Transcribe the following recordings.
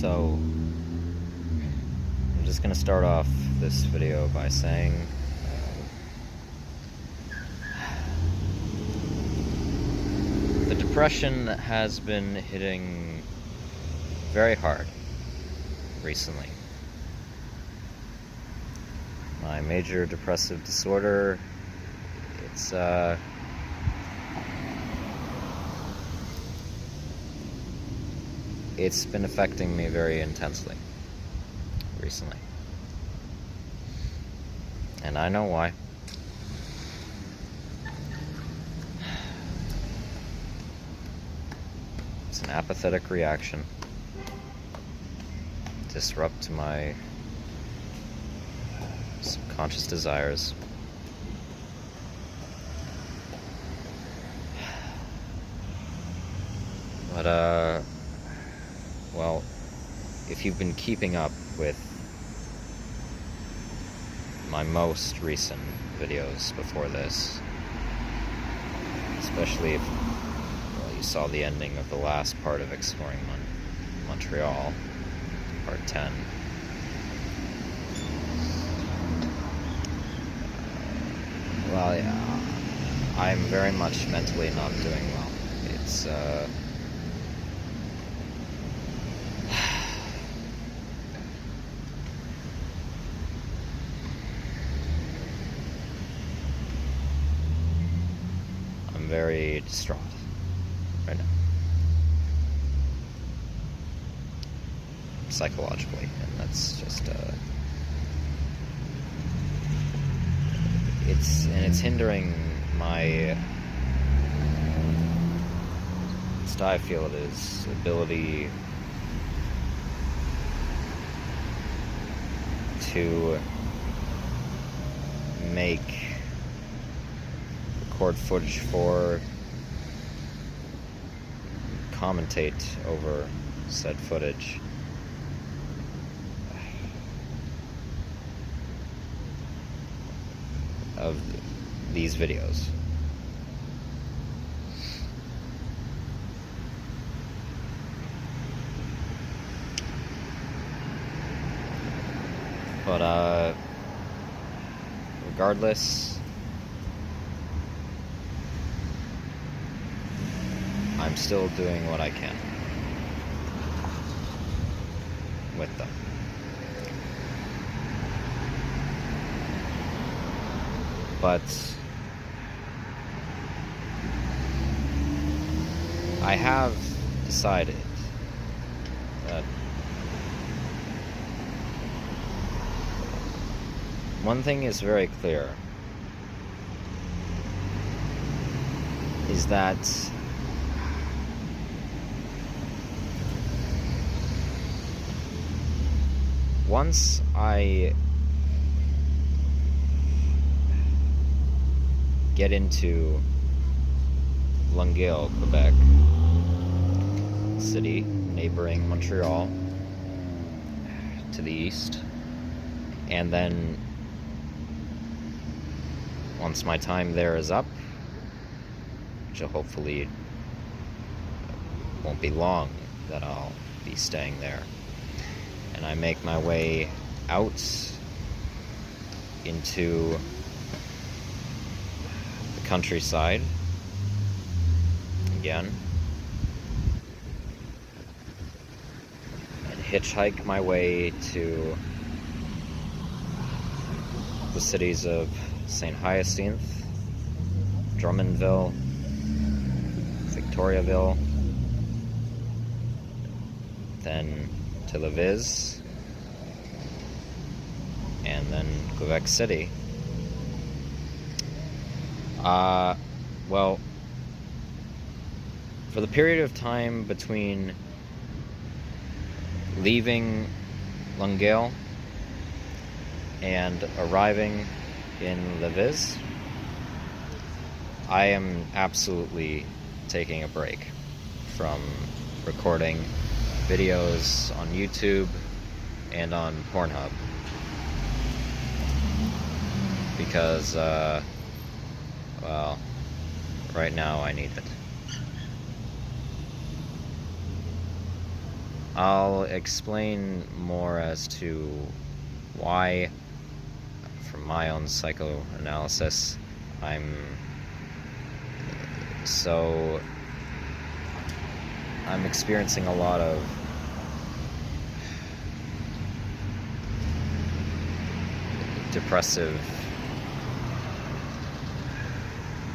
So, I'm just gonna start off this video by saying the depression has been hitting very hard recently. My major depressive disorder, it's been affecting me very intensely recently. And I know why. It's an apathetic reaction. Disrupt to my subconscious desires. But, well, if you've been keeping up with my most recent videos before this, especially if you saw the ending of the last part of Exploring Montreal, part 10, well, yeah, I'm very much mentally not doing well. It's, I'm very distraught right now, psychologically, and that's just, it's hindering my, just I feel it is, ability to record footage for, commentate over said footage. Of these videos. But regardless, I'm still doing what I can with them. But I have decided that one thing is very clear, is that once I get into Longueuil, Quebec City, neighboring Montreal to the east, and then once my time there is up, which hopefully won't be long that I'll be staying there, and I make my way out into the countryside again and hitchhike my way to the cities of St. Hyacinthe, Drummondville, Victoriaville, then to Lévis, and then Quebec City. Well, for the period of time between leaving Longueuil and arriving in Lévis, I am absolutely taking a break from recording videos on YouTube and on Pornhub, because, well, right now I need it. I'll explain more as to why, from my own psychoanalysis, I'm experiencing a lot of depressive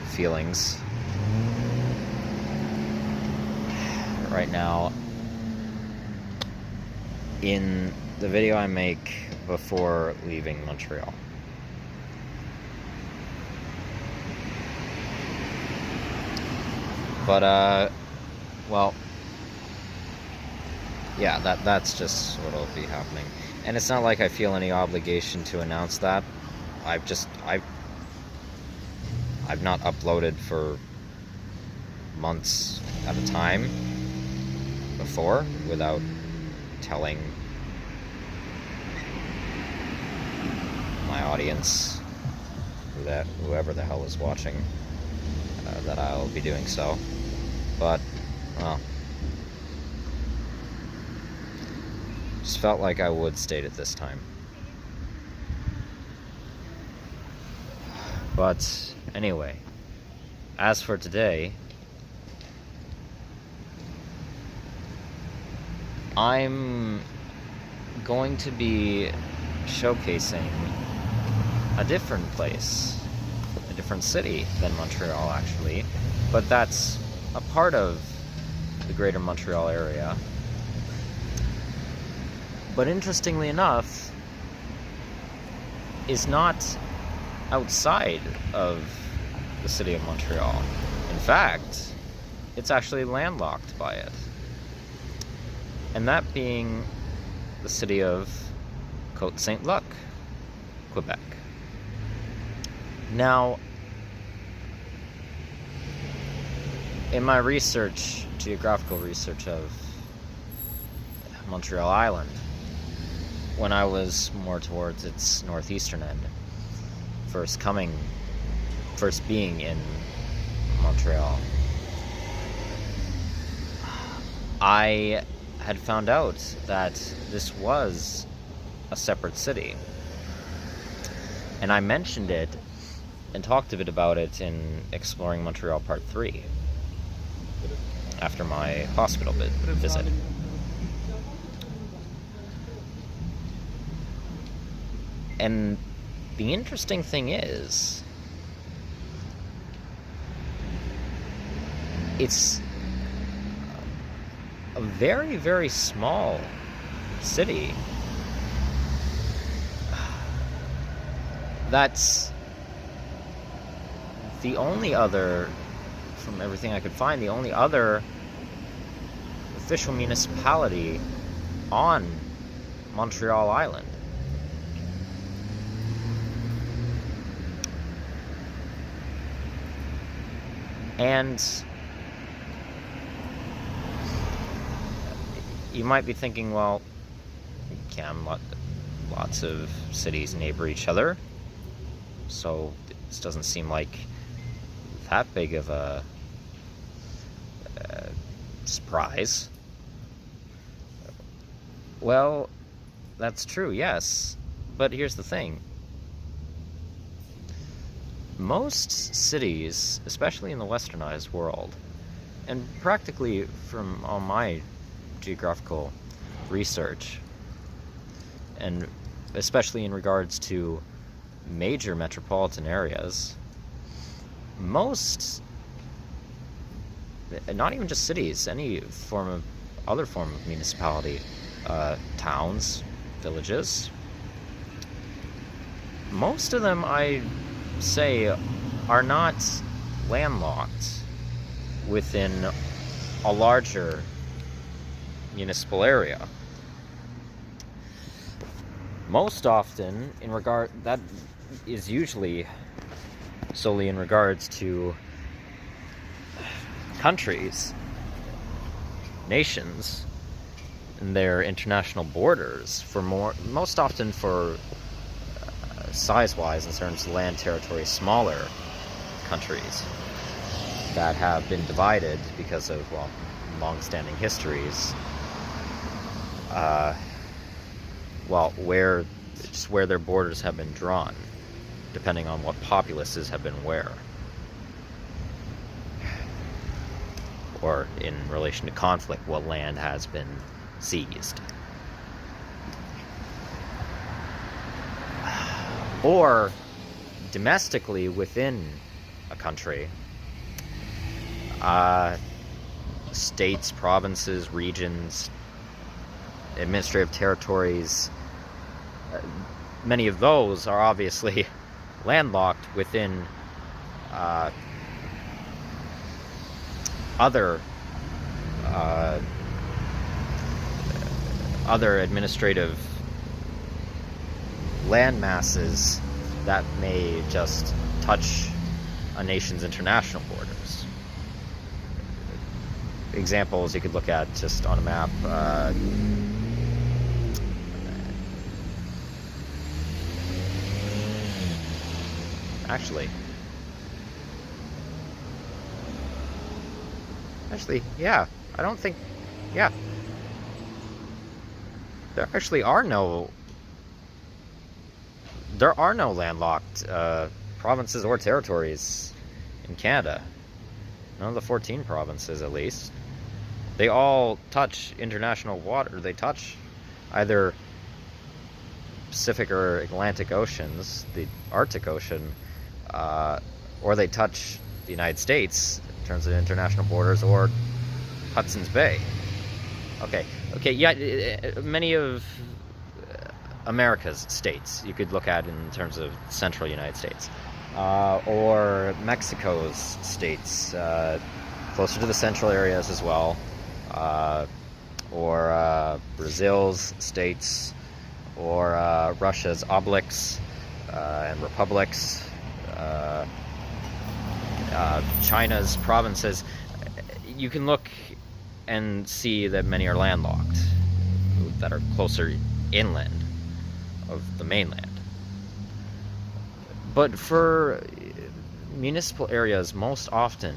feelings right now in the video I make before leaving Montreal. But well, yeah, that's just what'll be happening. And it's not like I feel any obligation to announce that. I've not uploaded for months at a time before without telling my audience, whoever the hell is watching, that I'll be doing so. But, well, just felt like I would state it this time. But anyway, as for today, I'm going to be showcasing a different place, a different city than Montreal, actually, but that's a part of the greater Montreal area. But interestingly enough, is not outside of the city of Montreal. In fact, it's actually landlocked by it. And that being the city of Côte Saint-Luc, Quebec. Now, in my research, geographical research of Montreal Island, when I was more towards its northeastern end, first being in Montreal, I had found out that this was a separate city. And I mentioned it and talked a bit about it in Exploring Montreal Part 3 after my hospital visit. And the interesting thing is, it's a very, very small city that's the only other, from everything I could find, the only other official municipality on Montreal Island. And you might be thinking, well, Cam, lots of cities neighbor each other, so this doesn't seem like that big of a surprise. Well, that's true, yes, but here's the thing. Most cities, especially in the westernized world, and practically from all my geographical research, and especially in regards to major metropolitan areas, most, not even just cities, any other form of municipality, towns, villages, most of them, I say, are not landlocked within a larger municipal area. Most often, that is usually solely in regards to countries, nations, and their international borders, most often for size-wise, in terms of land territory, smaller countries that have been divided because of, well, long-standing histories well, where their borders have been drawn, depending on what populaces have been where, or in relation to conflict, what land has been seized. Or domestically within a country, states, provinces, regions, administrative territories, many of those are obviously landlocked within other administrative land masses that may just touch a nation's international borders. Examples you could look at just on a map. Actually, yeah, I don't think, yeah. There are no landlocked provinces or territories in Canada. None of the 14 provinces, at least. They all touch international water. They touch either Pacific or Atlantic Oceans, the Arctic Ocean, or they touch the United States in terms of international borders, or Hudson's Bay. Okay, yeah, many of America's states you could look at in terms of central United States, or Mexico's states, closer to the central areas as well, or Brazil's states, or Russia's oblasts and republics, China's provinces. You can look and see that many are landlocked, that are closer inland of the mainland. But for municipal areas, most often,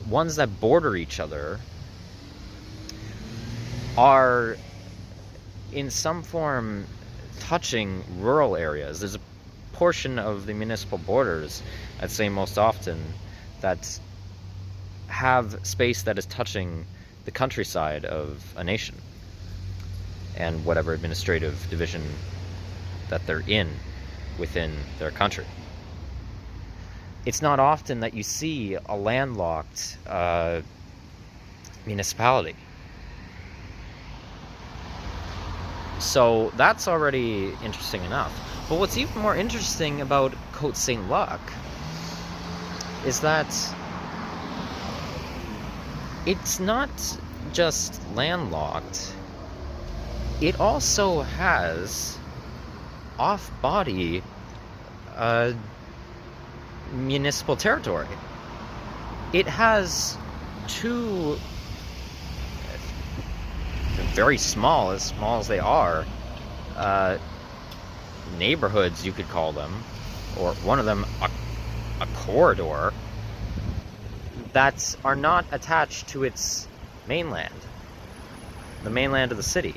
ones that border each other are in some form touching rural areas. There's a portion of the municipal borders, I'd say most often, that have space that is touching the countryside of a nation and whatever administrative division that they're in within their country. It's not often that you see a landlocked municipality. So that's already interesting enough. But what's even more interesting about Côte Saint-Luc is that it's not just landlocked, it also has off-body municipal territory. It has two very small as they are, neighborhoods, you could call them, or one of them a corridor, that are not attached to its mainland, the mainland of the city,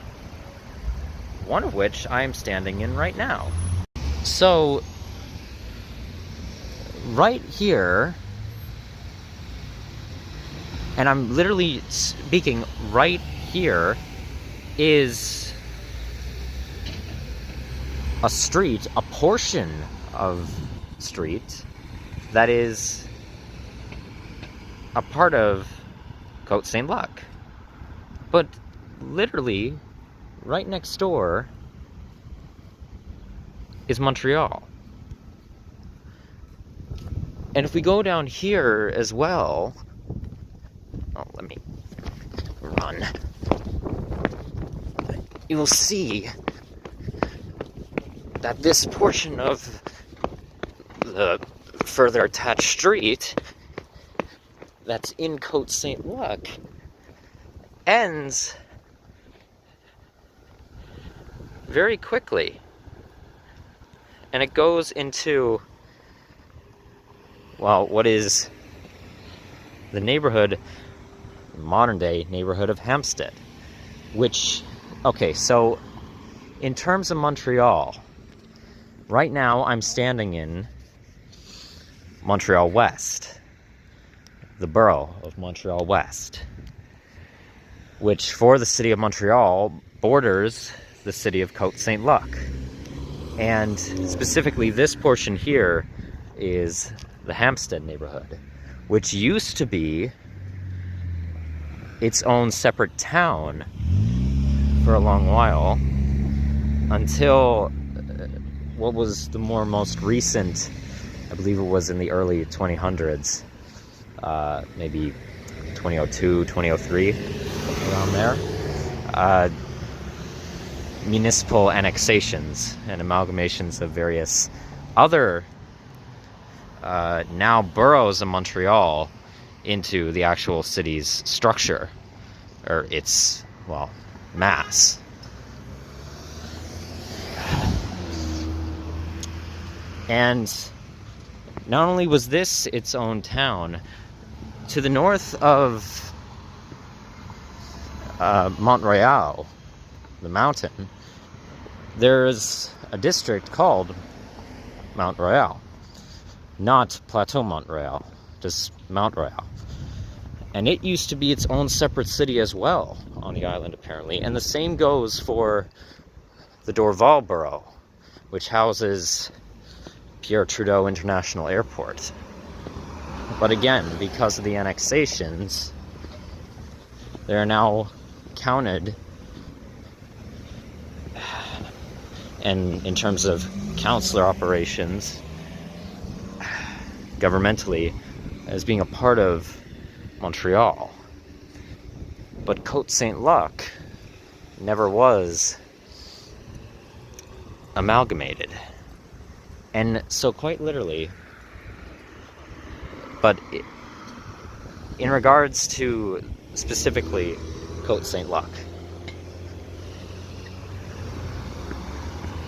one of which I am standing in right now. So, right here, and I'm literally speaking right here, is a street, a portion of street that is a part of Côte Saint-Luc. But literally, right next door is Montreal. And if we go down here as well, let me run. You will see that this portion of the further attached street that's in Côte Saint-Luc ends very quickly, and it goes into, well, what is the neighborhood, modern day neighborhood of Hampstead, which Okay, so in terms of Montreal, right now I'm standing in Montreal West, the borough of Montreal West, which for the city of Montreal borders the city of Côte St. Luc. And specifically this portion here is the Hampstead neighborhood, which used to be its own separate town for a long while, until what was the most recent, I believe it was in the early 2000s, maybe 2002, 2003, around there. Municipal annexations and amalgamations of various other now boroughs of Montreal into the actual city's structure, or its, well, mass. And not only was this its own town, to the north of Mont Royal, the mountain, there's a district called Mont Royal. Not Plateau Mont Royal, just Mont Royal. And it used to be its own separate city as well on the island, apparently. And the same goes for the Dorval borough, which houses Pierre Trudeau International Airport. But again, because of the annexations, they are now counted, and in terms of councillor operations, governmentally, as being a part of Montreal. But Côte St. Luc never was amalgamated. And so quite literally, but in regards to specifically Côte St. Luc,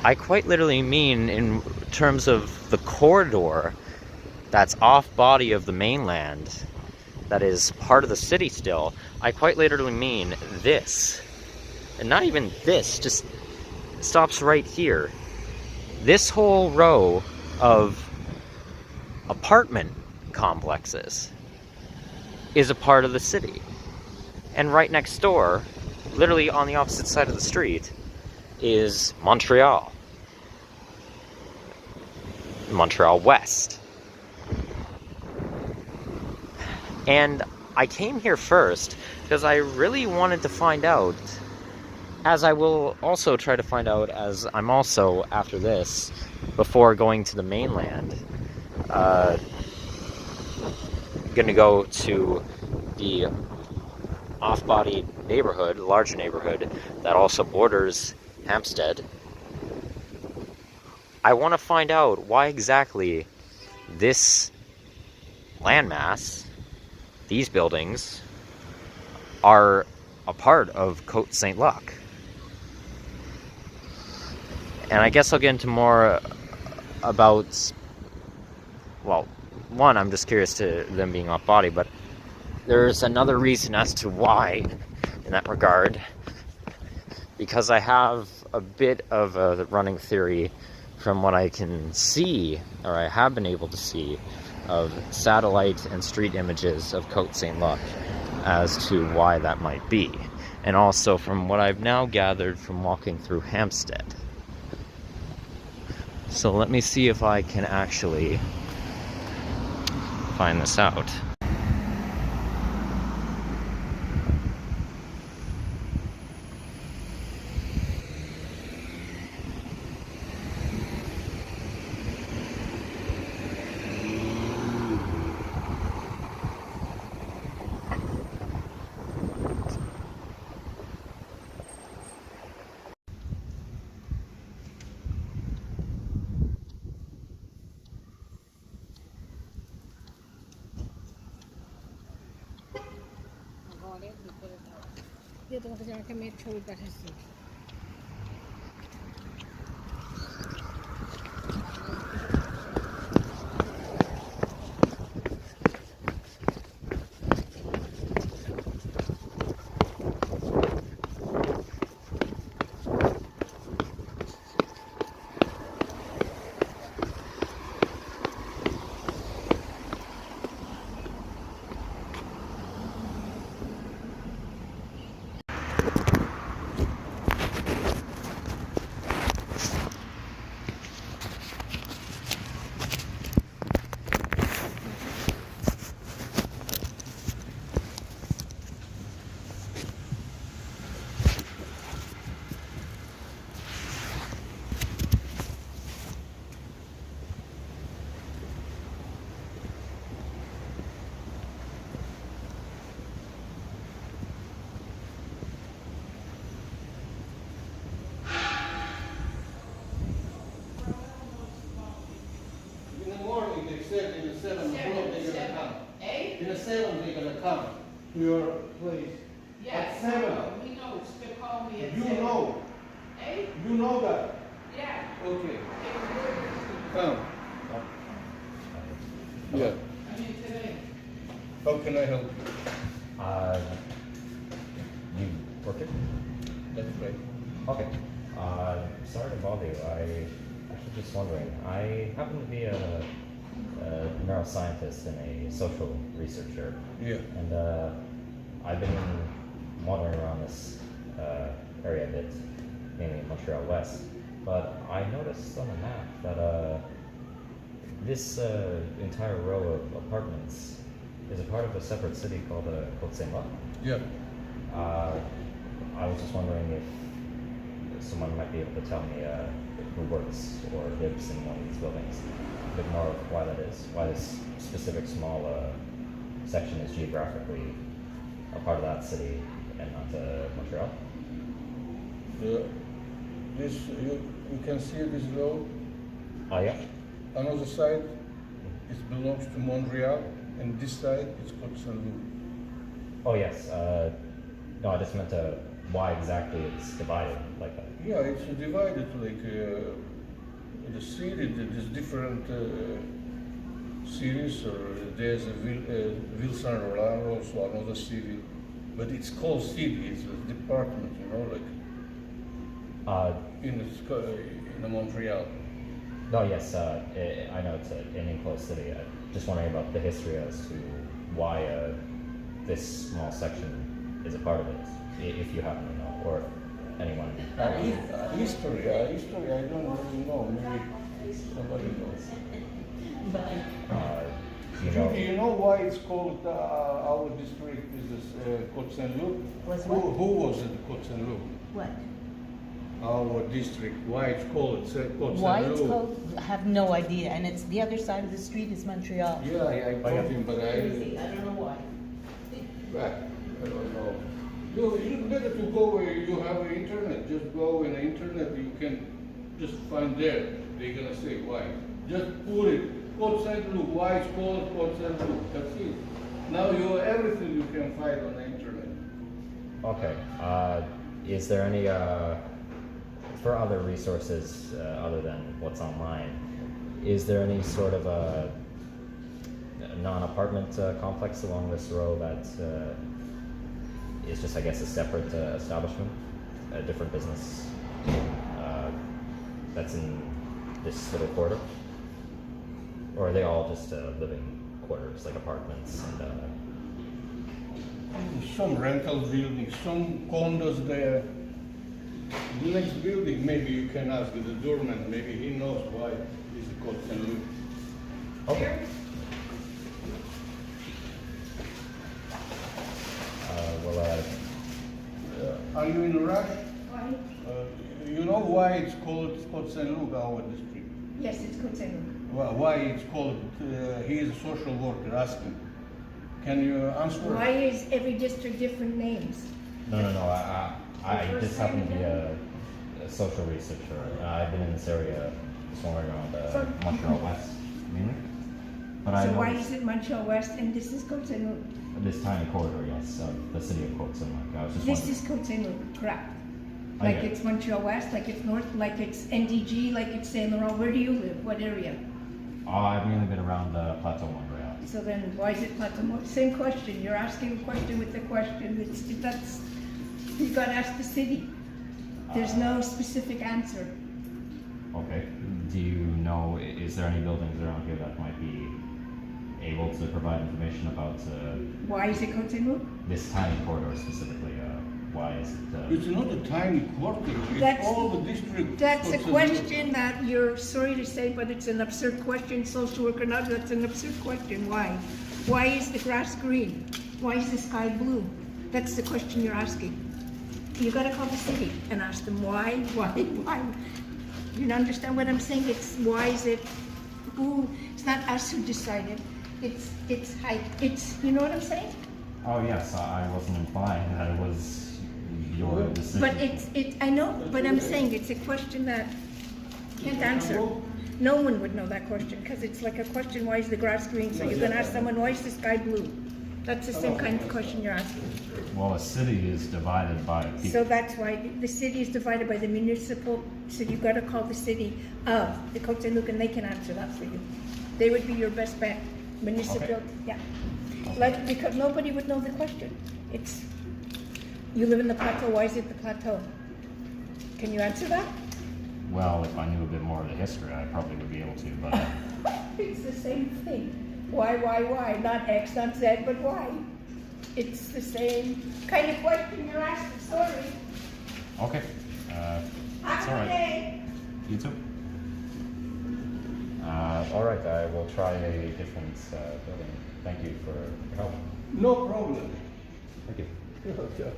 I quite literally mean in terms of the corridor that's off body of the mainland, that is part of the city still. I quite literally mean this. And not even this, just stops right here. This whole row of apartment complexes is a part of the city. And right next door, literally on the opposite side of the street, is Montreal. Montreal West. And I came here first because I really wanted to find out, as I will also try to find out as I'm also, after this, before going to the mainland, going to go to the off-body neighborhood, larger neighborhood, that also borders Hampstead. I want to find out why exactly this landmass, these buildings, are a part of Côte St. Luc. And I guess I'll get into more about, well, one, I'm just curious to them being off-body, but there's another reason as to why in that regard, because I have a bit of a running theory from what I can see, or I have been able to see, of satellite and street images of Côte St. Luc as to why that might be. And also from what I've now gathered from walking through Hampstead. So let me see if I can actually find this out. তোমাকে যাকে মেয়ের ছবি পাঠাচ্ছি your place Yes, at 7. he knows to call me at You 7. know. Hey? You know that. Yeah. Okay. Come. Yeah. I mean, today. How can I help you? You work it? That's right. Okay. Sorry to bother you. I actually just wondering. I happen to be a neuroscientist and a social researcher. Yeah. And I've been wandering around this area a bit, mainly Montreal West. But I noticed on the map that this entire row of apartments is a part of a separate city called Côte. Yeah. I was just wondering if someone might be able to tell me who works or lives in one of these buildings, a bit more of why that is, why this specific small section is geographically a part of that city and not Montreal. This you can see this road. Oh yeah? Another side, it belongs to Montreal, and this side is Côte Saint-Loup. Oh yes. No, I just meant why exactly it's divided like that. Yeah, it's divided like the city. There's different cities, or there's a Ville Saint-Laurent, also another city, but it's called city. It's a department, you know, like in Montreal. No, yes, I know it's an enclosed city. I'm just wondering about the history as to why this small section is a part of it, if you happen to know, or if anyone. History, I don't really know. Maybe somebody knows. You know, Do you know why it's called our district is Côte Saint-Loup? Was Who what? was it Côte Saint-Loup? What? Our district, why it's called Côte Why it's Saint-Loup? called? I have no idea. And it's the other side of the street is Montreal. Yeah, I told him, but Crazy. I don't know why. Right, I don't know. You better to go where you have the internet. Just go in the internet, you can just find there. They're gonna say why. Just put it, Côte Saint-Loup, why it's called Côte Saint-Loup. That's it. Now everything you can find on the internet. okay. Is there any for other resources other than what's online? Is there any sort of a non-apartment complex along this row that is just, I guess, a separate establishment, a different business that's in this little quarter? Or are they all just living quarters, like apartments and Some rental buildings, some condos there. The next building, maybe you can ask the doorman, maybe he knows why it's called Saint-Loup. okay. Are you in a rush? Why? You know why it's called Côte Saint-Loup, our district? Yes, it's Côte Saint-Loup. Why it's called, he is a social worker, ask him. Can you answer? Why is every district different names? No. I just happen to be a social researcher. I've been in this area somewhere around Montreal West, mainly. But I So why noticed is it Montreal West and this is Côte Saint-Loup? this tiny corridor, yes, of the city of Côte. I was just This wondering. is Côte Saint-Loup, correct? Oh, Like yeah. it's Montreal West, like it's North, like it's NDG, like it's Saint Laurent. Where do you live? What area? I've mainly been around Plateau Montreal. So then why is it Plateau? Same question. You're asking a question with the question. That's you got to ask the city. There's no specific answer. Okay. Do you know, is there any buildings around here that might be able to provide information about Why is it Côte Saint-Loup? this tiny corridor specifically? Why is it? It's not a tiny quarter, it's That's- all the district. That's a Côte Saint-Loup. question that you're sorry to say, but it's an absurd question. Social worker, not that's an absurd question. Why? Why is the grass green? Why is the sky blue? That's the question you're asking. You got to call the city and ask them why. You understand what I'm saying? It's why is it? Who? It's not us who decided. It's height. It's you know what I'm saying? Oh yes, I wasn't implying that it was your decision. But I know, but I'm saying it's a question that can't answer. No one would know that question because it's like a question, why is the grass green? So you're gonna ask someone, why is the sky blue? That's the same kind of question you're asking. Well, a city is divided by people. So that's why the city is divided by the municipal, so you've got to call the city of the Côte Saint Luc, and they can answer that for you. They would be your best bet. Municipal, Okay. yeah. Like, because nobody would know the question. It's, you live in the plateau, why is it the plateau? Can you answer that? Well, if I knew a bit more of the history, I probably would be able to, but It's the same thing. Why? Not X, not Z, but why? It's the same kind of question you're asking, sorry. okay. That's all Have a right. day. You too. All right, I will try a different building. Thank you for your help. No problem. Thank you. Okay.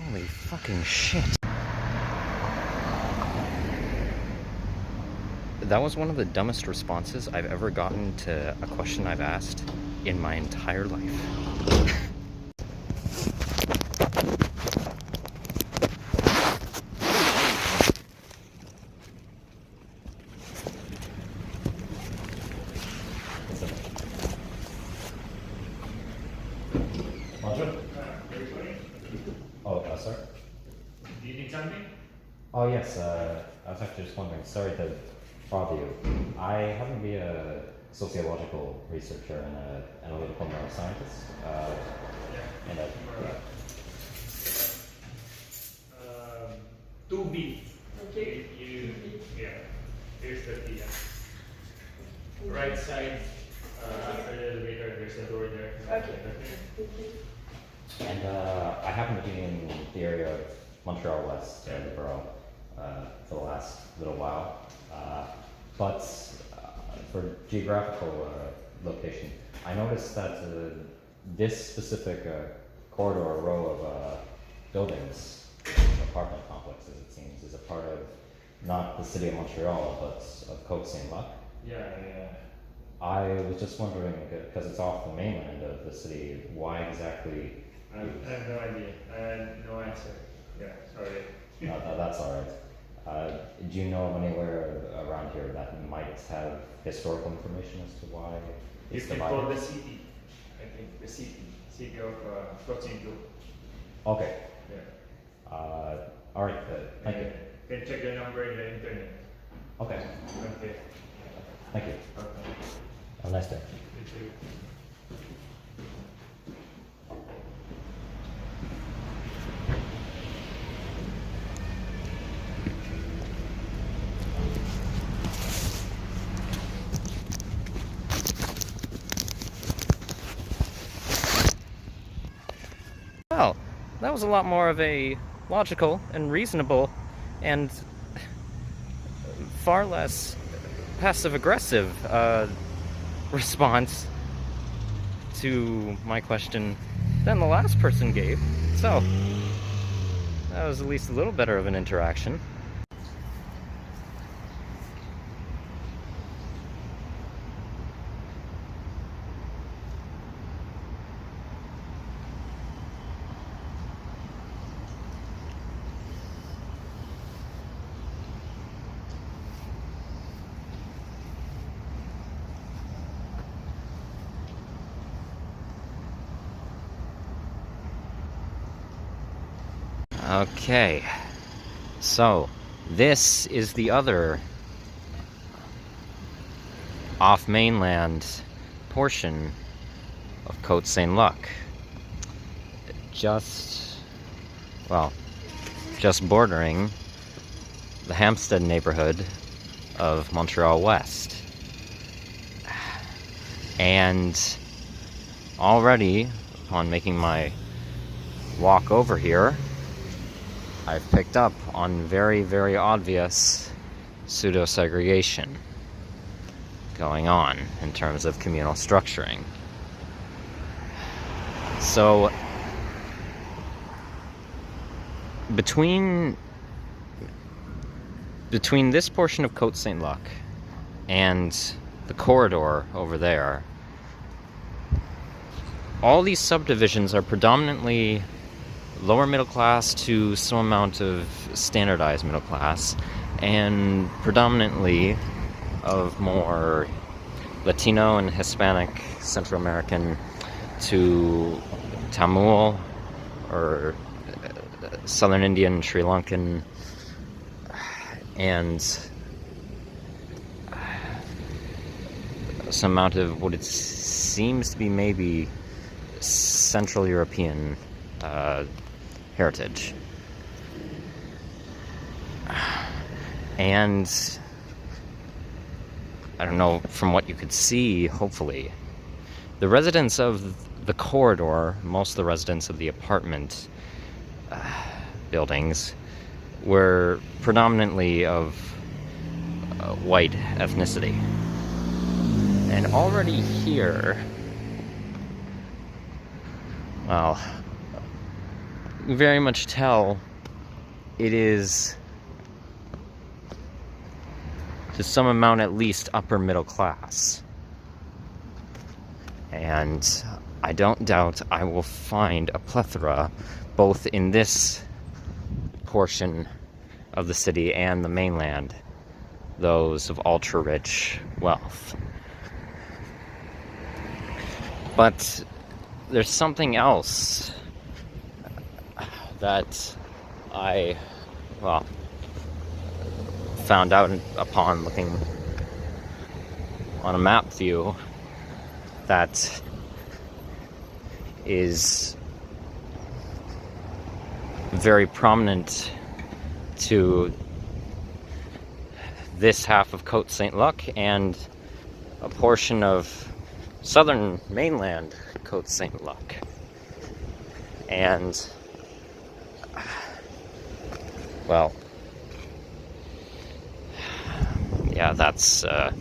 Holy fucking shit. That was one of the dumbest responses I've ever gotten to a question I've asked in my entire life. Bonjour. Oh, sorry. Do you need something? Oh, yes. I was actually just wondering. Sorry to bother you. I happen to be a sociological researcher and an analytical neuroscientist. And Two B. Okay. Yeah. Here's the key. Right side. After the elevator, there's a door there. Okay. And I happen to be in the area of Montreal West, the borough, for the last little while. But for geographical location, I noticed that this specific corridor or row of buildings, apartment complexes it seems, is a part of not the city of Montreal, but of Côte Saint Luc. Yeah. I was just wondering, because it's off the mainland of the city, why exactly? I have no idea. No answer. Yeah, sorry. That's all right. Do you know of anywhere around here that might have historical information as to why You it's can divided? call the city. I think the city of Côte Saint Luc. Okay. Yeah. All right. Thank you. You can check the number in the internet. Okay. Okay. Thank you. Okay. Have a nice day. You too. Well, that was a lot more of a logical and reasonable and far less passive-aggressive response to my question than the last person gave. So, that was at least a little better of an interaction. Okay, so this is the other off-mainland portion of Côte Saint Luc. Just bordering the Hampstead neighborhood of Montreal West. And already, upon making my walk over here, I've picked up on very, very obvious pseudo-segregation going on in terms of communal structuring. So, between this portion of Côte Saint-Luc and the corridor over there, all these subdivisions are predominantly lower middle class to some amount of standardized middle class, and predominantly of more Latino and Hispanic, Central American to Tamil or Southern Indian, Sri Lankan, and some amount of what it seems to be maybe Central European heritage. And I don't know, from what you could see, hopefully, the residents of the corridor, most of the residents of the apartment buildings, were predominantly of white ethnicity. And already here, well, you very much tell it is, to some amount at least, upper middle class. And I don't doubt I will find a plethora both in this portion of the city and the mainland, those of ultra-rich wealth. But there's something else that I, well, found out upon looking on a map view that is very prominent to this half of Côte Saint-Luc and a portion of southern mainland Côte Saint-Luc. And, well, yeah, that's a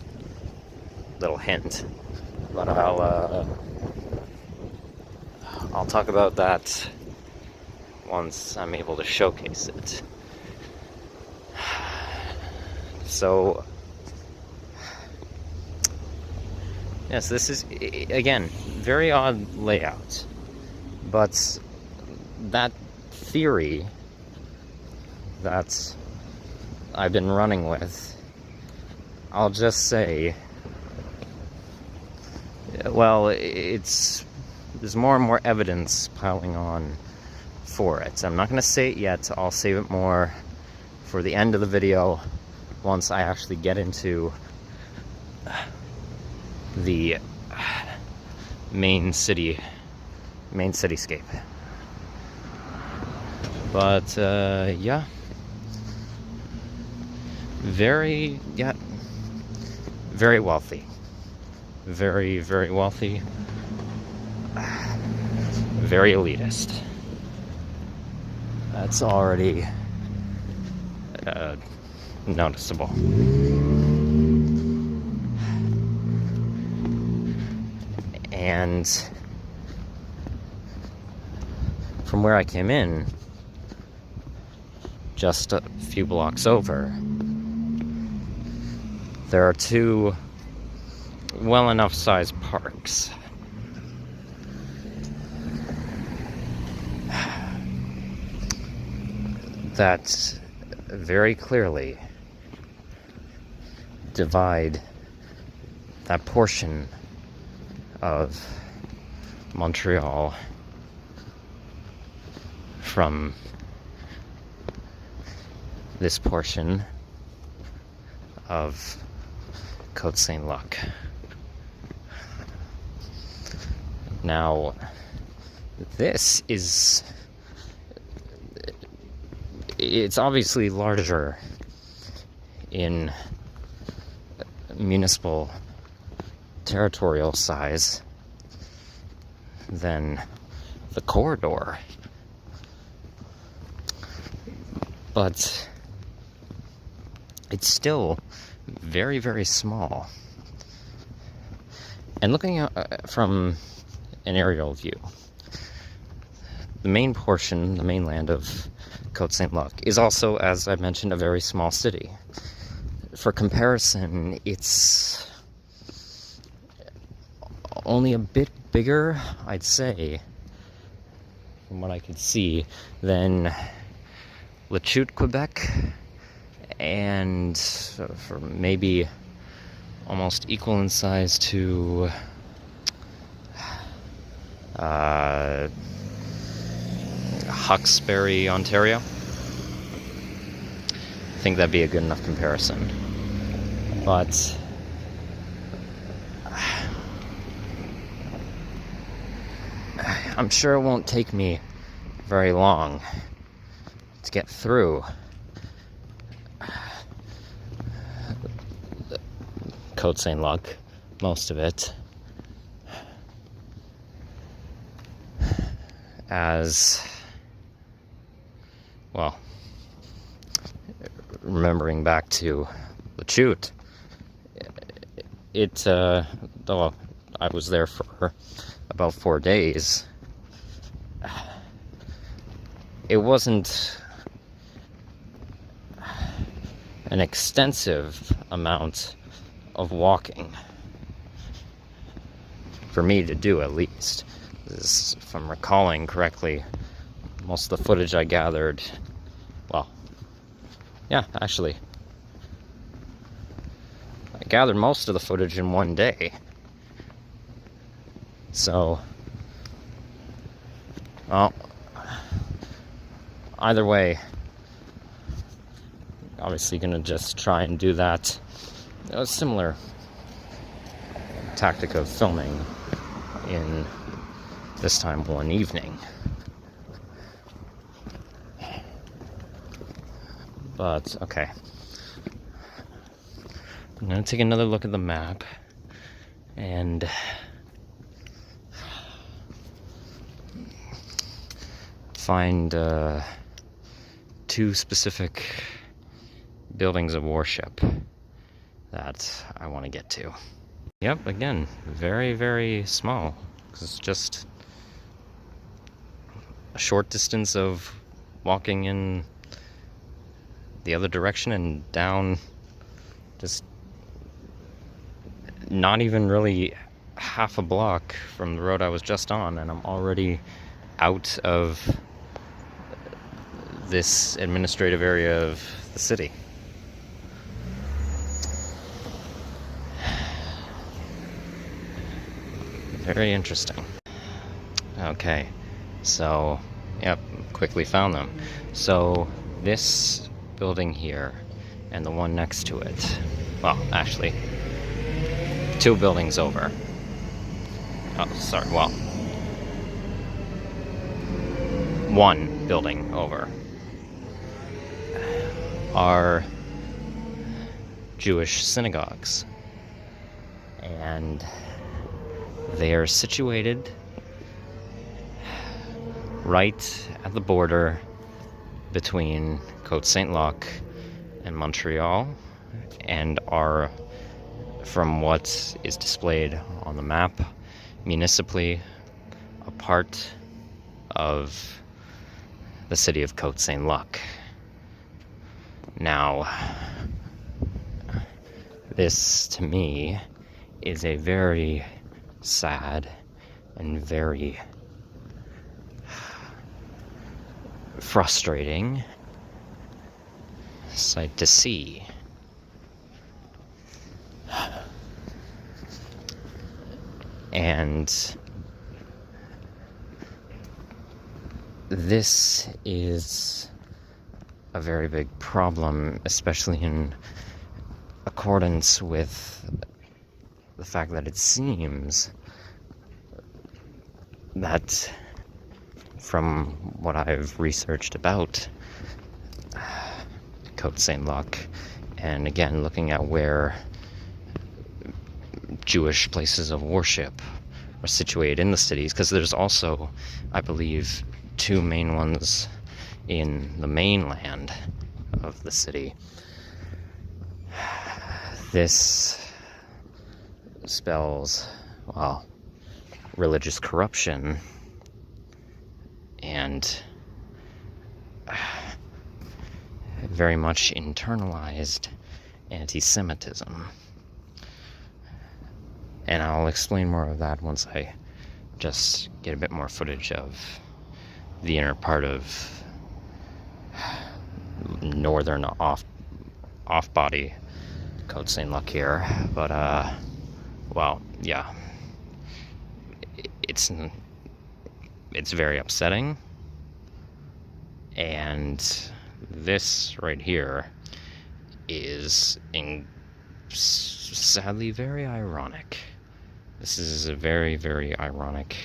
little hint, but I'll talk about that once I'm able to showcase it. So, yes, this is, again, very odd layout, but that theory that I've been running with, I'll just say, well, there's more and more evidence piling on for it. I'm not going to say it yet. I'll save it more for the end of the video once I actually get into the main cityscape. But yeah, very wealthy, very wealthy, very elitist. That's already noticeable. And from where I came in, just a few blocks over, there are two well enough sized parks. That very clearly divide that portion of Montreal from this portion of Côte Saint-Luc. Now, this is, it's obviously larger in municipal territorial size than the corridor, but it's still very small. And looking from an aerial view, the main portion, the mainland of Côte Saint-Luc is also, as I mentioned, a very small city. For comparison, it's only a bit bigger, I'd say, from what I could see, than Le Chute, Quebec, and for maybe almost equal in size to Hawkesbury, Ontario. I think that'd be a good enough comparison. But I'm sure it won't take me very long to get through Côte Saint-Luc, most of it, as well. Remembering back to Le Chute, though I was there for about 4 days, it wasn't an extensive amount of walking for me to do, at least. If I'm recalling correctly, most of the footage I gathered, well, yeah, actually, I gathered most of the footage in one day. So, well, either way, obviously gonna just try and do that. A similar tactic of filming in this time one evening. But, okay. I'm gonna take another look at the map and find 2 specific buildings of worship that I want to get to. Yep, again, very, very small. 'Cause it's just a short distance of walking in the other direction and down, just not even really half a block from the road I was just on, and I'm already out of this administrative area of the city. Very interesting. Okay, so, yep, quickly found them. So, this building here and the one next to it, well, actually, 2 buildings over. Oh, sorry, well, 1 building over are Jewish synagogues. And they are situated right at the border between Côte Saint-Luc and Montreal, and are, from what is displayed on the map, municipally a part of the city of Côte Saint-Luc. Now, this to me is a very sad and very frustrating sight to see. And this is a very big problem, especially in accordance with the fact that it seems that, from what I've researched about Côte Saint-Luc, and again looking at where Jewish places of worship are situated in the cities, because there's also, I believe, 2 main ones in the mainland of the city. This spells, well, religious corruption and very much internalized anti-Semitism. And I'll explain more of that once I just get a bit more footage of the inner part of northern off-body Côte Saint-Luc here. But, well, yeah. It's very upsetting. And this right here is sadly very ironic. This is a very, very ironic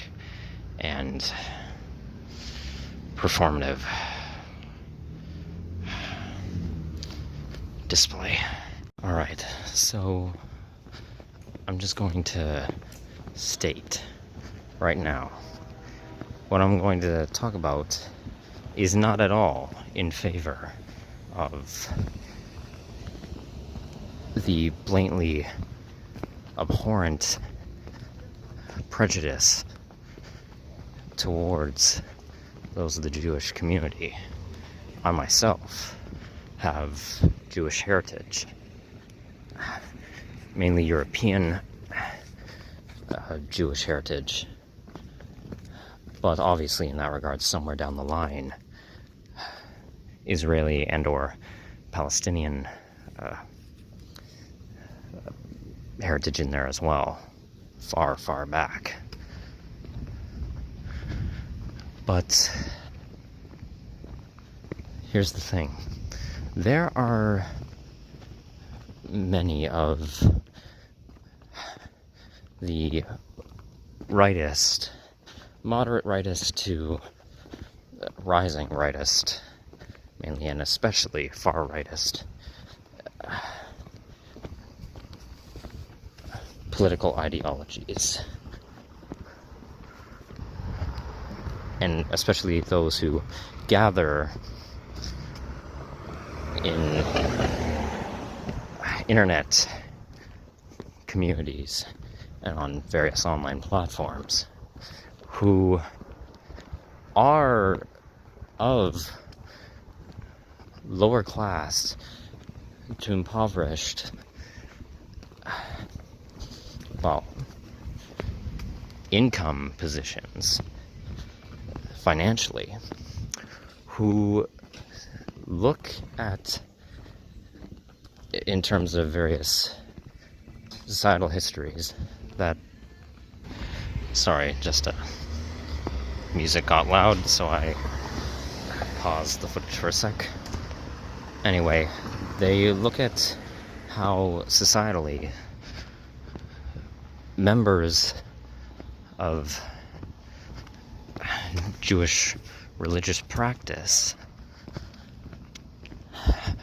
and performative display. Alright, so I'm just going to state right now what I'm going to talk about is not at all in favor of the blatantly abhorrent prejudice towards those of the Jewish community. I myself have Jewish heritage, mainly European Jewish heritage, but obviously in that regard somewhere down the line Israeli and or Palestinian heritage in there as well, far, far back. But here's the thing. There are many of the rightist, moderate rightist to rising rightist, mainly and especially far rightist, political ideologies, and especially those who gather in internet communities and on various online platforms, who are of lower class to impoverished, well, income positions financially, who look at, in terms of various societal histories, that, sorry, just music got loud, so I paused the footage for a sec. Anyway, they look at how societally members of Jewish religious practice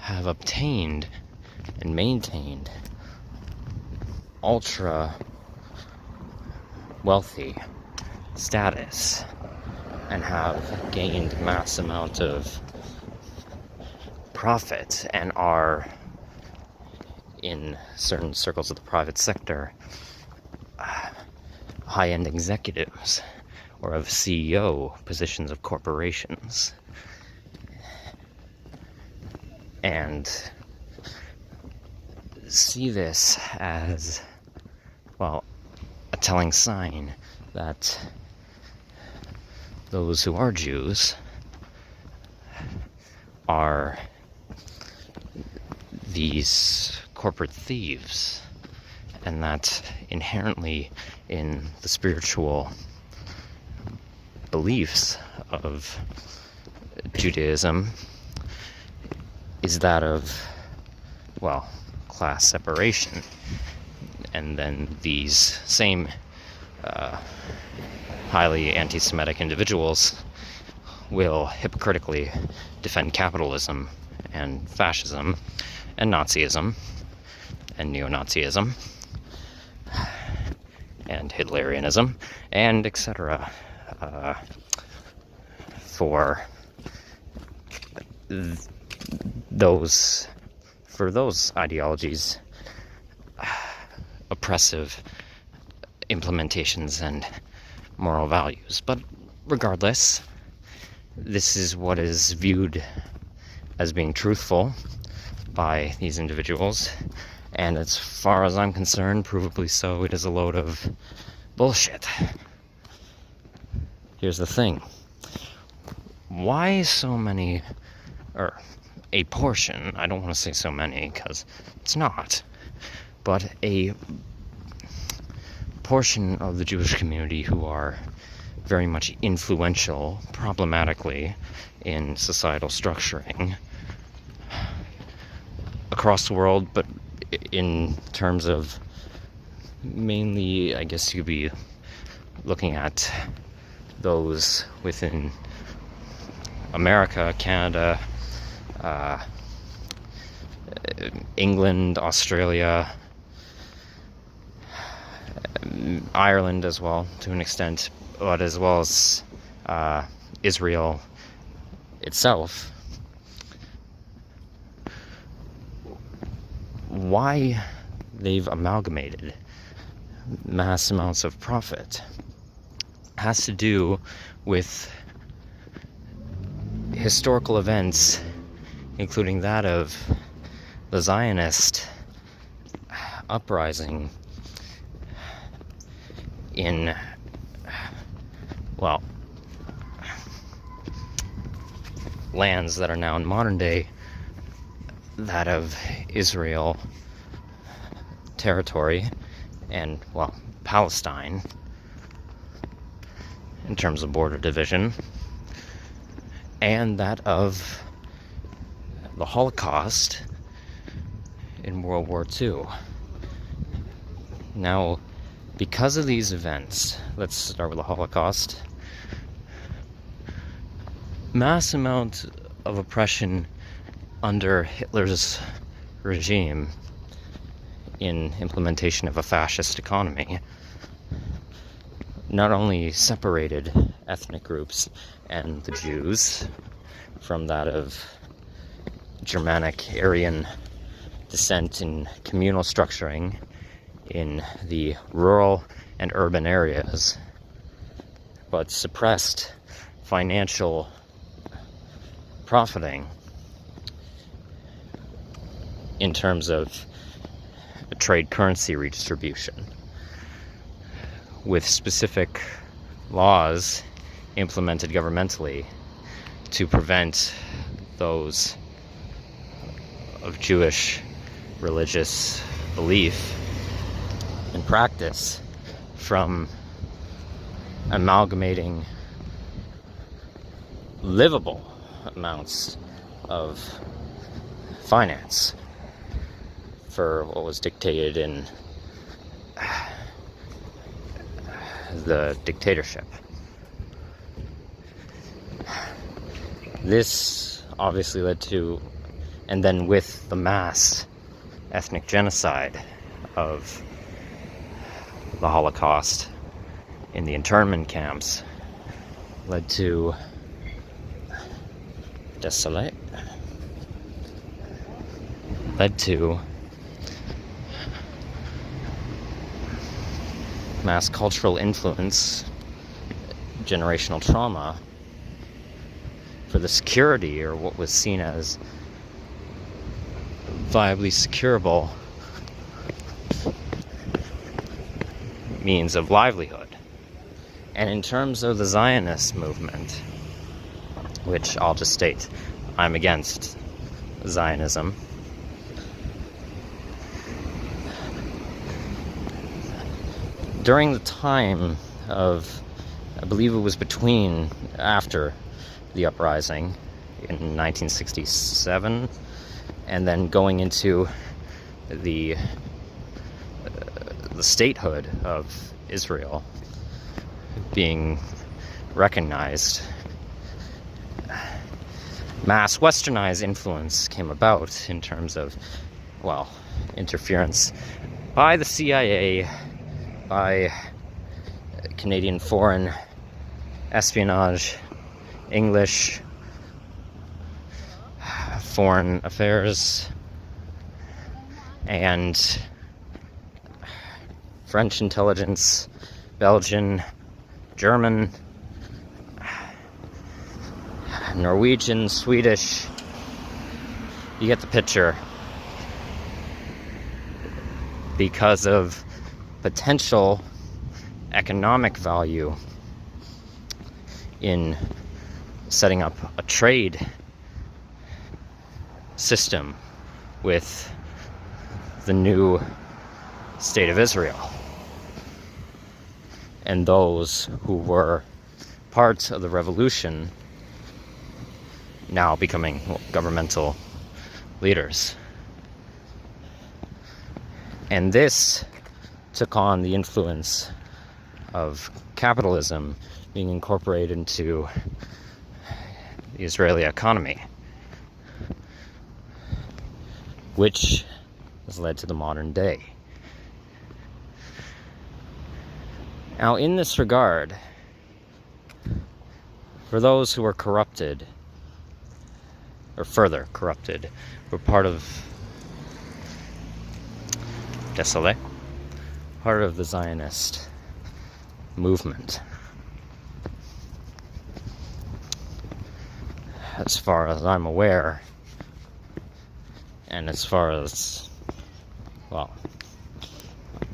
have obtained and maintained ultra wealthy status and have gained mass amount of profit and are, in certain circles of the private sector, high-end executives or of CEO positions of corporations. And see this as, well, a telling sign that those who are Jews are these corporate thieves, and that inherently in the spiritual beliefs of Judaism is that of, well, class separation. And then these same highly anti-Semitic individuals will hypocritically defend capitalism and fascism and Nazism and neo-Nazism and Hitlerianism and etc. For those ideologies, oppressive implementations and moral values. But regardless, this is what is viewed as being truthful by these individuals, and as far as I'm concerned, provably so, it is a load of bullshit. Here's the thing. Why so many, or a portion, I don't want to say so many because it's not, but a portion of the Jewish community who are very much influential, problematically, in societal structuring across the world, but in terms of mainly, I guess you could be looking at those within America, Canada, England, Australia, Ireland as well, to an extent, but as well as Israel itself. Why they've amalgamated mass amounts of profit has to do with historical events, including that of the Zionist uprising in, well, lands that are now in modern day that of Israel territory and, well, Palestine in terms of border division, and that of the Holocaust in World War II. Now, because of these events, let's start with the Holocaust, mass amount of oppression under Hitler's regime in implementation of a fascist economy not only separated ethnic groups and the Jews from that of Germanic Aryan descent in communal structuring in the rural and urban areas, but suppressed financial profiting in terms of a trade currency redistribution, with specific laws implemented governmentally to prevent those of Jewish religious belief and practice from amalgamating livable amounts of finance for what was dictated in the dictatorship. This obviously led to, and then with the mass ethnic genocide of the Holocaust in the internment camps, led to mass cultural influence, generational trauma for the security, or what was seen as viably securable means of livelihood. And in terms of the Zionist movement, which I'll just state, I'm against Zionism. During the time of, I believe it was after the uprising in 1967, and then going into the statehood of Israel being recognized, mass westernized influence came about in terms of, well, interference by the CIA, by Canadian foreign espionage, English foreign affairs, and French intelligence, Belgian, German, Norwegian, Swedish, You get the picture. Because of potential economic value in setting up a trade system with the new state of Israel and those who were part of the revolution now becoming governmental leaders. And this took on the influence of capitalism being incorporated into the Israeli economy, which has led to the modern day. Now, in this regard, for those who were corrupted, or further corrupted, were part of part of the Zionist movement. As far as I'm aware, and as far as, well,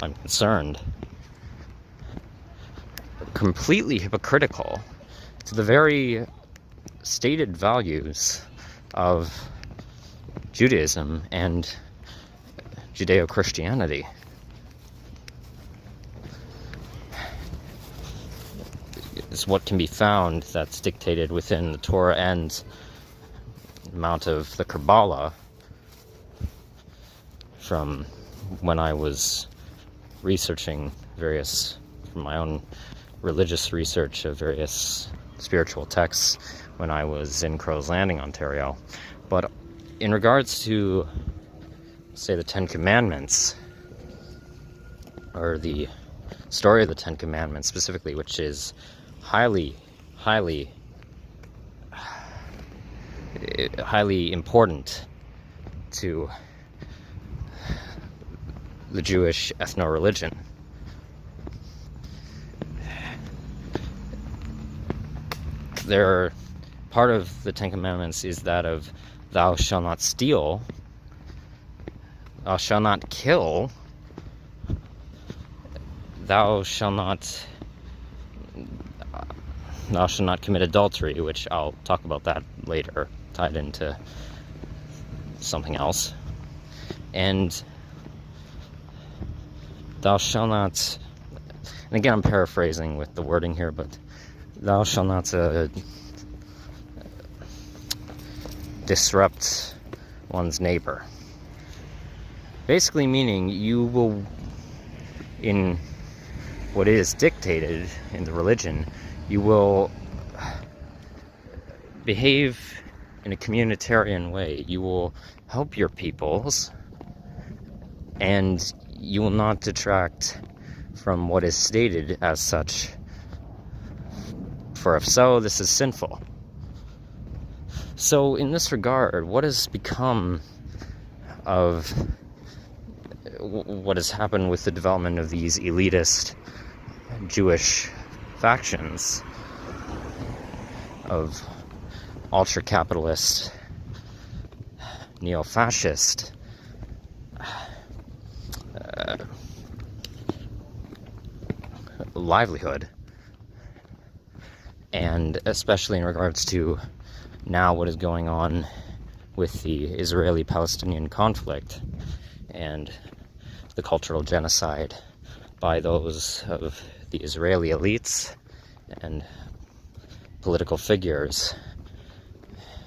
I'm concerned, completely hypocritical to the very stated values of Judaism and Judeo-Christianity. Is what can be found that's dictated within the Torah and amount of the Kabbalah from when I was researching from my own religious research of various spiritual texts when I was in Crow's Landing, Ontario. But in regards to, say, the Ten Commandments, or the story of the Ten Commandments specifically, which is highly important to the Jewish ethno-religion. Part of the Ten Commandments is that of thou shalt not steal, thou shalt not kill, thou shalt not commit adultery, which I'll talk about that later, tied into something else. And thou shalt not, and again I'm paraphrasing with the wording here, but thou shalt not disrupt one's neighbor. Basically meaning you will, in what is dictated in the religion, you will behave in a communitarian way. You will help your peoples, and you will not detract from what is stated as such. For if so, this is sinful. So in this regard, what has become of what has happened with the development of these elitist Jewish factions of ultra-capitalist, neo-fascist livelihood, and especially in regards to now what is going on with the Israeli-Palestinian conflict and the cultural genocide by those of the Israeli elites and political figures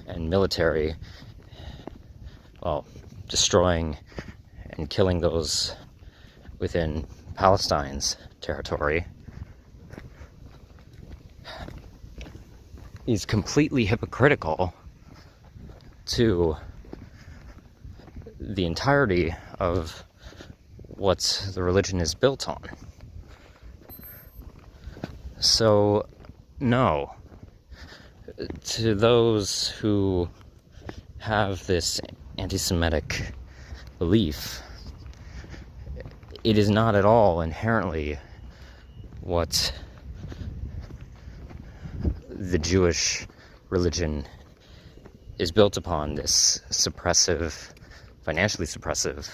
and military, well, destroying and killing those within Palestine's territory, is completely hypocritical to the entirety of what the religion is built on. So, no, to those who have this anti-Semitic belief, it is not at all inherently what the Jewish religion is built upon this suppressive, financially suppressive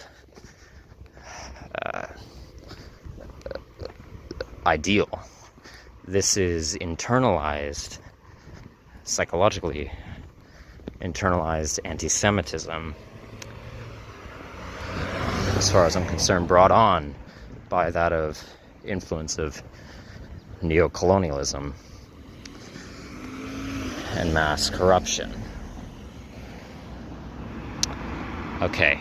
ideal. This is internalized, psychologically internalized anti-Semitism, as far as I'm concerned, brought on by that of influence of neocolonialism and mass corruption. Okay.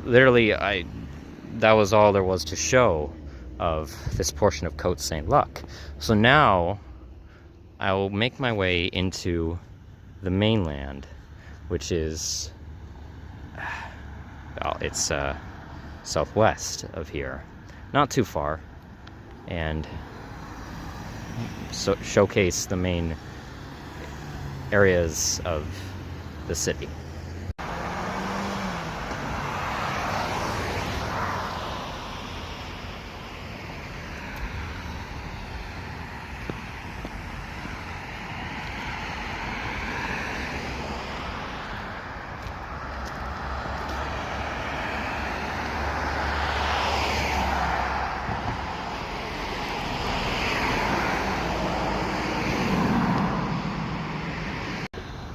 Literally, that was all there was to show of this portion of Côte Saint-Luc. So now I will make my way into the mainland, which is, well, it's southwest of here, not too far, and so showcase the main areas of the city.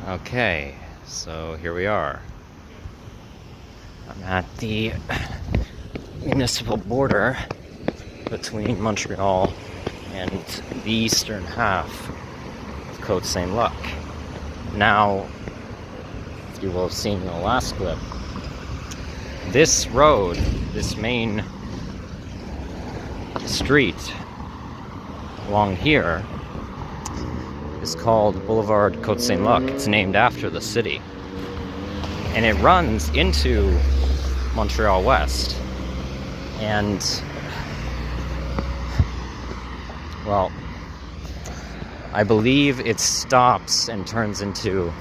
Okay, so here we are. I'm at the municipal border between Montreal and the eastern half of Côte Saint-Luc. Now, you will have seen in the last clip, this road, this main street along here, is called Boulevard Côte Saint-Luc. It's named after the city. And it runs into Montreal West. And, well, I believe it stops and turns into,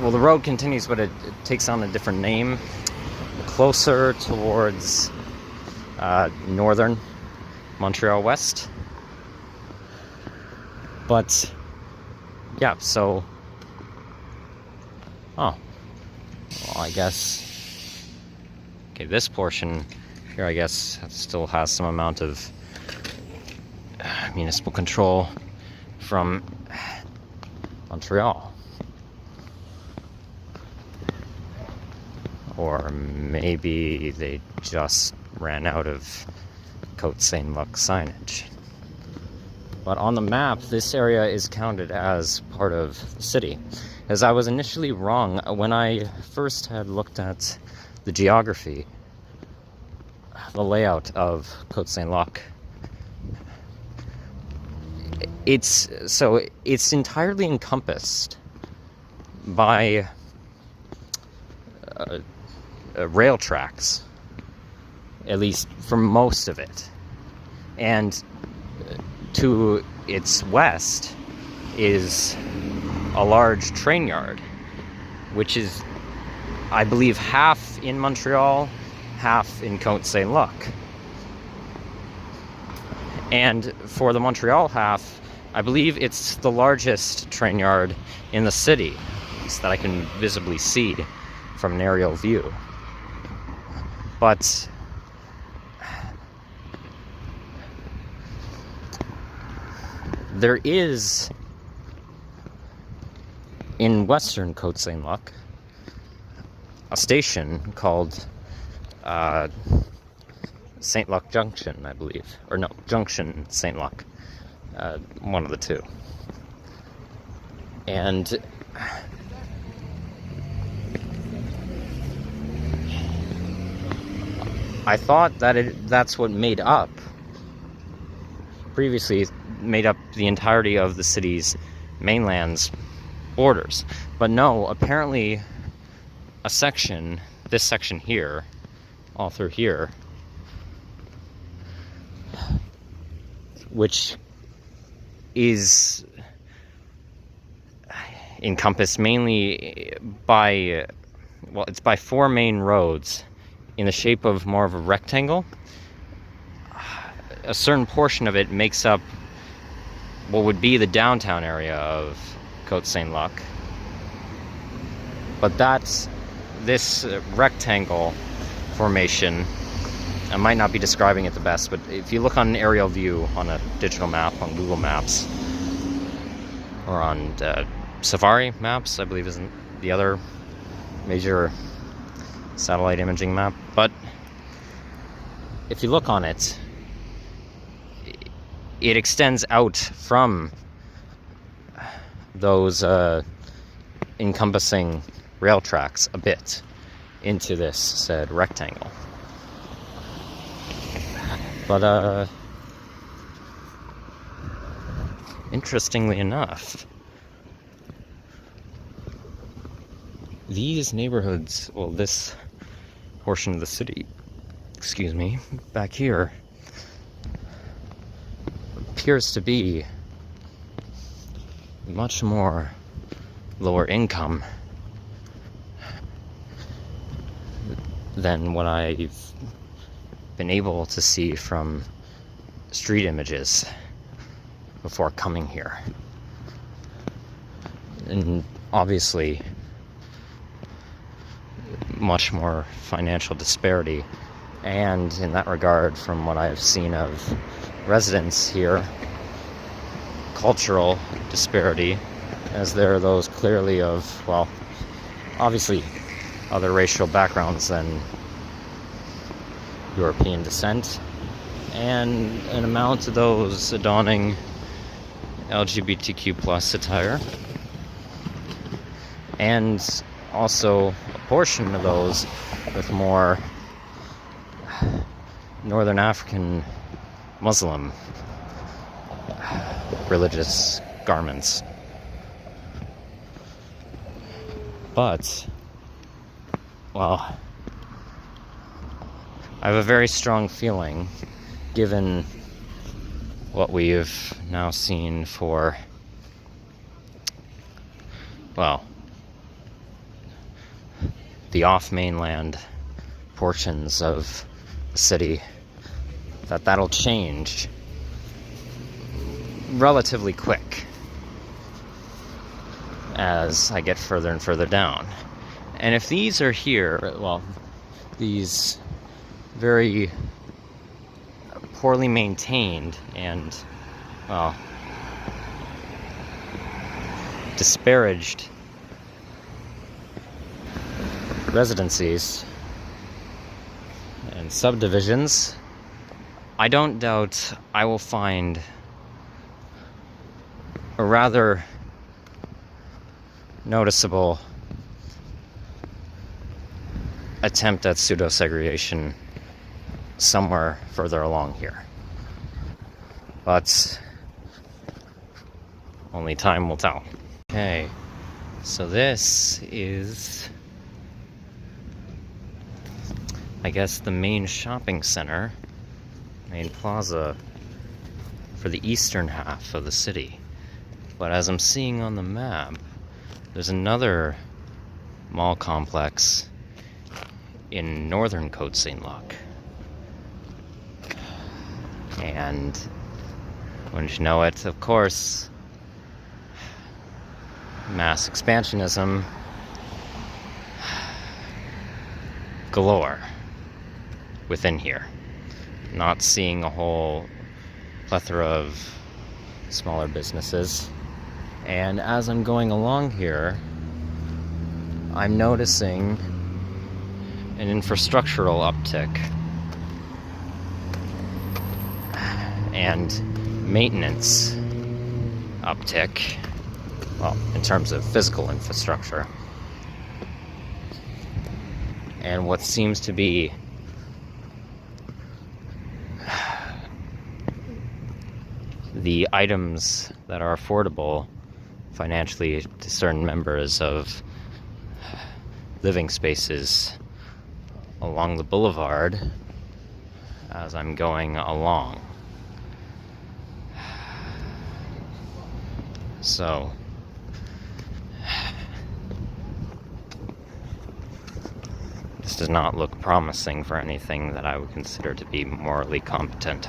well, the road continues, but it takes on a different name, closer towards northern Montreal West. But, yeah, so, well, I guess, okay, this portion here, I guess, still has some amount of municipal control from Montreal. Or maybe they just ran out of Côte Saint-Luc signage. But on the map, this area is counted as part of the city. As I was initially wrong, when I first had looked at the geography, the layout of Côte Saint-Luc, it's entirely encompassed by rail tracks, at least for most of it. And to its west is a large train yard, which is, I believe, half in Montreal, half in Côte Saint-Luc. And for the Montreal half, I believe it's the largest train yard in the city, at least that I can visibly see from an aerial view. But there is, in western Côte Saint-Luc, a station called Saint-Luc Junction, I believe. Or no, Junction Saint-Luc. One of the two. And I thought that that's what made up, previously made up the entirety of the city's mainland's borders. But no, apparently a section, this section here, all through here, which is encompassed mainly by, well, it's by four main roads in the shape of more of a rectangle. A certain portion of it makes up what would be the downtown area of Côte Saint-Luc. But this rectangle formation, I might not be describing it the best, but if you look on an aerial view on a digital map, on Google Maps, or on Safari Maps, I believe is the other major satellite imaging map, but if you look on it, it extends out from those encompassing rail tracks a bit into this said rectangle. But interestingly enough, these neighborhoods, well, this portion of the city, excuse me, back here, appears to be much more lower income than what I've been able to see from street images before coming here. And obviously, much more financial disparity, and in that regard, from what I've seen of residents here, cultural disparity, as there are those clearly of, well, obviously other racial backgrounds than European descent, and an amount of those adorning LGBTQ plus attire, and also a portion of those with more Northern African Muslim religious garments. But, well, I have a very strong feeling, given what we've now seen for, well, the off-mainland portions of the city, that'll change relatively quick as I get further and further down. And if these are here, well, these very poorly maintained and, well, disparaged residencies and subdivisions, I don't doubt I will find a rather noticeable attempt at pseudo-segregation somewhere further along here. But only time will tell. Okay, so this is, I guess, the main shopping center, main plaza for the eastern half of the city. But as I'm seeing on the map, there's another mall complex in northern Côte Saint-Luc. And wouldn't you know it, of course, mass expansionism galore within here. Not seeing a whole plethora of smaller businesses. And as I'm going along here, I'm noticing an infrastructural uptick and maintenance uptick, well, in terms of physical infrastructure. And what seems to be the items that are affordable financially to certain members of living spaces along the boulevard as I'm going along. So this does not look promising for anything that I would consider to be morally competent.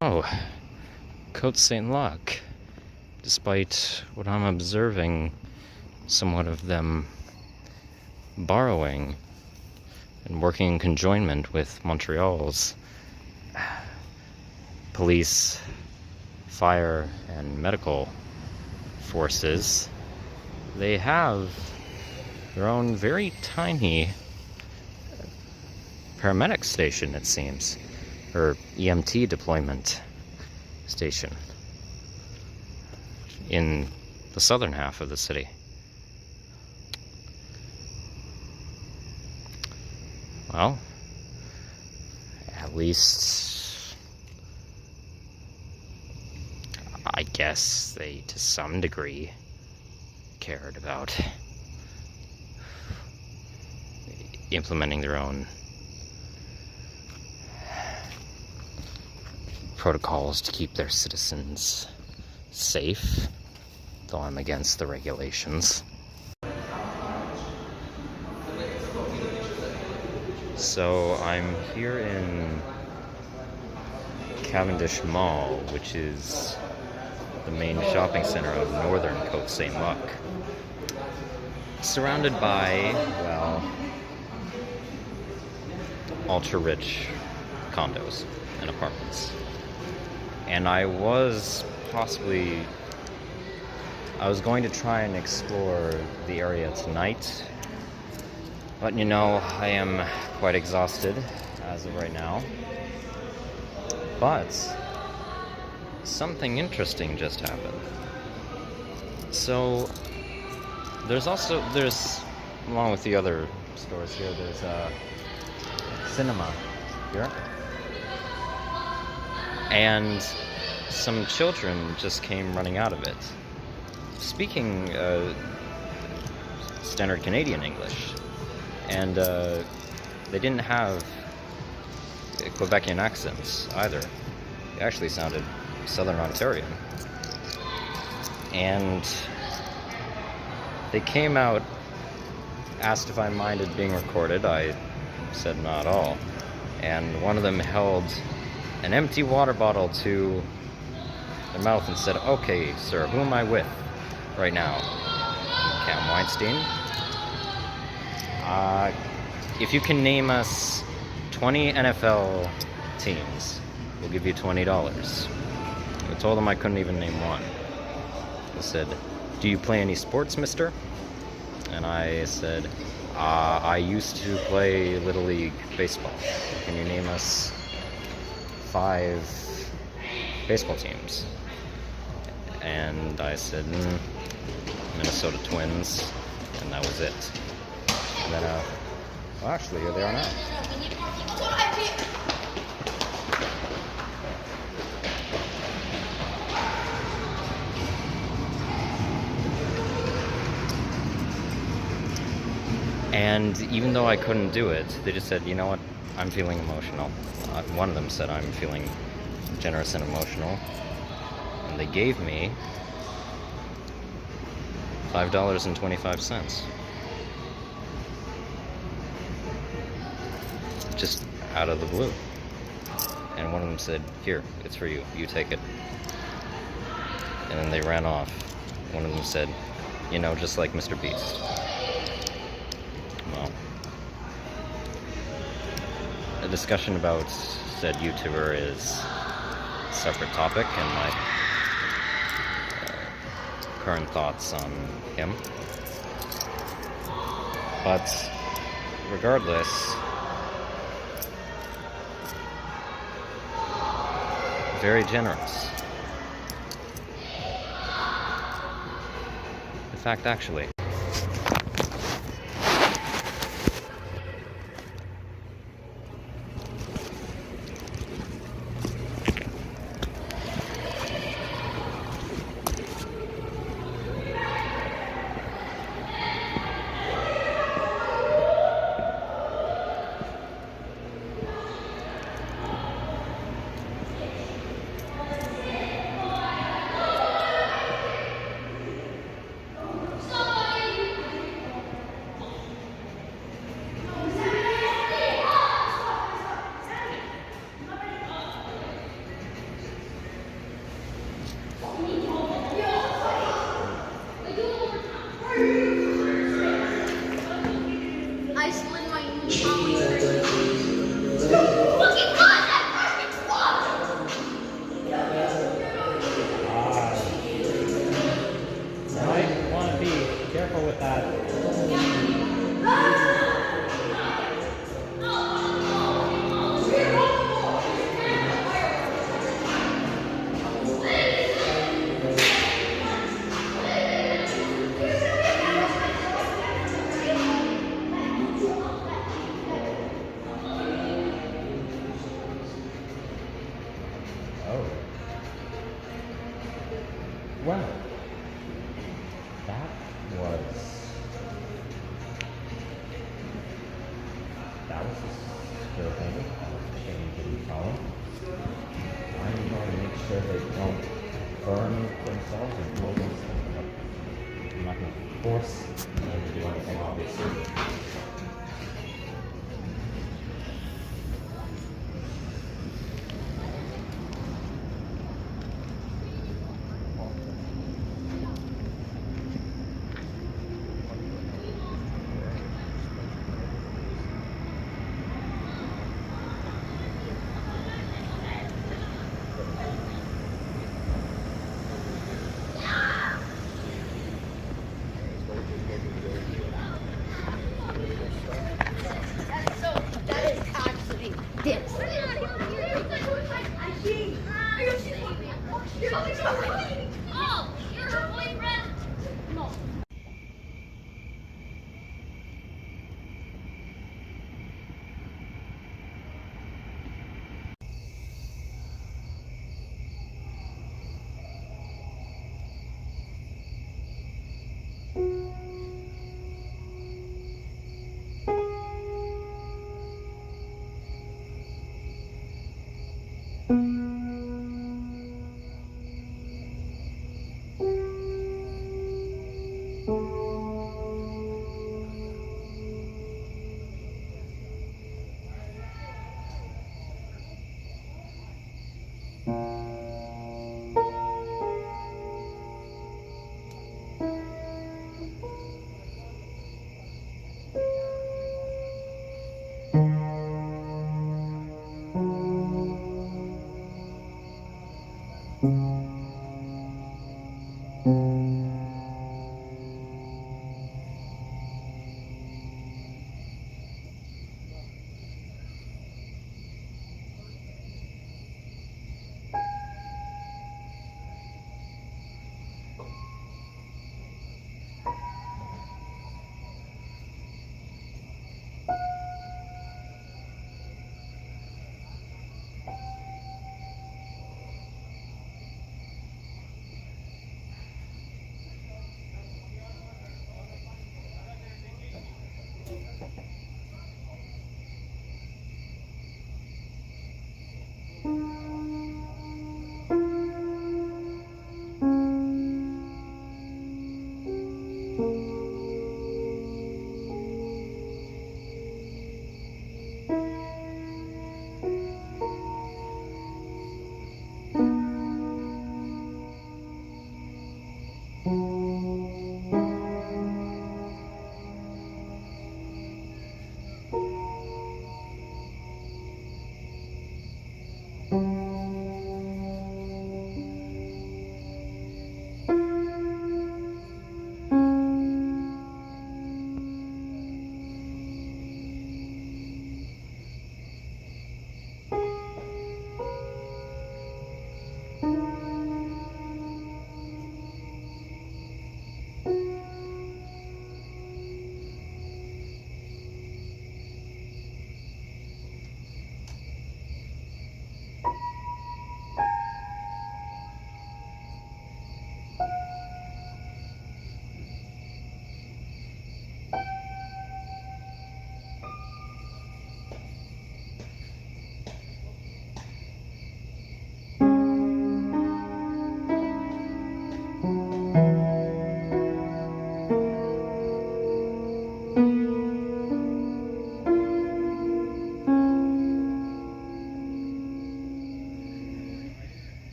Oh, Côte St. Luc. Despite what I'm observing, somewhat of them borrowing and working in conjoinment with Montreal's police, fire, and medical forces, they have their own very tiny paramedic station, it seems, or EMT deployment station in the southern half of the city. Well, at least I guess they, to some degree, cared about implementing their own protocols to keep their citizens safe, though I'm against the regulations. So I'm here in Cavendish Mall, which is the main shopping center of northern Côte St. Luc, surrounded by, well, ultra-rich condos and apartments. And I was going to try and explore the area tonight, but you know, I am quite exhausted as of right now. But something interesting just happened. So there's along with the other stores here, there's a cinema here. And some children just came running out of it, speaking standard Canadian English. And they didn't have Quebecian accents either. They actually sounded Southern Ontarian. And they came out, asked if I minded being recorded. I said not at all. And one of them held an empty water bottle to their mouth and said, "Okay, sir, who am I with right now?" Cam Weinstein. If you can name us 20 NFL teams, we'll give you $20. I told them I couldn't even name one. They said, "Do you play any sports, mister?" And I said, I used to play Little League baseball. Can you name us 5 baseball teams? And I said, Minnesota Twins, and that was it. And then, well, actually, here they are now. And even though I couldn't do it, they just said, "You know what, I'm feeling emotional." One of them said, "I'm feeling generous and emotional." And they gave me $5.25. Just out of the blue. And one of them said, "Here, it's for you. You take it." And then they ran off. One of them said, "You know, just like Mr. Beast." Well, a discussion about said YouTuber is a separate topic, and my current thoughts on him. But regardless, very generous. In fact, actually, Well, that was a disturbing change in tone. I'm going to make sure they don't burn themselves and blow themselves up. I'm not going to force them to do anything, obviously. That is actually this. Oh, you're her boyfriend? No.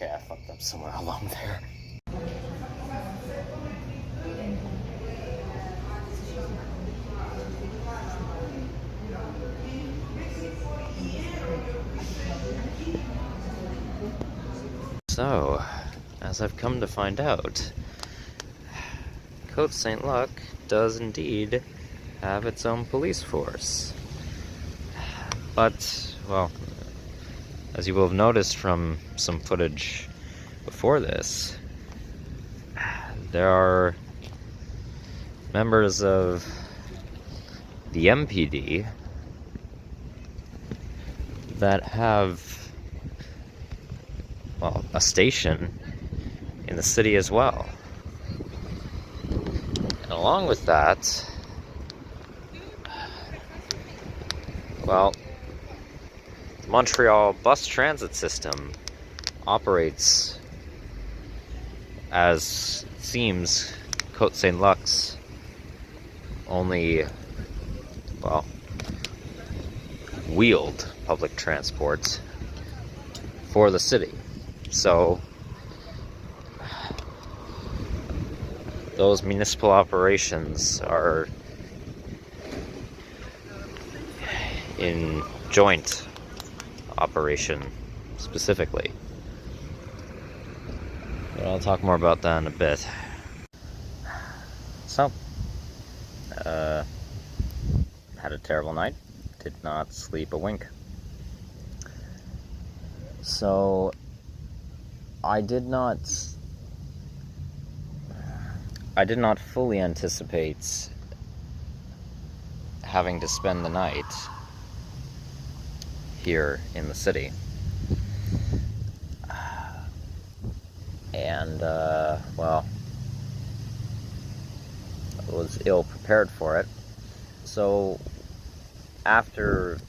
Okay, I fucked up somewhere along there. So, as I've come to find out, Côte St. Luc does indeed have its own police force. But, well, as you will have noticed from some footage before this, there are members of the MPD that have, well, a station in the city as well. And along with that, well, the Montreal bus transit system operates as it seems Côte St. Luc's only, well, wheeled public transport for the city. So those municipal operations are in joint operation specifically. But I'll talk more about that in a bit. So, had a terrible night. Did not sleep a wink. So, I did not fully anticipate having to spend the night here in the city. And, well, I was ill prepared for it. So, after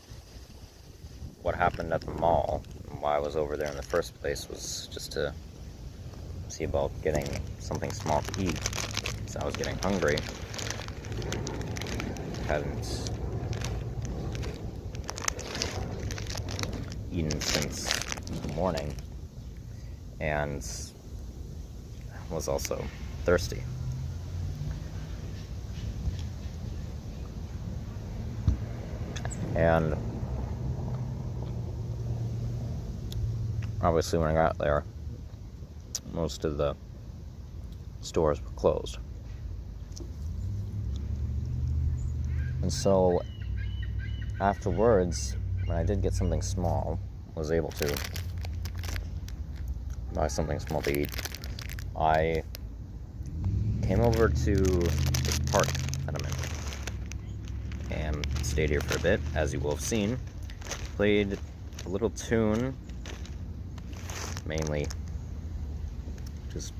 what happened at the mall, and why I was over there in the first place was just to see about getting something small to eat, because I was getting hungry. Hadn't eaten since the morning, and was also thirsty. And obviously when I got there, most of the stores were closed. And so afterwards, when I did get something small, was able to buy something small to eat, I came over to this park that I'm in and stayed here for a bit, as you will have seen. Played a little tune, mainly just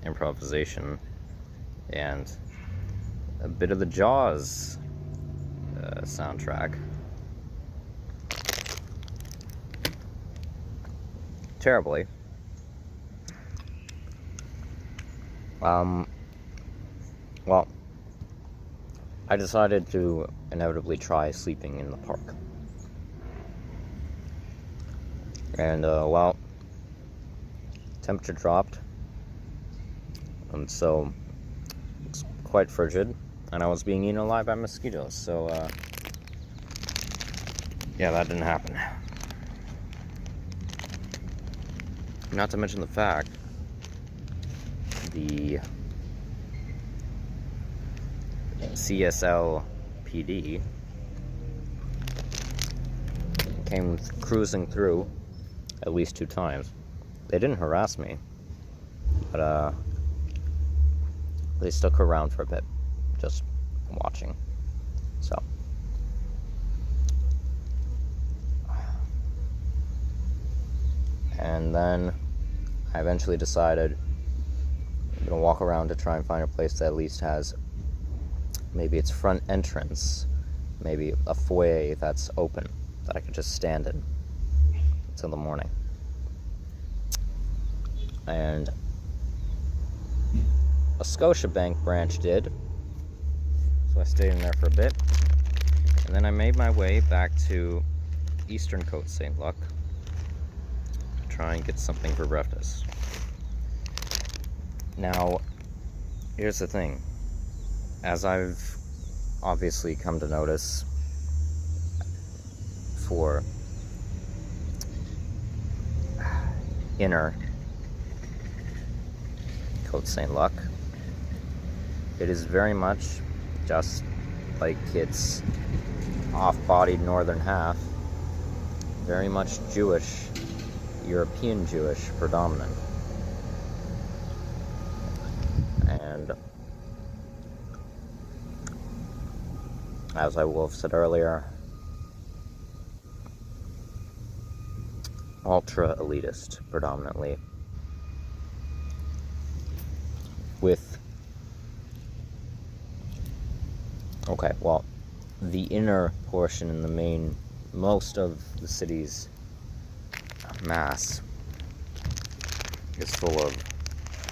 improvisation, and a bit of the Jaws soundtrack. Terribly. Well, I decided to inevitably try sleeping in the park. And, well, temperature dropped, and so it's quite frigid, and I was being eaten alive by mosquitoes, so, yeah, that didn't happen. Not to mention the fact, the CSL PD came cruising through at least 2 times. They didn't harass me, but they stuck around for a bit, just watching. So, and then I eventually decided I'm gonna walk around to try and find a place that at least has maybe its front entrance, maybe a foyer that's open that I could just stand in until the morning. And a Scotiabank branch did, so I stayed in there for a bit, and then I made my way back to Eastern Côte St. Luc, try and get something for breakfast. Now, here's the thing. As I've obviously come to notice for inner Côte Saint-Luc, it is very much just like its off-bodied northern half, very much Jewish, European Jewish predominant. And as I will have said earlier, ultra elitist predominantly, with the inner portion in the main, most of the city's mass is full of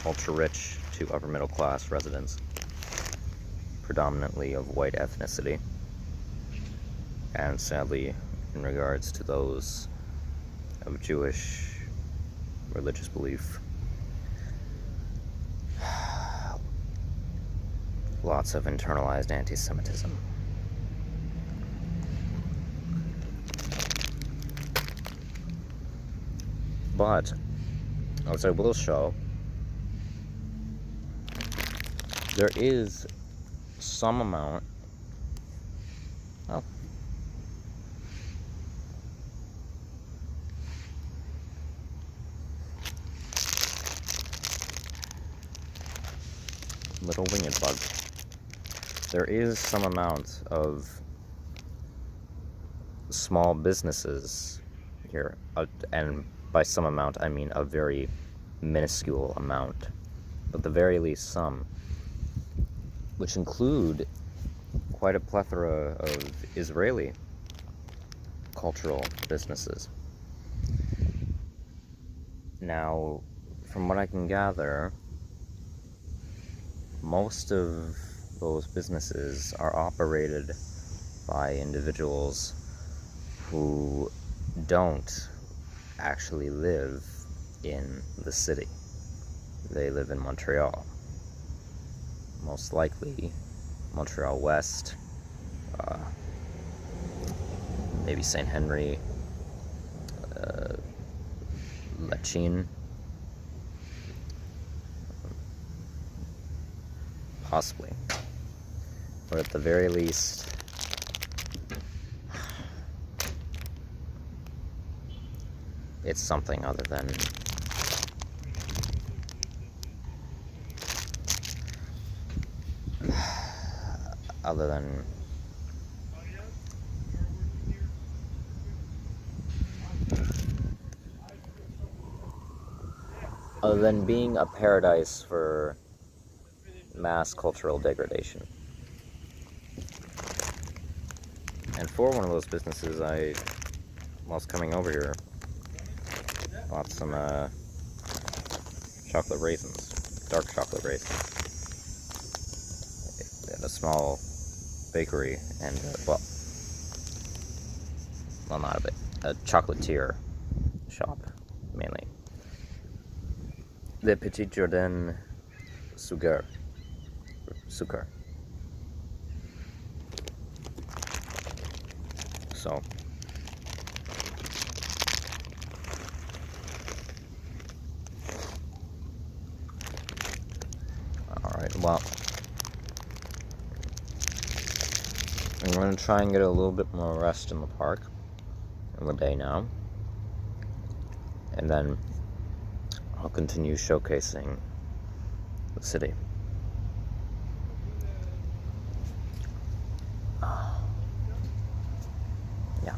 ultra rich to upper middle class residents, predominantly of white ethnicity, and sadly, in regards to those of Jewish religious belief, lots of internalized anti-Semitism. But, as I will show, there is some amount little winged bug. There is some amount of small businesses here, and by some amount I mean a very minuscule amount, but at the very least some, which include quite a plethora of Israeli cultural businesses. Now, from what I can gather, most of those businesses are operated by individuals who don't actually live in the city. They live in Montreal. Most likely Montreal West, maybe Saint Henry, Lachine, possibly. Or at the very least, it's something other than being a paradise for mass cultural degradation. And for one of those businesses, whilst coming over here, bought some chocolate raisins, dark chocolate raisins. At a small bakery and, not a bit, a chocolatier shop, mainly. Le Petit Jardin Sucre. So, alright, well, I'm going to try and get a little bit more rest in the park in the day now, and then I'll continue showcasing the city. Yeah.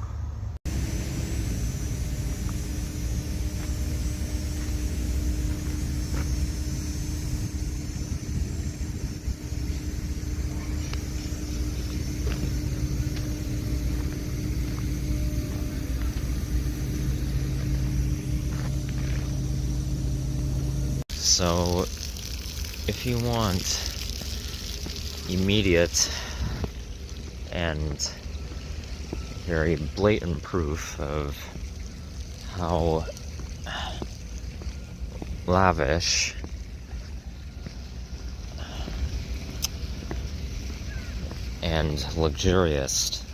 So, if you want immediate and very blatant proof of how lavish. And luxurious.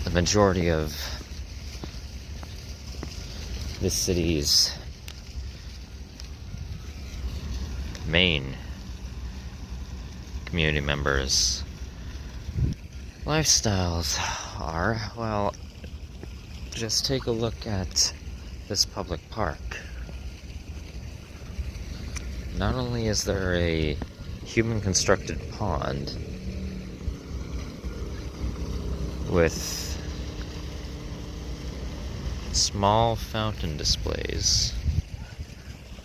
The majority of this city's main community members' lifestyles are, well, just take a look at this public park. Not only is there a human-constructed pond with small fountain displays,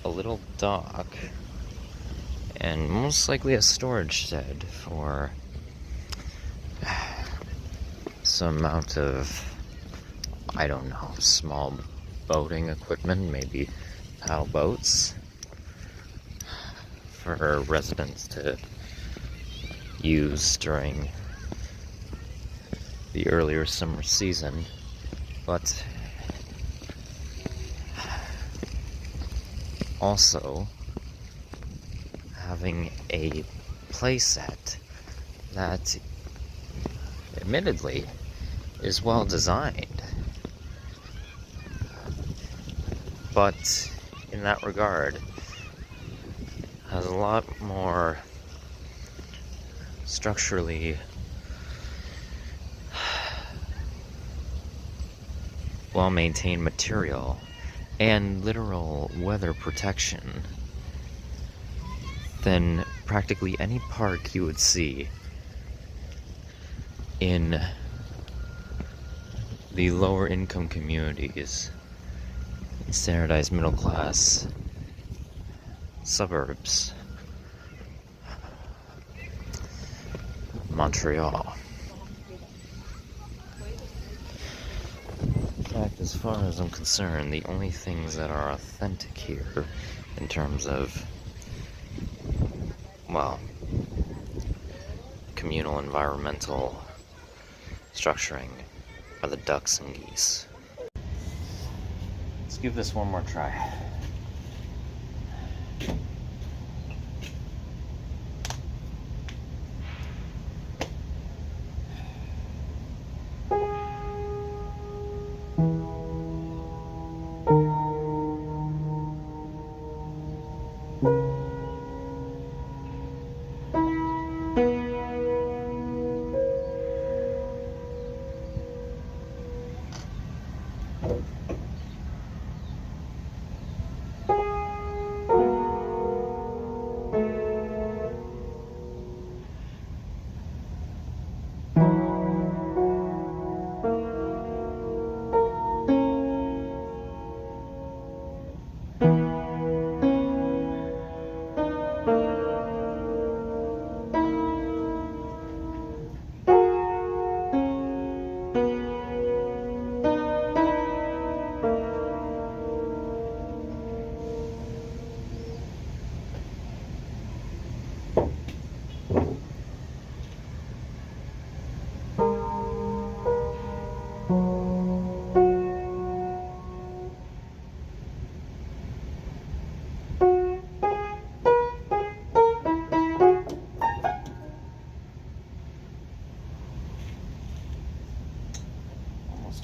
a little dock, and most likely a storage shed for some amount of, I don't know, small boating equipment, maybe paddle boats for residents to use during the earlier summer season. But also having a playset that admittedly is well designed, but in that regard has a lot more structurally well-maintained material and literal weather protection than practically any park you would see in the lower income communities, standardized middle class suburbs, Montreal. In fact, as far as I'm concerned, the only things that are authentic here in terms of, well, communal environmental structuring are the ducks and geese. Let's give this one more try.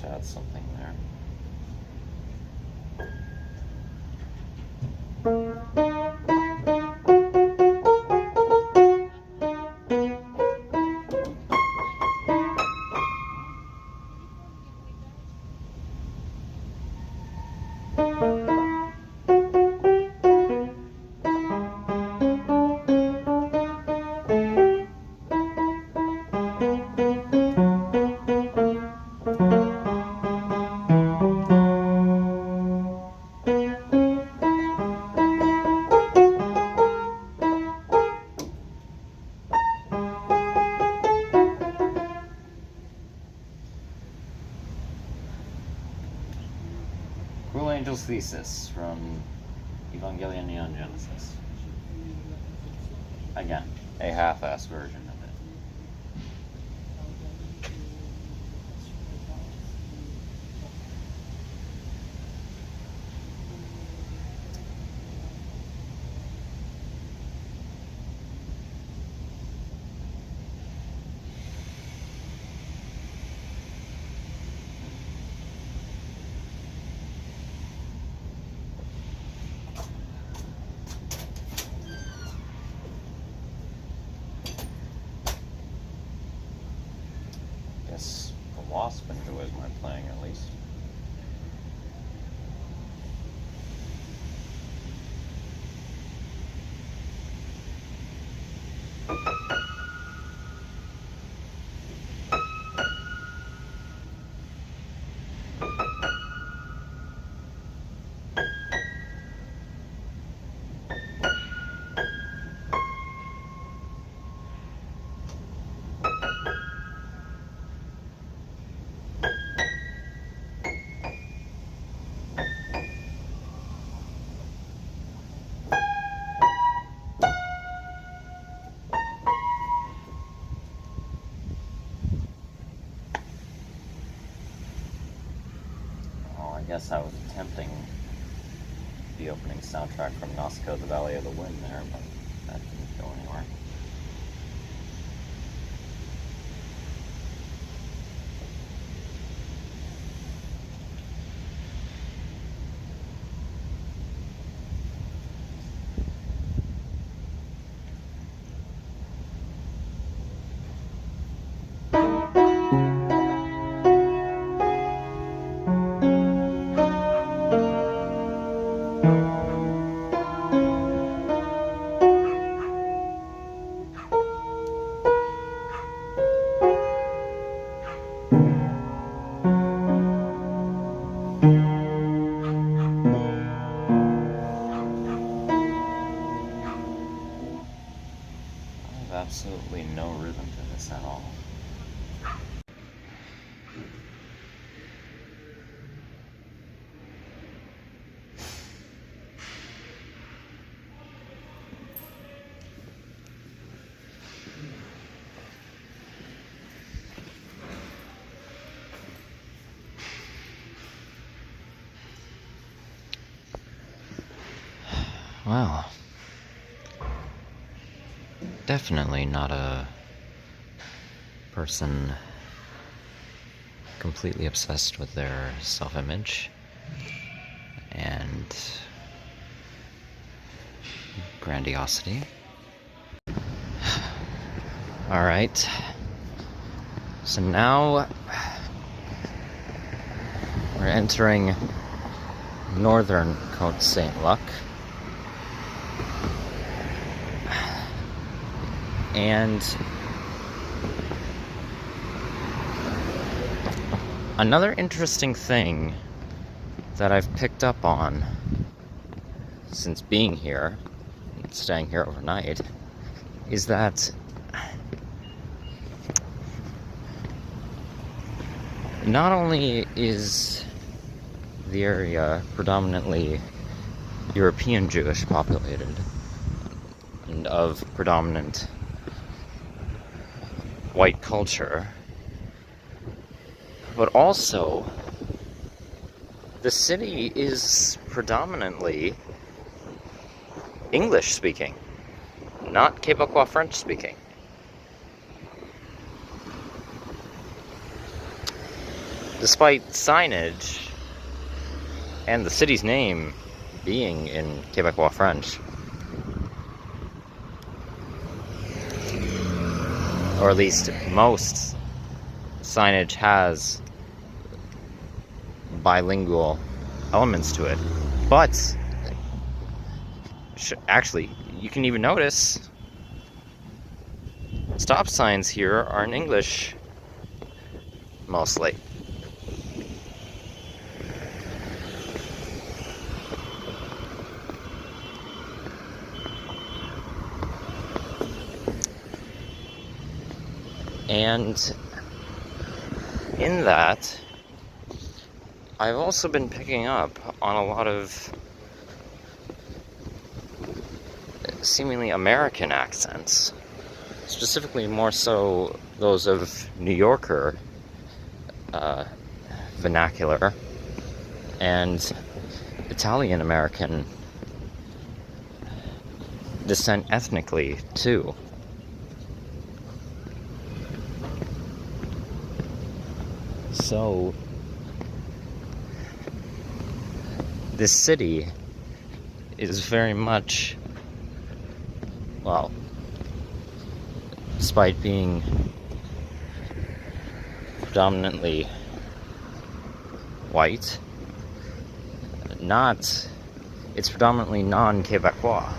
Had something there. Cruel Angel's Thesis from Evangelion Neon Genesis. Again, a half-assed version of it. playing at least. I guess I was attempting the opening soundtrack from Nausicaa, the Valley of the Wind there, but that didn't go anywhere. Absolutely no rhythm to this at all. Wow. Definitely not a person completely obsessed with their self-image and grandiosity. Alright. So now we're entering northern Côte Saint-Luc. And another interesting thing that I've picked up on since being here, staying here overnight, is that not only is the area predominantly European Jewish populated and of predominant white culture, but also the city is predominantly English speaking, not Quebecois French speaking. Despite signage and the city's name being in Quebecois French, or at least most signage has bilingual elements to it. But actually, you can even notice stop signs here are in English mostly. And in that, I've also been picking up on a lot of seemingly American accents, specifically more so those of New Yorker vernacular and Italian American descent ethnically too. So, this city is very much, well, despite being predominantly white, it's predominantly non-Quebecois.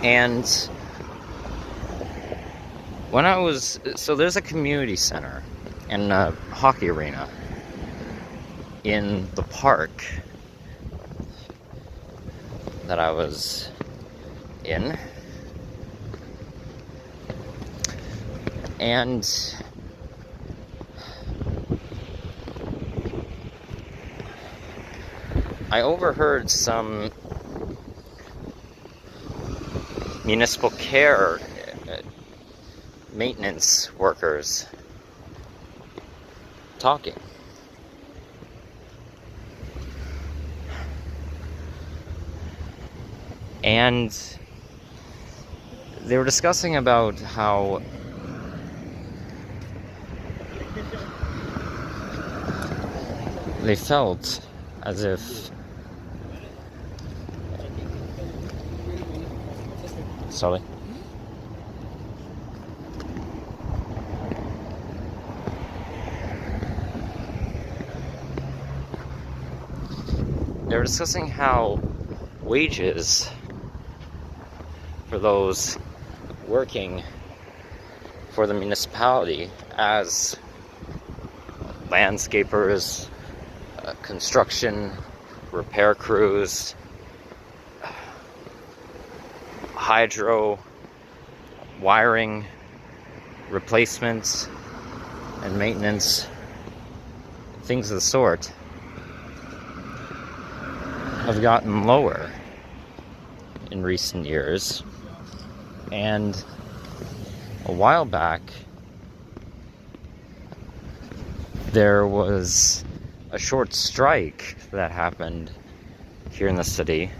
And so there's a community center and a hockey arena in the park that I was in. And I overheard some municipal care maintenance workers talking. And they were discussing about how they felt as if sorry. They were discussing how wages for those working for the municipality as landscapers, construction, repair crews, hydro, wiring, replacements, and maintenance, things of the sort, have gotten lower in recent years. And a while back, there was a short strike that happened here in the city.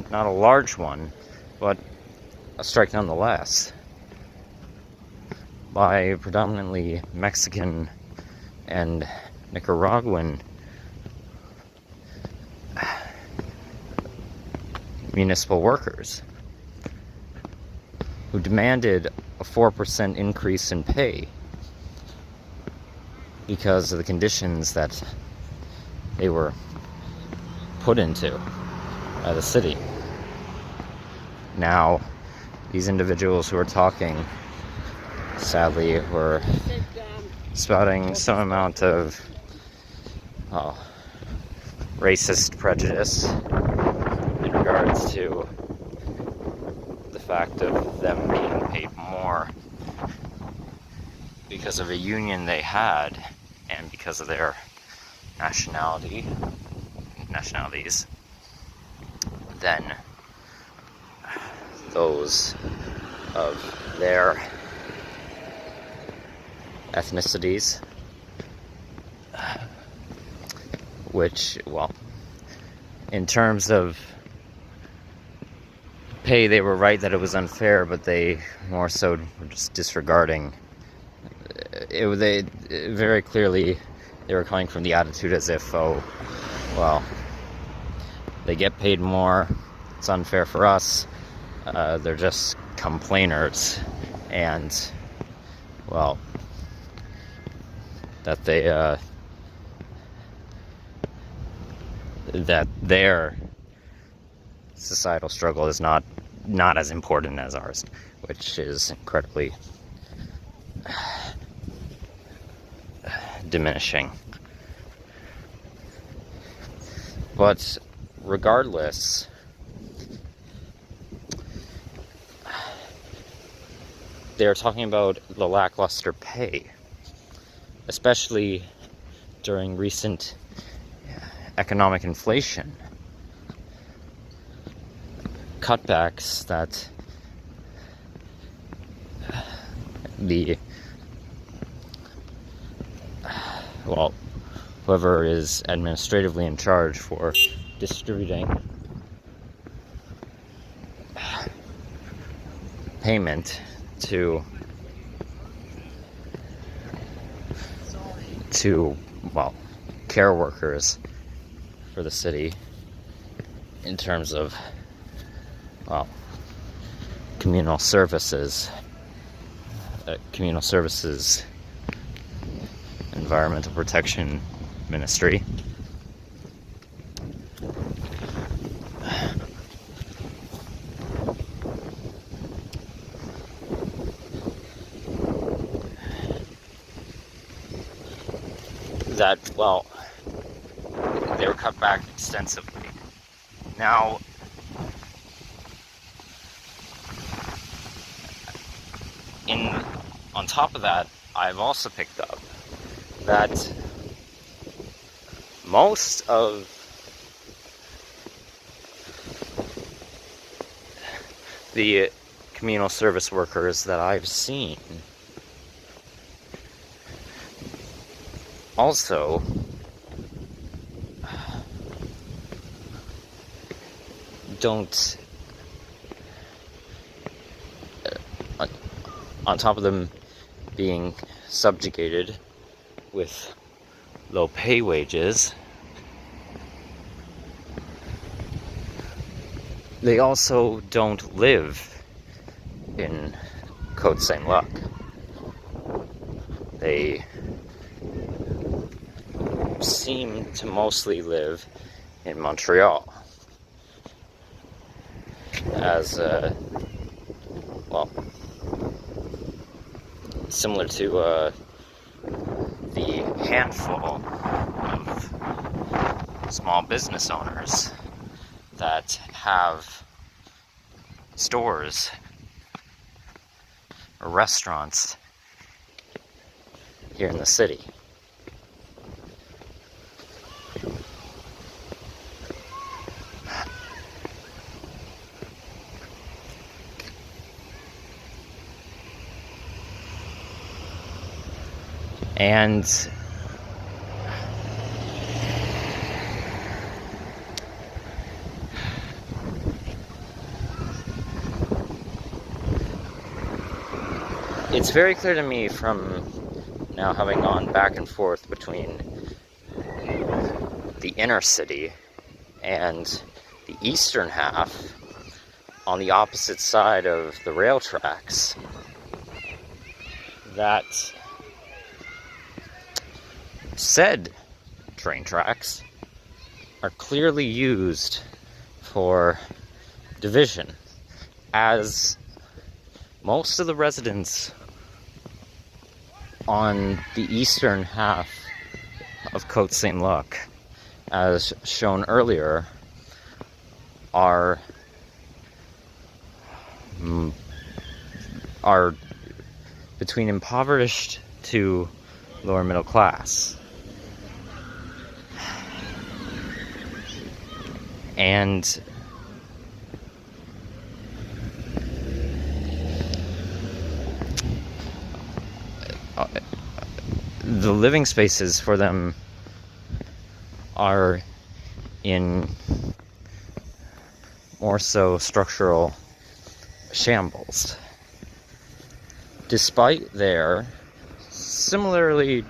Not a large one, but a strike nonetheless, by predominantly Mexican and Nicaraguan municipal workers who demanded a 4% increase in pay because of the conditions that they were put into by the city. Now, these individuals who are talking, sadly, were spouting some amount of racist prejudice in regards to the fact of them being paid more because of a union they had and because of their nationalities than those of their ethnicities, which, well, in terms of pay, they were right that it was unfair, but they more so were just disregarding it. They very clearly, they were coming from the attitude as if, oh, well, they get paid more, it's unfair for us, they're just complainers, and, well, that they, that their societal struggle is not as important as ours, which is incredibly diminishing. But regardless, they're talking about the lackluster pay, especially during recent economic inflation. Cutbacks that whoever is administratively in charge for distributing payment to care workers for the city in terms of communal services, environmental protection ministry. That, well, they were cut back extensively. Now, on top of that, I've also picked up that most of the communal service workers that I've seen also don't, on top of them being subjugated with low pay wages, they also don't live in Côte Saint-Luc. They seem to mostly live in Montreal, as well, similar to the handful of small business owners that have stores or restaurants here in the city. And it's very clear to me, from now having gone back and forth between the inner city and the eastern half on the opposite side of the rail tracks, that said train tracks are clearly used for division, as most of the residents on the eastern half of Côte Saint-Luc, as shown earlier, are between impoverished to lower middle class. And the living spaces for them are in more so structural shambles, despite their, similarly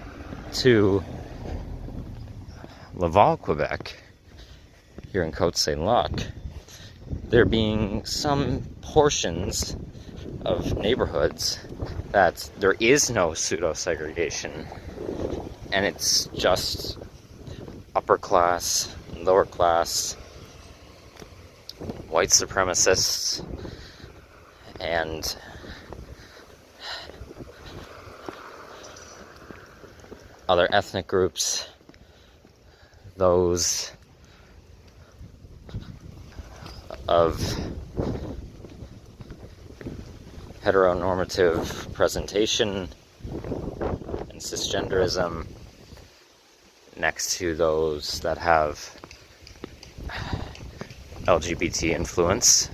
to Laval, Quebec, here in Côte Saint-Luc, there being some portions of neighborhoods that there is no pseudo-segregation, and it's just upper class, lower class, white supremacists, and other ethnic groups, those of heteronormative presentation and cisgenderism, next to those that have LGBT influence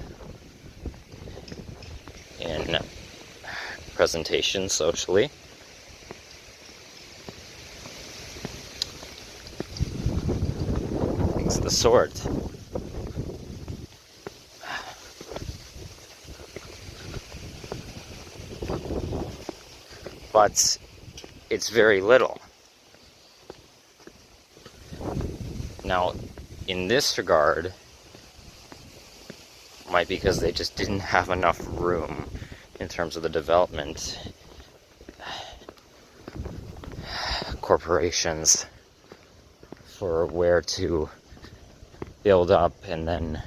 in presentation socially. Things of the sort. But it's very little. Now, in this regard, might be because they just didn't have enough room in terms of the development corporations for where to build up and then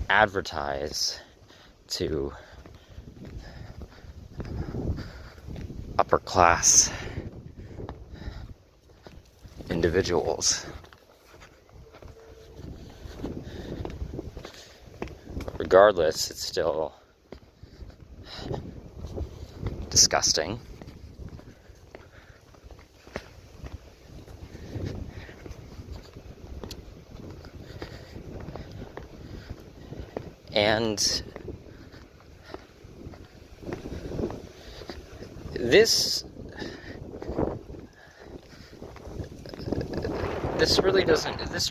advertise to upper class individuals. Regardless, it's still disgusting. And this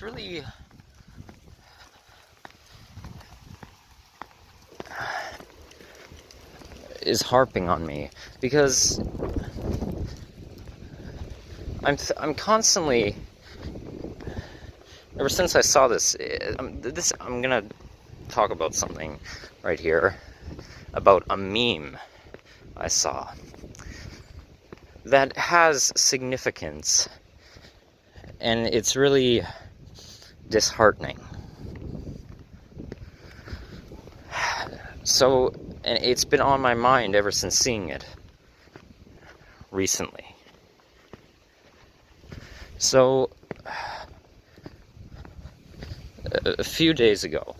really is harping on me, because I'm constantly, ever since I saw this, I'm gonna talk about something right here, about a meme I saw that has significance, and it's really disheartening. So, and it's been on my mind ever since seeing it recently. So, a few days ago,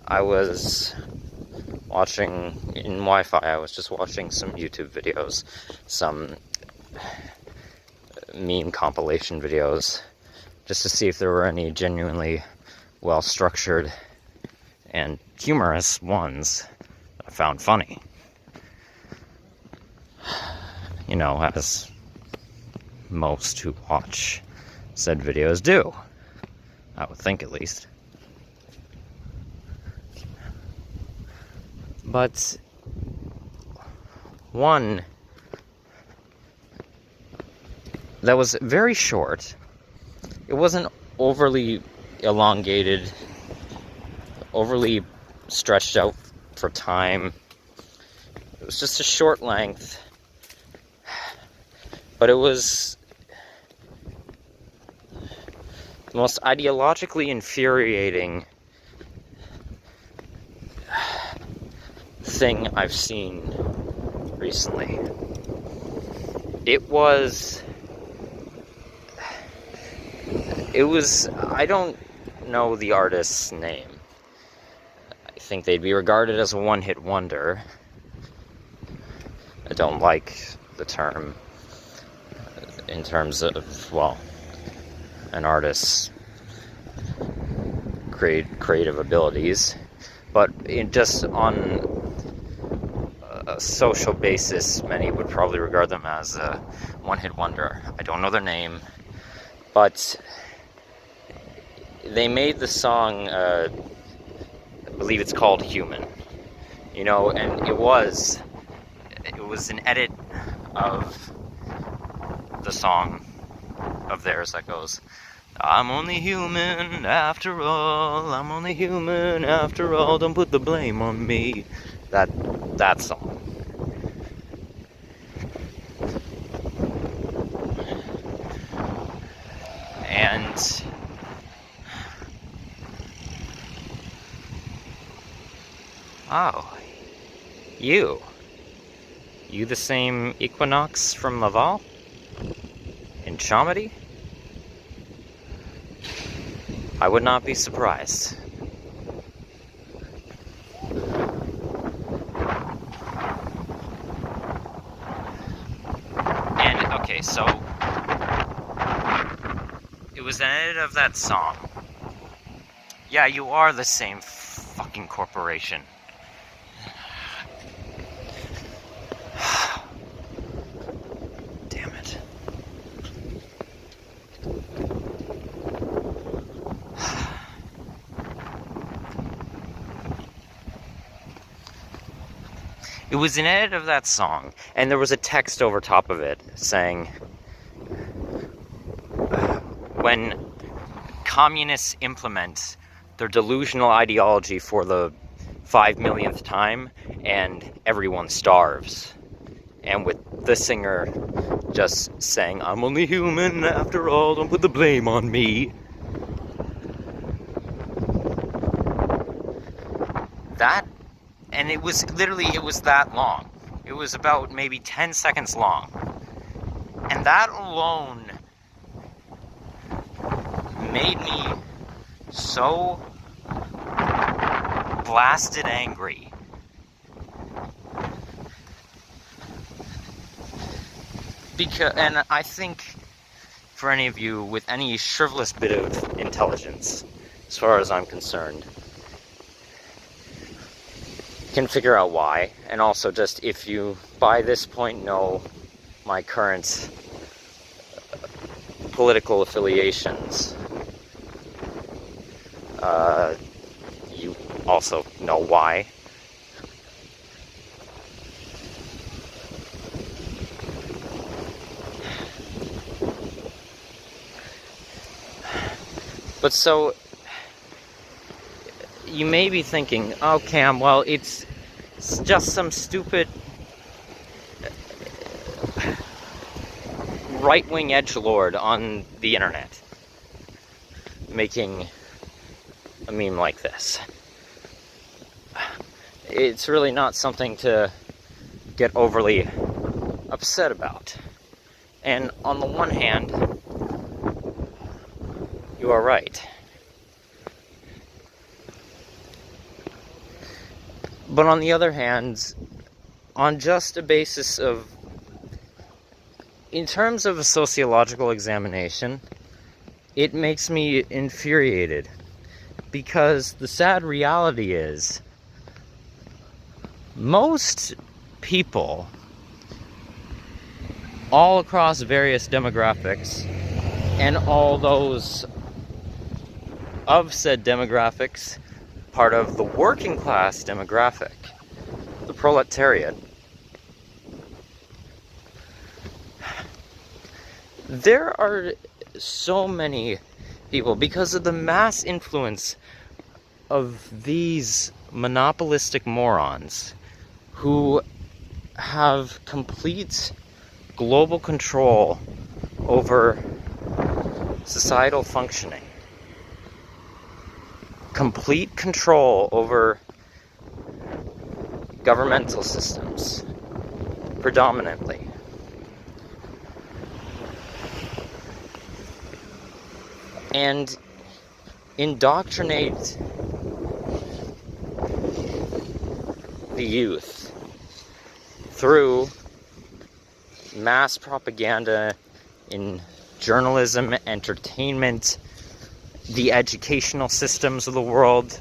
I was watching, in Wi-Fi, I was just watching some YouTube videos, some meme compilation videos, just to see if there were any genuinely well-structured and humorous ones that I found funny. You know, as most who watch said videos do. I would think, at least. But one that was very short, it wasn't overly elongated, overly stretched out for time. It was just a short length, but it was the most ideologically infuriating thing I've seen recently. It was, I don't know the artist's name. I think they'd be regarded as a one-hit wonder. I don't like the term in terms of, well, an artist's creative abilities, but just on a social basis, many would probably regard them as a one-hit wonder. I don't know their name, but they made the song, I believe it's called Human, you know, and it was an edit of the song of theirs that goes, I'm only human after all, I'm only human after all, don't put the blame on me. That song. And oh, you the same Equinox from Laval? In Chomedy? I would not be surprised. And, okay, so it was an edit of that song. Yeah, you are the same fucking corporation. Damn it. It was an edit of that song, and there was a text over top of it saying, when communists implement their delusional ideology for the 5 millionth time, and everyone starves. And with the singer just saying, "I'm only human after all, don't put the blame on me." That, and it was that long. It was about maybe 10 seconds long. And that alone made me so blasted angry. And I think for any of you with any shrivelous bit of intelligence, as far as I'm concerned, can figure out why. And also, just if you by this point know my current political affiliations, you also know why. But so, you may be thinking, oh Cam, well it's just some stupid right-wing edgelord on the internet making a meme like this. It's really not something to get overly upset about. And on the one hand, you are right. But on the other hand, on just a basis of, in terms of a sociological examination, it makes me infuriated. Because the sad reality is, most people, all across various demographics, and all those of said demographics, part of the working class demographic, the proletariat, there are so many people, because of the mass influence of these monopolistic morons who have complete global control over societal functioning, complete control over governmental systems, predominantly. And indoctrinate the youth through mass propaganda in journalism, entertainment, the educational systems of the world,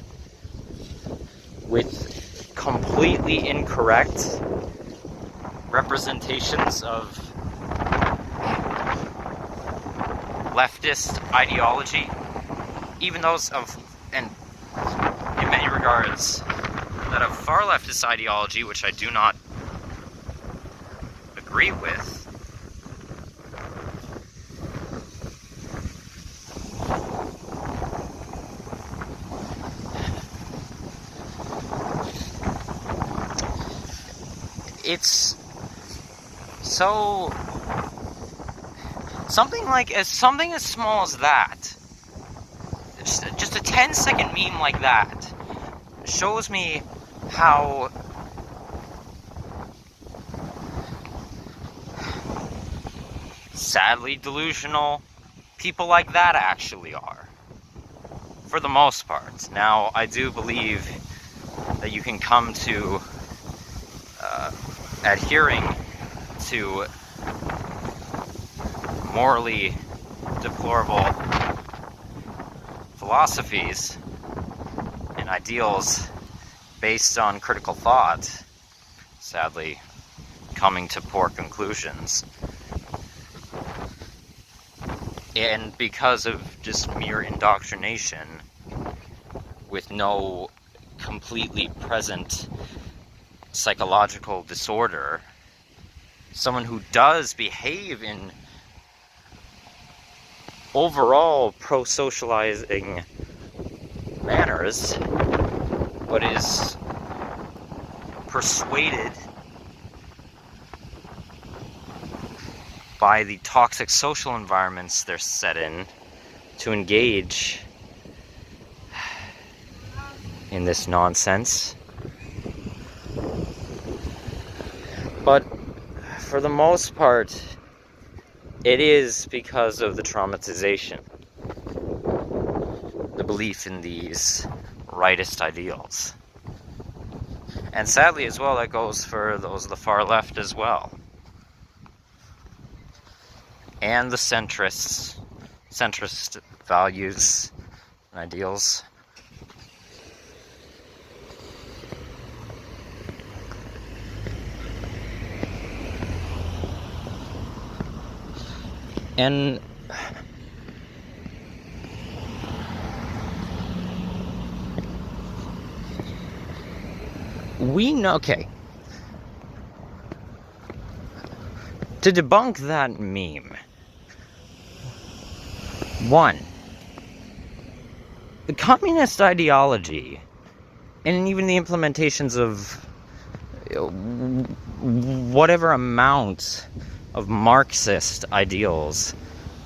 with completely incorrect representations of leftist ideology, even those of, and in many regards, that of far leftist ideology, which I do not agree with. It's so, something as small as that, just a 10-second meme like that, shows me how sadly delusional people like that actually are, for the most part. Now, I do believe that you can come to adhering to morally deplorable philosophies and ideals based on critical thought, sadly coming to poor conclusions. And because of just mere indoctrination with no completely present psychological disorder, someone who does behave in overall pro-socializing manners, but is persuaded by the toxic social environments they're set in to engage in this nonsense. But for the most part, it is because of the traumatization, the belief in these rightist ideals. And sadly as well, that goes for those of the far left as well. And the centrist values and ideals. And we know, okay, to debunk that meme, one, the communist ideology, and even the implementations of whatever amount of Marxist ideals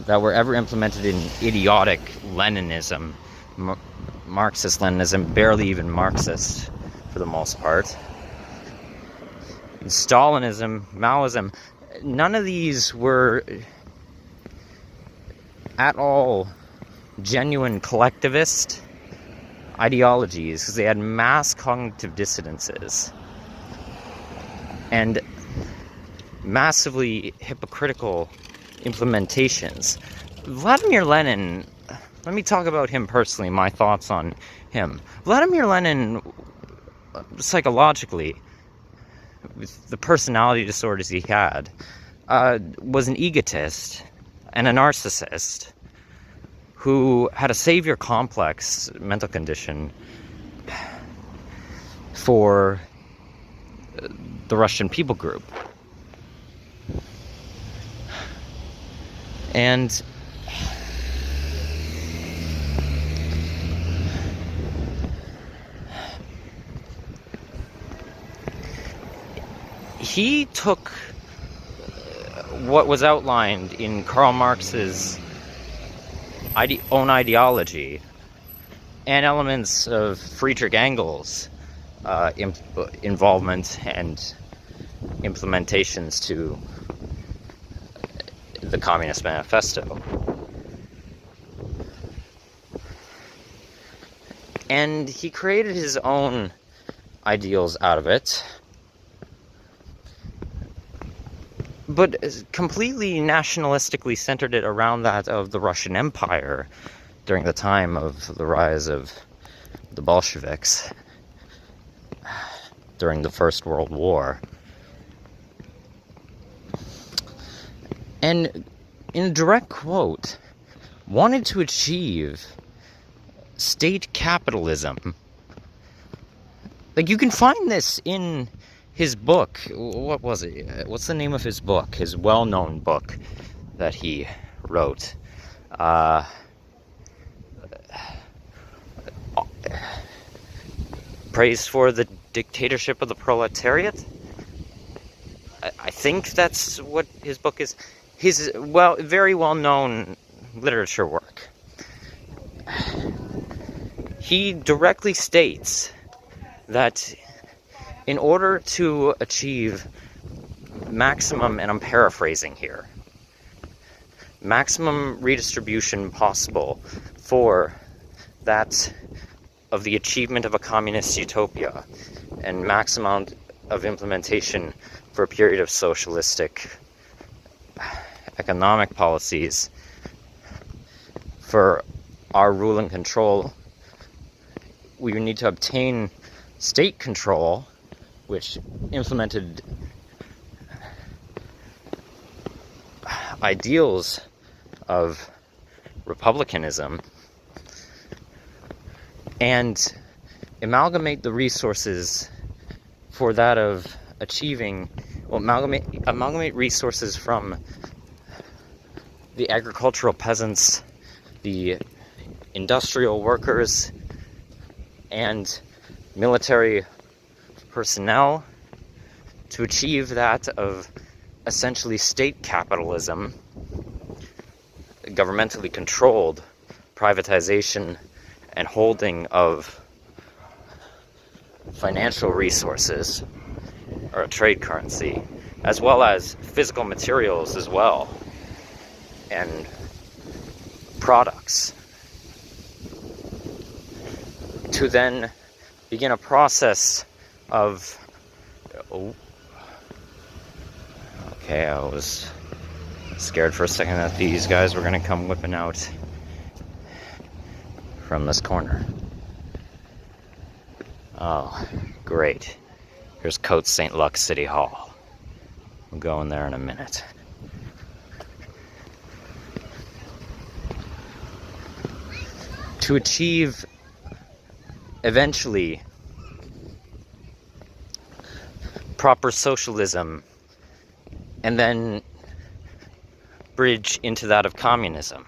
that were ever implemented in idiotic Leninism, Marxist-Leninism, barely even Marxist for the most part, Stalinism, Maoism, none of these were at all genuine collectivist ideologies, because they had mass cognitive dissonances and massively hypocritical implementations. Vladimir Lenin, let me talk about him personally, my thoughts on him. Vladimir Lenin, psychologically, with the personality disorders he had, was an egotist and a narcissist who had a savior complex mental condition for the Russian people group. And he took what was outlined in Karl Marx's own ideology and elements of Friedrich Engels' involvement and implementations to the Communist Manifesto. And he created his own ideals out of it, but completely nationalistically centered it around that of the Russian Empire during the time of the rise of the Bolsheviks during the First World War. And in a direct quote, wanted to achieve state capitalism. Like, you can find this in his book. What was it? What's the name of his book? His well-known book that he wrote. Praise for the Dictatorship of the Proletariat? I think that's what his book is. His, very well-known literature work. He directly states that in order to achieve maximum, and I'm paraphrasing here, maximum redistribution possible for that of the achievement of a communist utopia, and maximum of implementation for a period of socialistic economic policies for our rule and control, we need to obtain state control, which implemented ideals of republicanism, and amalgamate the resources for that of achieving, amalgamate resources from the agricultural peasants the industrial workers and military personnel to achieve that of essentially state capitalism, governmentally controlled privatization and holding of financial resources, or a trade currency, as well as physical materials as well, and products, to then begin a process of... Okay, I was scared for a second that these guys were going to come whipping out from this corner. Oh, great. Here's Côte St. Luc City Hall. I'm going there in a minute. To achieve, eventually, proper socialism, and then bridge into that of communism,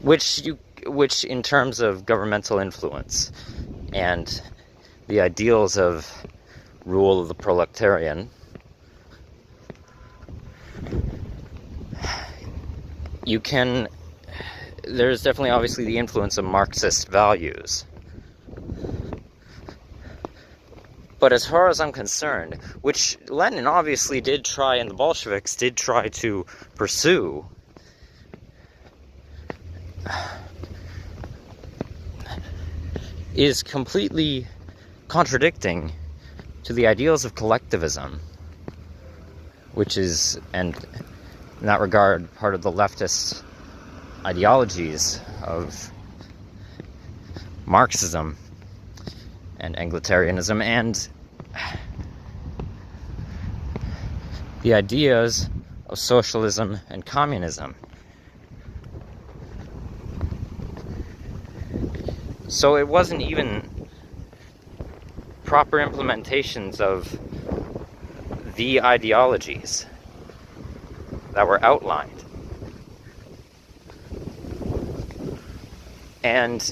which in terms of governmental influence and the ideals of rule of the proletarian, there's definitely obviously the influence of Marxist values. But as far as I'm concerned, which Lenin obviously did try, and the Bolsheviks did try to pursue, is completely contradicting to the ideals of collectivism, which is, and in that regard, part of the leftist ideologies of Marxism and Egalitarianism, and the ideas of socialism and communism. So it wasn't even proper implementations of the ideologies that were outlined. And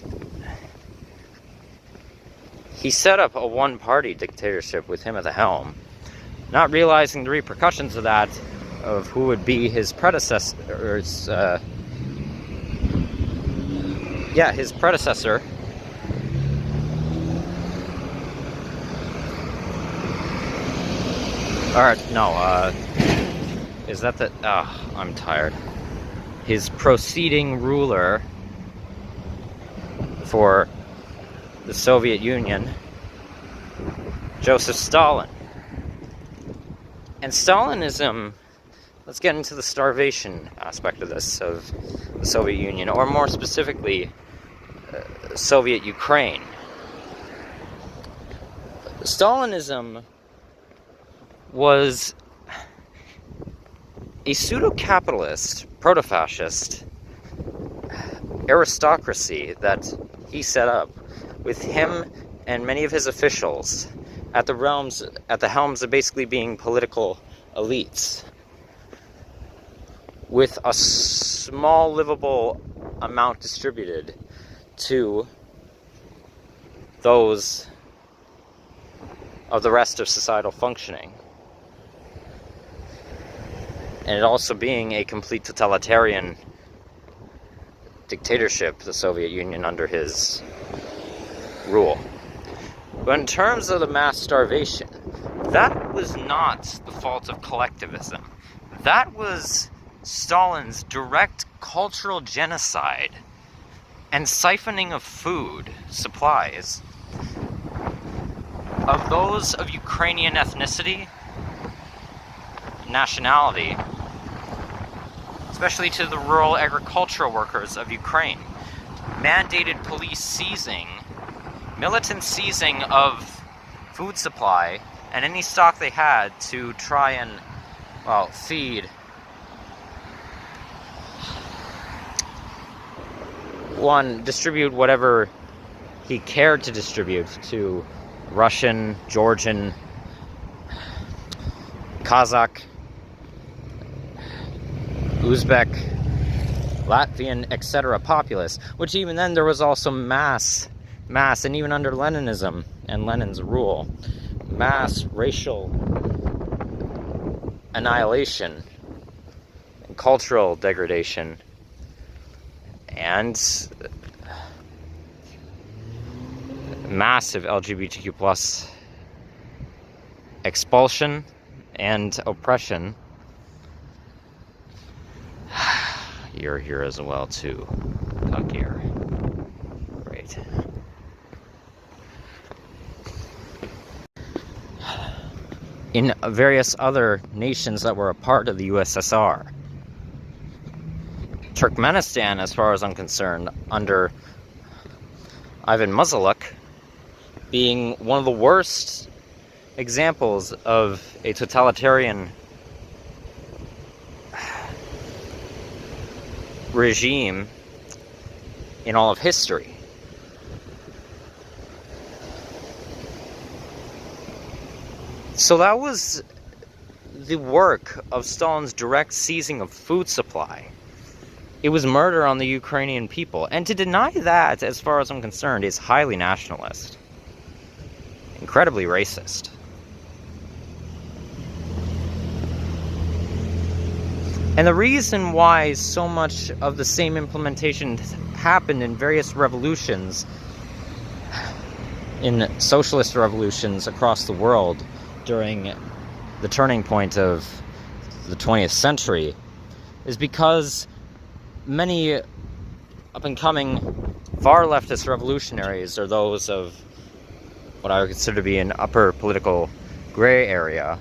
he set up a one-party dictatorship with him at the helm, not realizing the repercussions of that, of who would be his predecessors. His predecessor. Is that the... I'm tired. His proceeding ruler for the Soviet Union, Joseph Stalin. And Stalinism, let's get into the starvation aspect of this, of the Soviet Union, or more specifically, Soviet Ukraine. Stalinism was a pseudo-capitalist, proto-fascist aristocracy that he set up, with him and many of his officials at the helms of basically being political elites, with a small livable amount distributed to those of the rest of societal functioning. And it also being a complete totalitarian dictatorship, the Soviet Union, under his rule. But in terms of the mass starvation, that was not the fault of collectivism. That was Stalin's direct cultural genocide and siphoning of food supplies of those of Ukrainian ethnicity, nationality, especially to the rural agricultural workers of Ukraine. Mandated police seizing, militant seizing of food supply and any stock they had to try and, feed distribute whatever he cared to distribute to Russian, Georgian, Kazakh, Uzbek, Latvian, etc. populace, which even then there was also mass, and even under Leninism and Lenin's rule, mass racial annihilation and cultural degradation and massive LGBTQ plus expulsion and oppression. You're here as well too, Takir. Great. In various other nations that were a part of the USSR. Turkmenistan, as far as I'm concerned, under Ivan Muzaluk, being one of the worst examples of a totalitarian regime in all of history. So that was the work of Stalin's direct seizing of food supply. It was murder on the Ukrainian people. And to deny that, as far as I'm concerned, is highly nationalist. Incredibly racist. And the reason why so much of the same implementation happened in various revolutions, in socialist revolutions across the world during the turning point of the 20th century, is because many up-and-coming far leftist revolutionaries, or those of what I would consider to be an upper political gray area,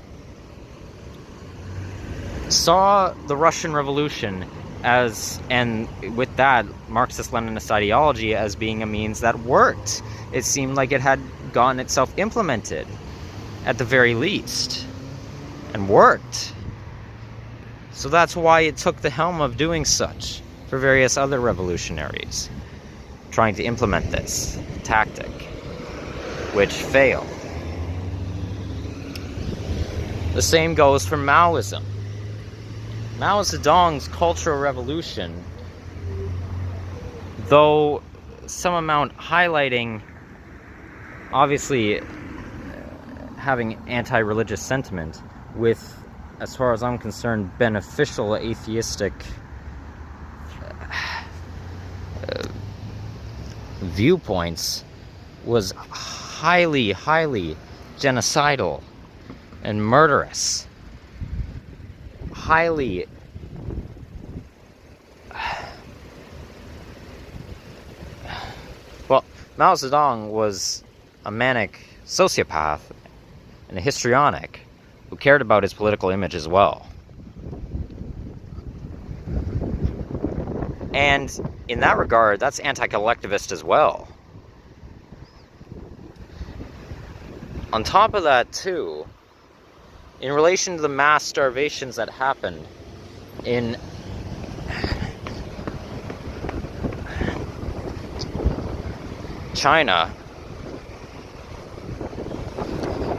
saw the Russian Revolution as, and with that, Marxist-Leninist ideology as being a means that worked. It seemed like it had gotten itself implemented, at the very least, and worked. So that's why it took the helm of doing such for various other revolutionaries, trying to implement this tactic, which failed. The same goes for Maoism. Mao Zedong's Cultural Revolution, though some amount highlighting, obviously having anti-religious sentiment, with, as far as I'm concerned, beneficial atheistic viewpoints, was highly, highly genocidal and murderous. Highly well, Mao Zedong was a manic sociopath and a histrionic who cared about his political image as well. And in that regard, that's anti-collectivist as well. On top of that, too, in relation to the mass starvations that happened in China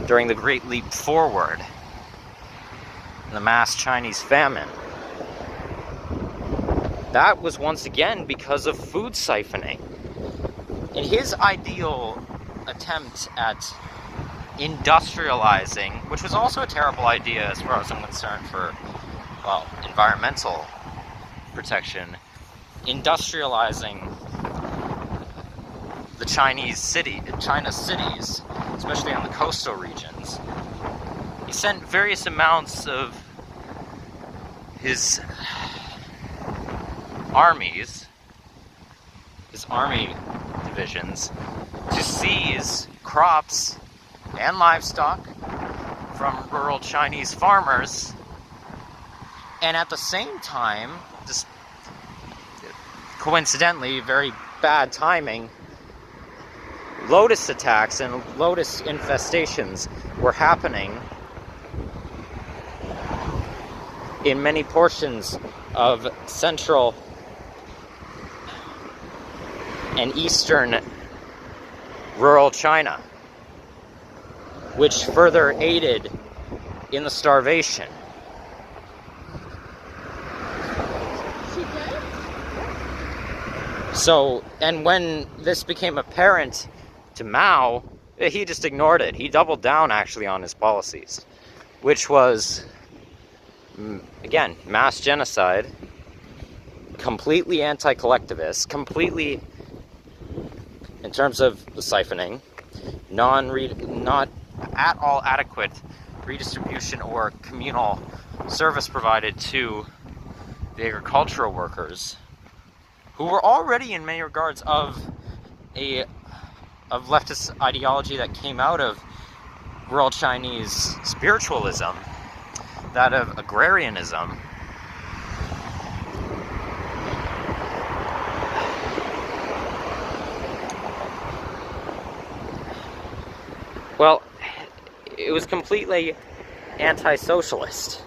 during the Great Leap Forward, the mass Chinese famine, that was once again because of food siphoning. In his ideal attempt at industrializing, which was also a terrible idea as far as I'm concerned for, well, environmental protection, industrializing the China's cities, especially on the coastal regions. He sent various amounts of his armies, his army divisions, to seize crops and livestock from rural Chinese farmers, and at the same time, just coincidentally, very bad timing, lotus attacks and lotus infestations were happening in many portions of central and eastern rural China, which further aided in the starvation. She did? So, and when this became apparent to Mao, he just ignored it. He doubled down actually on his policies, which was, again, mass genocide, completely anti-collectivist, completely, in terms of the siphoning, not at all adequate redistribution or communal service provided to the agricultural workers, who were already in many regards of leftist ideology that came out of rural Chinese spiritualism, that of agrarianism. Well, it was completely anti-socialist.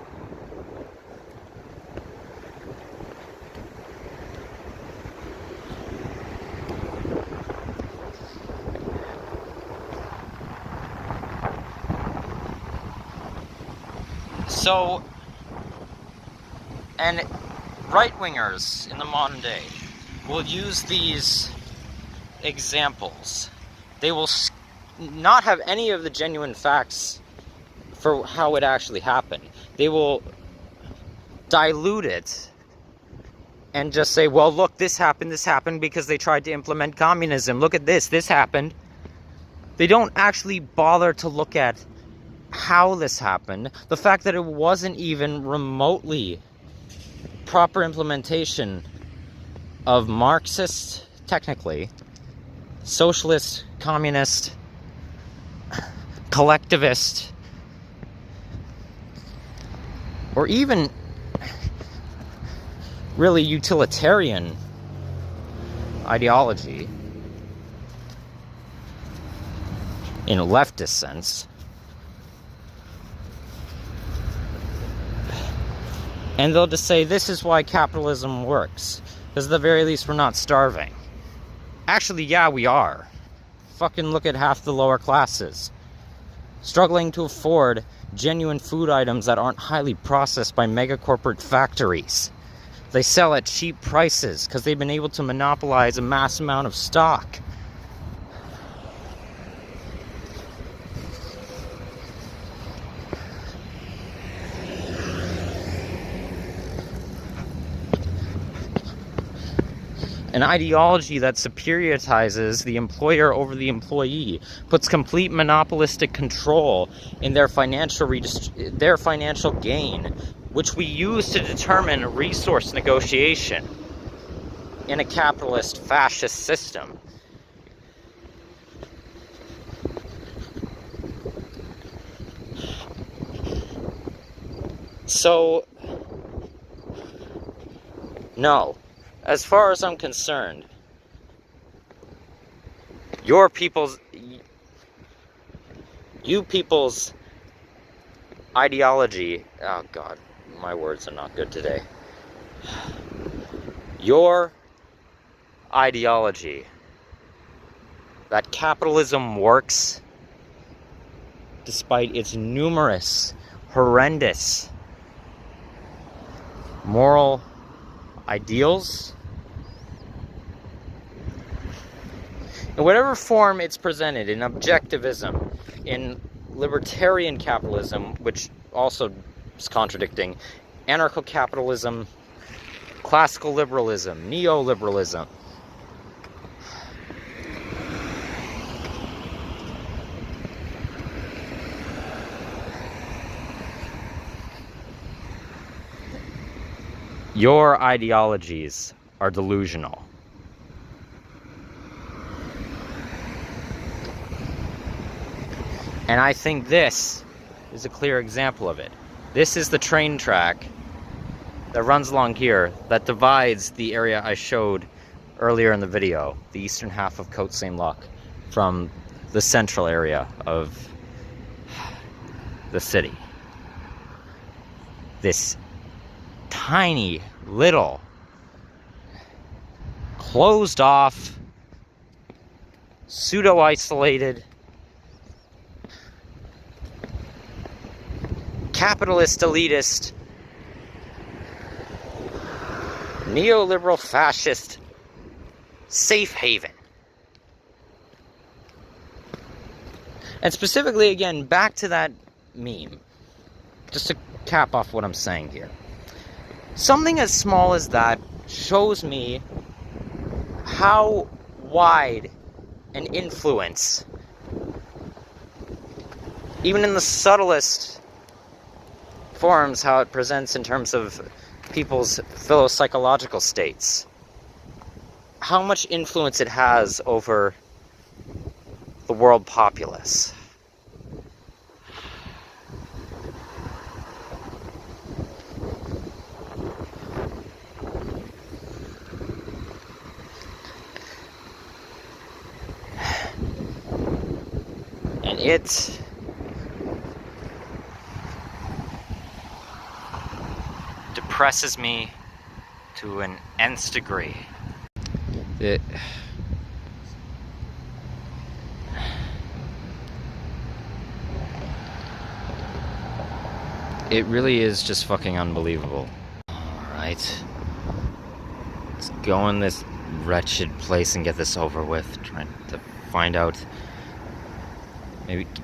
So, and right-wingers in the modern day will use these examples. They will not have any of the genuine facts for how it actually happened. They will dilute it and just say, well, look, this happened because they tried to implement communism. Look at this happened. They don't actually bother to look at how this happened. The fact that it wasn't even remotely proper implementation of Marxist, technically, socialist, communist, collectivist, or even really utilitarian ideology in a leftist sense. And they'll just say, this is why capitalism works. Because at the very least, we're not starving. Actually, yeah, we are. Fucking look at half the lower classes. Struggling to afford genuine food items that aren't highly processed by mega corporate factories. They sell at cheap prices because they've been able to monopolize a mass amount of stock. An ideology that superioritizes the employer over the employee, puts complete monopolistic control in their financial gain, which we use to determine resource negotiation in a capitalist fascist system. So, no. As far as I'm concerned, you people's ideology, oh God, my words are not good today. Your ideology that capitalism works despite its numerous, horrendous moral ideals, in whatever form it's presented, in objectivism, in libertarian capitalism, which also is contradicting, anarcho-capitalism, classical liberalism, neoliberalism. Your ideologies are delusional. And I think this is a clear example of it. This is the train track that runs along here that divides the area I showed earlier in the video, the eastern half of Côte Saint-Luc, from the central area of the city. This tiny little closed off, pseudo-isolated, capitalist elitist, neoliberal fascist safe haven. And specifically, again, back to that meme, just to cap off what I'm saying here. Something as small as that shows me how wide an influence, even in the subtlest forms, how it presents in terms of people's philopsychological states, how much influence it has over the world populace. And it depresses me to an nth degree. It really is just fucking unbelievable. Alright. Let's go in this wretched place and get this over with. Trying to find out.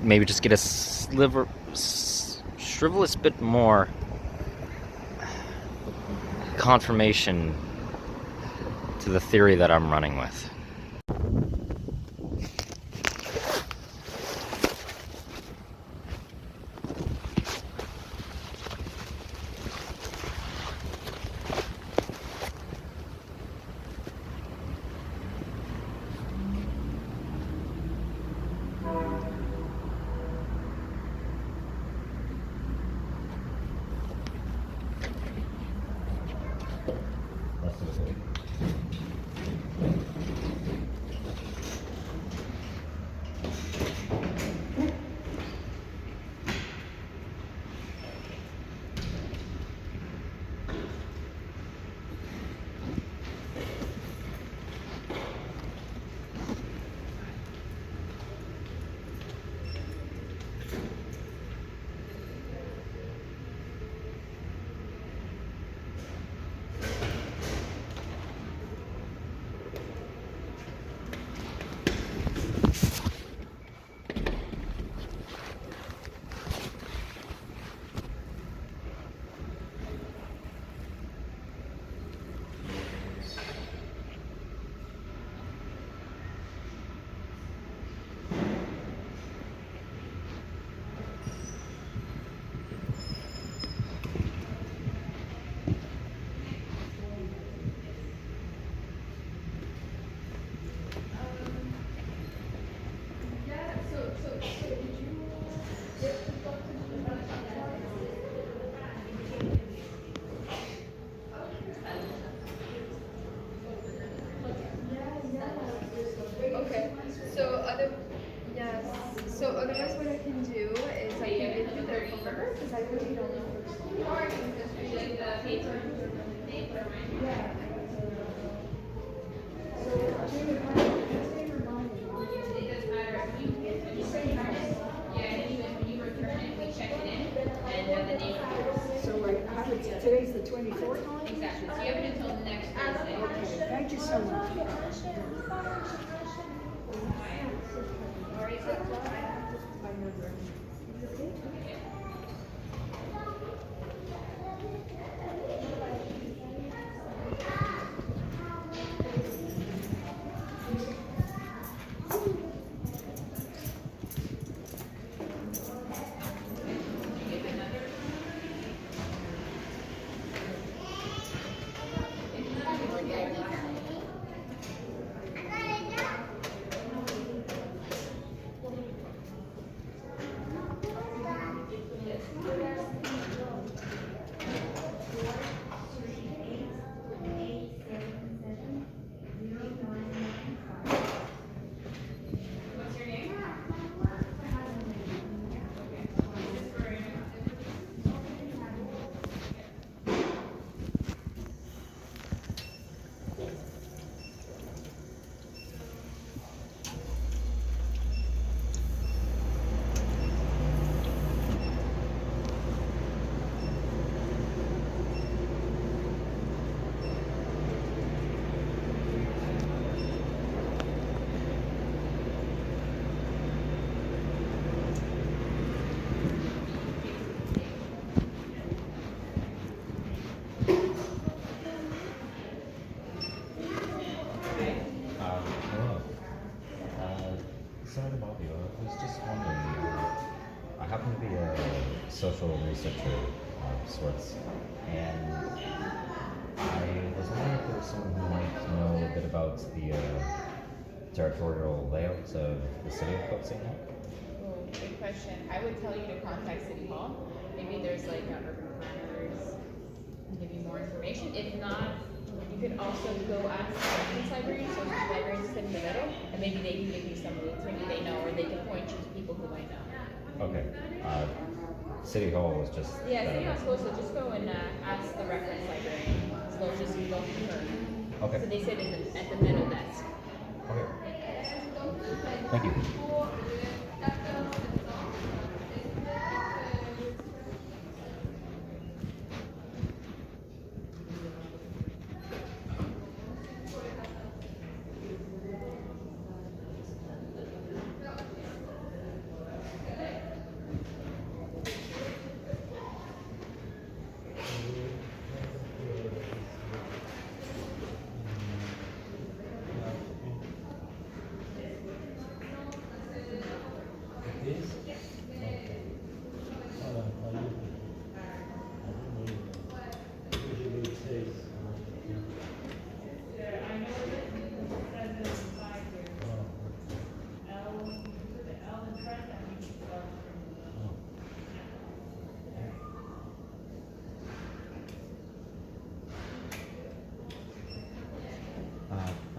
Maybe just get a shrivelous bit more confirmation to the theory that I'm running with. So otherwise what I can do is I can give you their phone number because I really don't know. Or I can just read the paper. Yeah. So it doesn't matter. You say nice. Yeah, and even when you return it, we check it in and know the name. So today's the 24th? Exactly. So you have it until next Thursday. Okay, thank you so much. social researcher of sorts, and I was wondering if there was someone who might know a bit about the territorial layout of the city of Côte. Oh, good question. I would tell you to contact City Hall. Maybe there's like urban planners and give you more information. If not, you could also go ask the reference librarian, so the librarians sit in the middle, and maybe they can give you some leads. Maybe they know, or they can point you to people who might know. Okay. City Hall was just. Yeah, City Hall's close, so just go and ask the reference librarian. So they'll just go through her. Okay. So they sit at the middle desk. Okay. Thank you.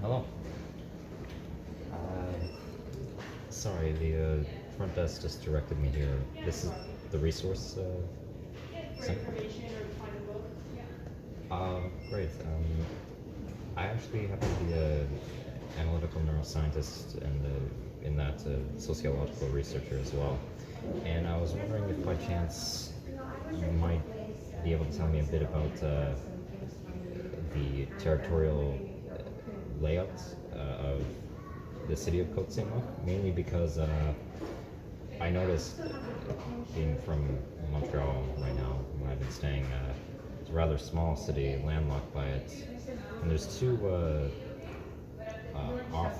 Hello. Sorry, the front desk just directed me here. This is the resource center? Great. I actually happen to be an analytical neuroscientist and in that sociological researcher as well. And I was wondering if by chance you might be able to tell me a bit about the territorial layout of the city of Côte, mainly because I noticed, being from Montreal right now, where I've been staying, it's a rather small city, landlocked by it, and there's two off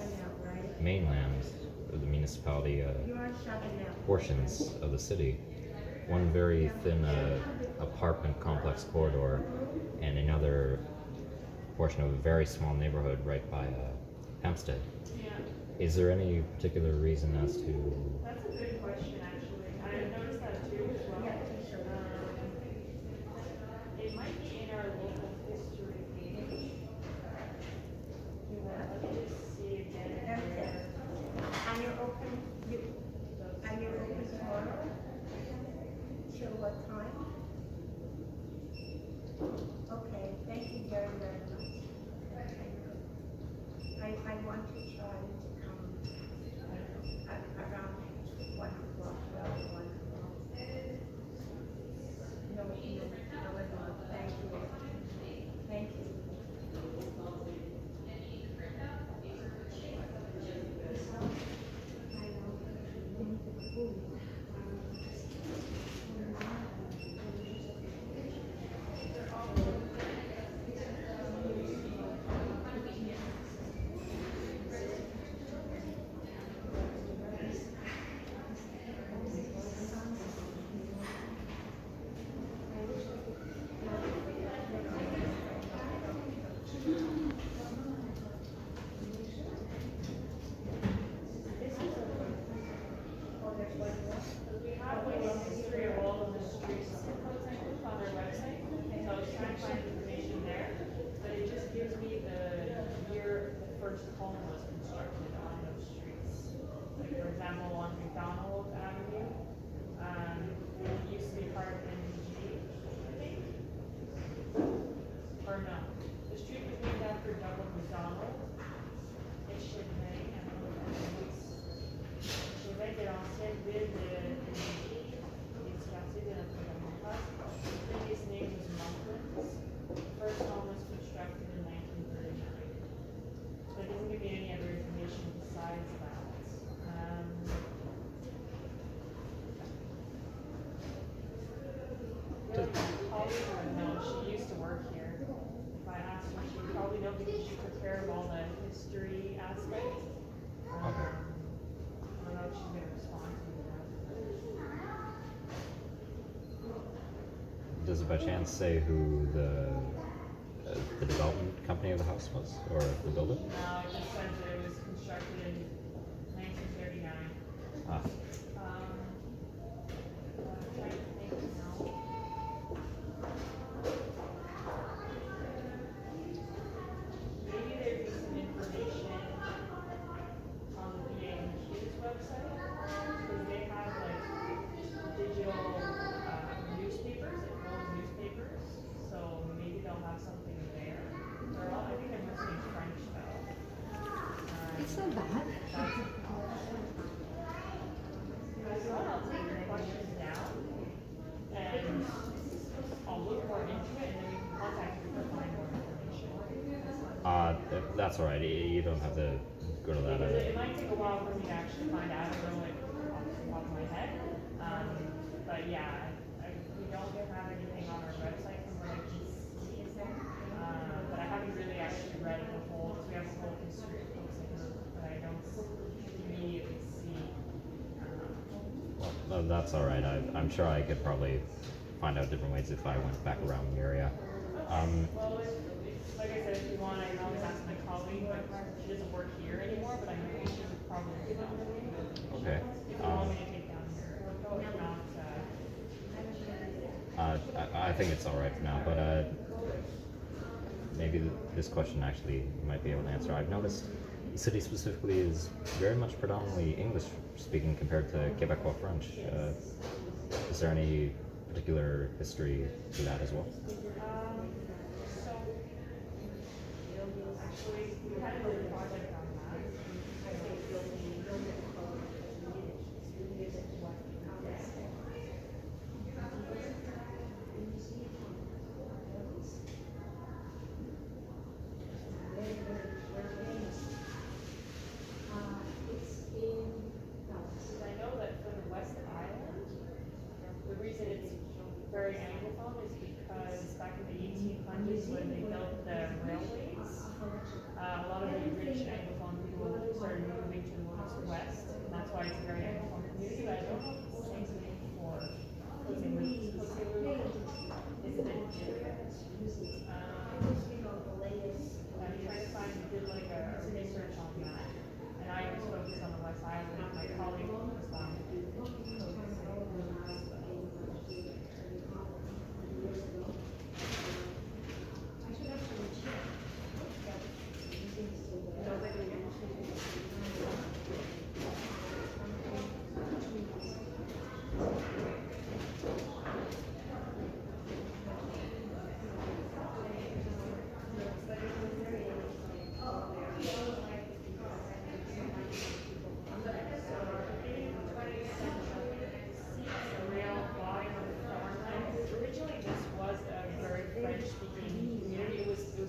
mainland of the municipality portions of the city. One very thin apartment complex corridor, and another portion of a very small neighborhood right by Hampstead. Is there any particular reason as to? That's a good question, actually. I noticed that too as well. It might be in our local history page. Let me just see again. And you're open tomorrow? Till what time? Okay, thank you very, very much. I want to try to come around 1 o'clock, around 1 o'clock. No, thank you. Thank you. does it by chance say who the development company of the house was, or the builder? No, it just says that it was constructed in 1939. Ah, I'm trying to think now. Maybe there'd be some information on the BAQ's website, because they have like digital newspapers, like old newspapers, so maybe they'll have something there. I think they're mostly in French though. It's not bad. So I'll take your questions down, and I'll look more into it, and then we can contact you to find more information. that's all right. You don't have to go to that. Because it might take a while for me to actually find out. I don't know it off the top of my head. But yeah, we don't have anything on our website from what I can see. But I haven't really actually read the whole, because we have a whole history of books in here, but I don't immediately see. Well, that's all right. I'm sure I could probably find out different ways if I went back around the area. Well, like I said, if you want, I can always ask my colleague, but she doesn't work here anymore, but I know she would probably know. Okay. If you want me to take down your, if not, I think it's all right for now, but maybe this question actually you might be able to answer. I've noticed the city specifically is very much predominantly English speaking compared to Quebecois French. Is there any particular history to that as well? so actually, we had a little project on that. I know that for the West Island, the reason it's very Anglophone is because back in the 1800s when they built the railways, a lot of the British Anglophone people started moving towards the west, and that's why it's a very Anglophone community. But I don't know if it's the same thing for Côte is a bit different. I'm trying to find, we did like a research on that, and I was focused on the West Island. My colleague was on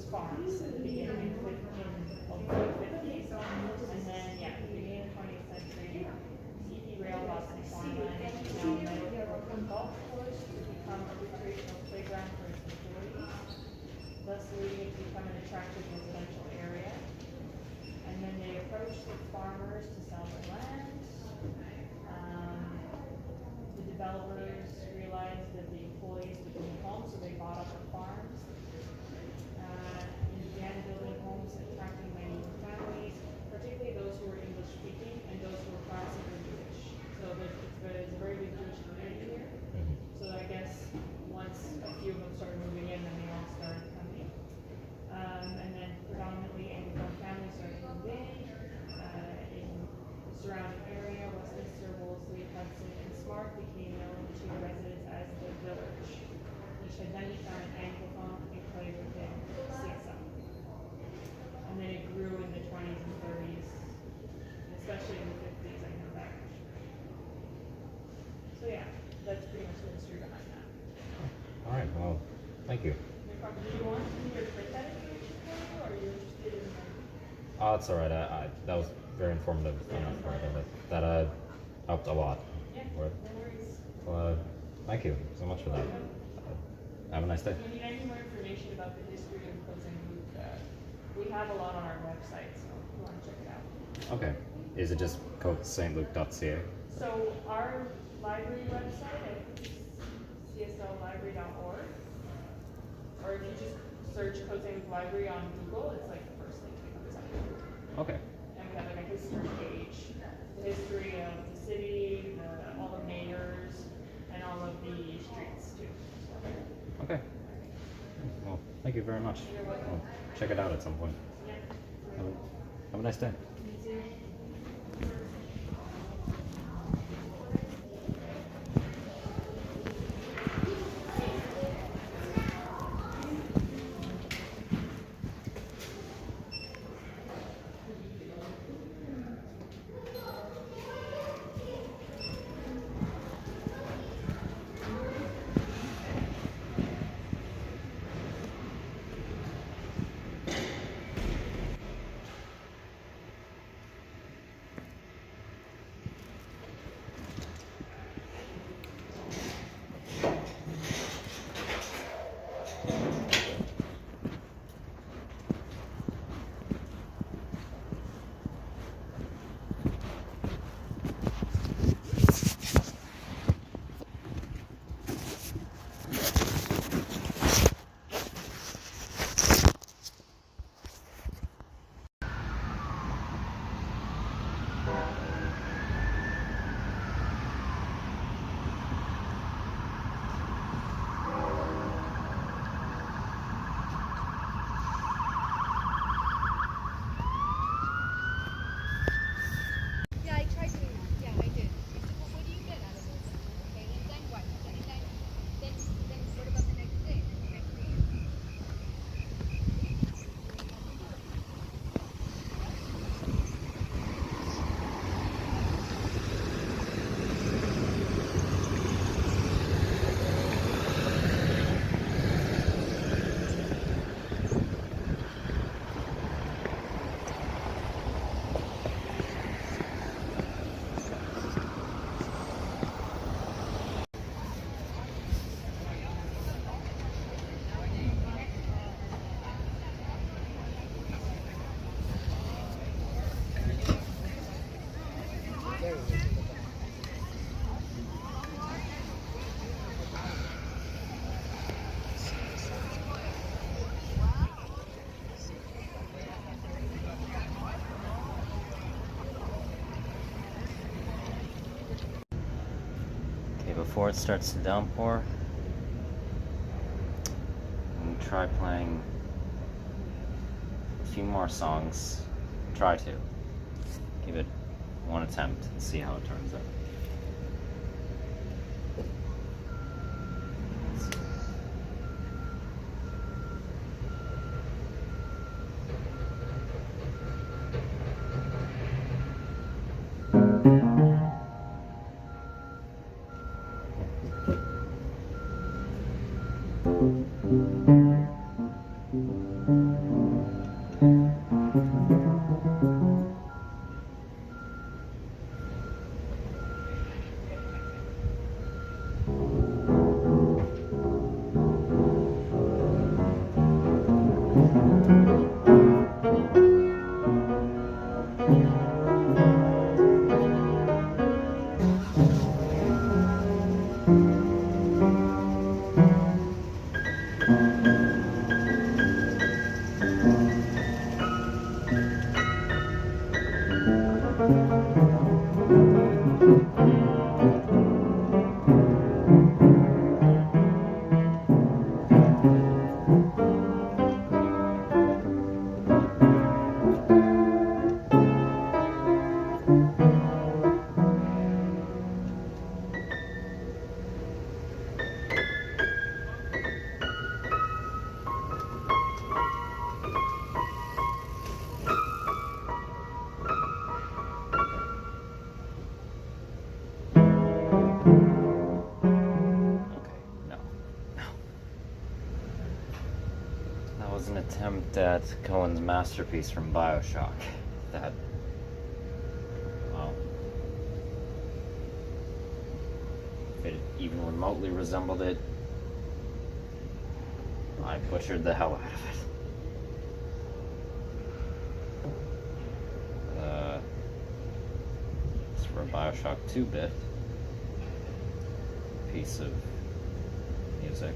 farms at the beginning of the 50s, and then yeah, at the beginning of the 20th century, CP Rail bought some farmland now Meadowbrook Golf Course to become a recreational playground for its employees, thus leading it to become an attractive residential area. And then they approached the farmers to sell their land. The developers realized that the employees would need homes, so they bought up the farms. Began building homes and attracting many families, particularly those who were English speaking and those who were classically Jewish. So it's a very big Jewish community here. So I guess once a few of them started moving in, then they all started coming. And then predominantly Anglophone families started moving in the surrounding area. Westminster, Wolseley, Hudson, and Smart became known to residents as the Village, which had then become an Anglophone enclave within CSL. And then it grew in the 20s and 30s, and especially in the 50s, I know that. So yeah, that's pretty much the history behind that. All right. Well, thank you. Do you want me to print that information for you, or are you interested in Oh, it's all right. That was very informative enough for it. That helped a lot. Yeah, For it. no worries. Well, thank you so much for that. Have a nice day. If you need any more information about the history of Côte, we have a lot on our website, so if you want to check it out. Okay. Is it just CoteSaintLuc.ca? So our library website is csllibrary.org. or if you just search Côte Library on Google, it's like the first link that comes up. Okay. And we have like a history page, the history of the city, all the mayors, and all of the streets too. So, Okay. Well, thank you very much. you're welcome. I'll check it out at some point. Yeah. Have a nice day. Yeah, I tried doing that. Yeah, I did. I said, well, what do you get out of it? Okay, and then what? Then what about the next day? The next day? Okay, before it starts to downpour, I'm gonna try playing a few more songs. Try to. Give it one attempt and see how it turns out. An attempt at Cohen's masterpiece from BioShock that, well, if it even remotely resembled it, I butchered the hell out of it. It's for a BioShock 2-bit piece of music.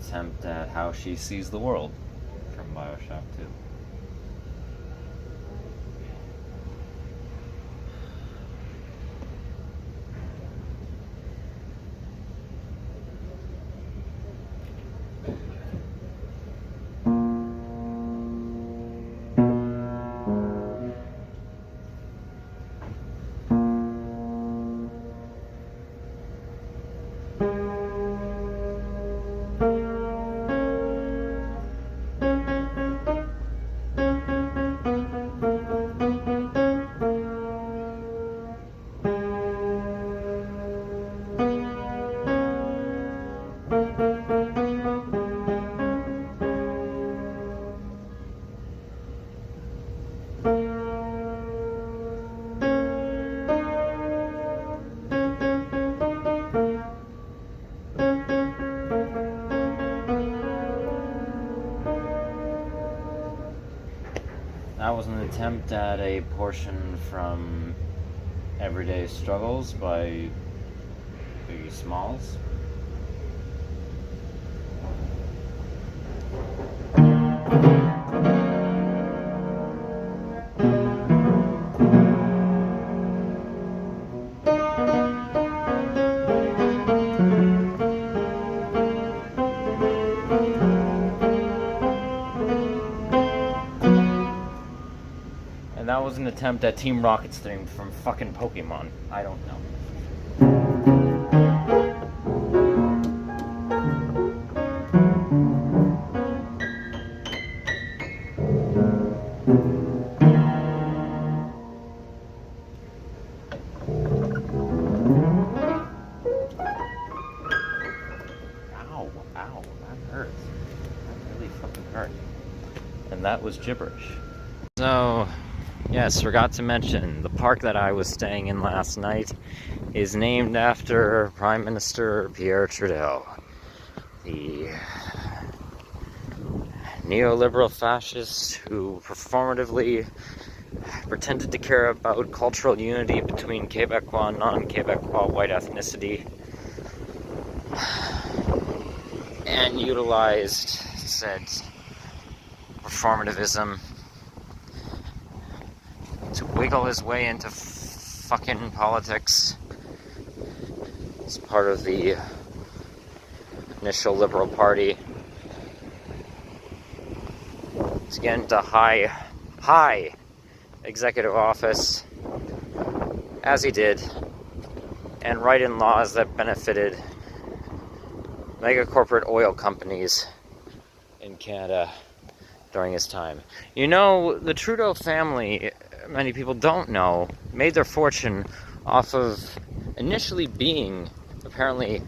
attempt at how she sees the world from BioShock 2. That was an attempt at a portion from Everyday Struggles by Biggie Smalls. And that was an attempt at Team Rocket's theme from fucking Pokemon. I don't know. Ow, that hurts. That really fucking hurt. And that was gibberish. So, yes, forgot to mention, the park that I was staying in last night is named after Prime Minister Pierre Trudeau, the neoliberal fascist who performatively pretended to care about cultural unity between Quebecois and non-Quebecois white ethnicity, and utilized said performativism to wiggle his way into fucking politics as part of the initial Liberal Party to get into high executive office, as he did, and write in laws that benefited mega corporate oil companies in Canada during his time. You know, the Trudeau family, many people don't know, made their fortune off of initially being apparently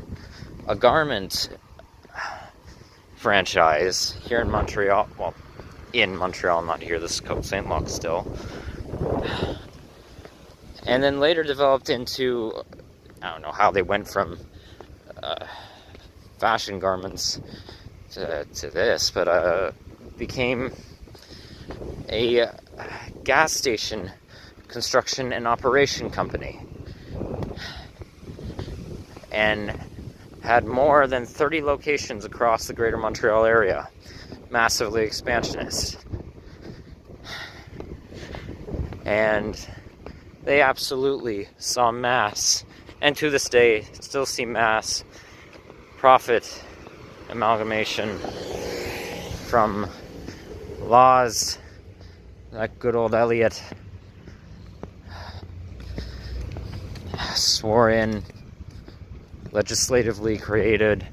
a garment franchise here in Montreal. Well, in Montreal, not here. This is Côte St. Luc still. And then later developed into, I don't know how they went from fashion garments to this, but became a gas station construction and operation company, and had more than 30 locations across the greater Montreal area. Massively expansionist. And they absolutely saw mass, and to this day still see mass profit amalgamation from laws that good old Elliot swore in, legislatively created,